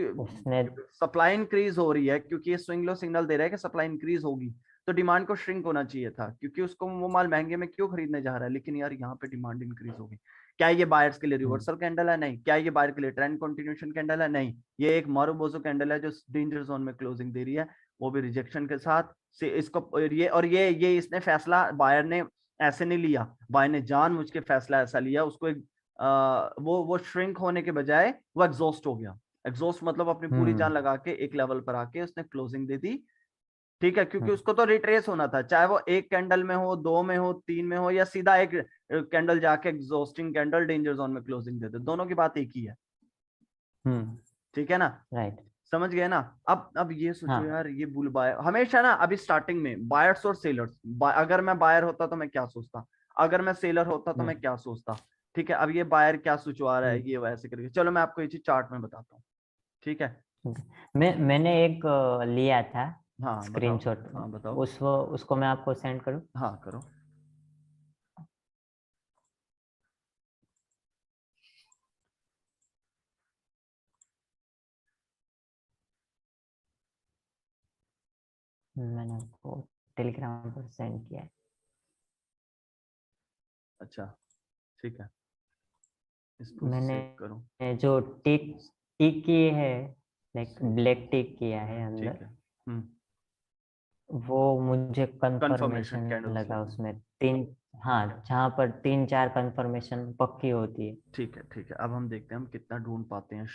सप्लाई इंक्रीज हो रही है, क्योंकि ये स्विंग लो सिग्नल दे रहा है कि सप्लाई इंक्रीज होगी, तो डिमांड को श्रिंक होना चाहिए था, क्योंकि उसको वो माल महंगे में क्यों खरीदने जा रहा है। लेकिन यार यहाँ पे डिमांड इंक्रीज होगी। क्या ये बायर्स के लिए रिवर्सल कैंडल है? नहीं। क्या ये बायर के लिए ट्रेंड कंटिन्यूएशन कैंडल है? नहीं। ये एक मारुबोजो कैंडल है जो डेंजर जोन में क्लोजिंग दे रही है, वो भी रिजेक्शन के साथ से। इसको ये इसने फैसला बायर ने ऐसे नहीं लिया, बायर ने जानबूझ के फैसला ऐसा लिया, उसको एक वो श्रिंक होने के बजाय वो एग्जॉस्ट हो गया। एग्जॉस्ट मतलब अपनी पूरी जान लगा के एक लेवल पर आके उसने क्लोजिंग दे दी, ठीक है, क्योंकि उसको तो रिट्रेस होना था, चाहे वो एक कैंडल में हो, 2 में हो, 3 में हो, या सीधा एक कैंडल जाके एग्जॉस्टिंग कैंडल डेंजर जोन में क्लोजिंग दे दे, दोनों की बात एक ही है। ठीक है ना, राइट, समझ गए ना। अब ये सोचो यार, ये बुल बायर हमेशा ना, अभी स्टार्टिंग में बायर्स और सेलर्स, अगर मैं बायर होता तो मैं क्या सोचता, अगर मैं सेलर होता तो मैं क्या सोचता, ठीक है। अब ये बायर क्या सोचवा रहा है, ये वैसे करके, चलो मैं आपको ये चीज चार्ट में बताता हूँ, ठीक है। मैंने एक लिया था हाँ स्क्रीनशॉट, हाँ बताओ। उसको मैं आपको सेंड करूँ? हाँ करो। मैंने आपको टेलीग्राम पर सेंड किया है। अच्छा ठीक है, इसको मैंने सेव करो। जो टिक टिक की है, लाइक ब्लैक टिक किया है ठीक अंदर, है। वो मुझे कंफर्मेशन कंफर्मेशन कैंडल्स लगा लगी। उसमें 3, हाँ, जहाँ पर 3-4 कंफर्मेशन पक्की होती है। ठीक है अब हम देखते हैं हम कितना ढूंढ पाते हैं।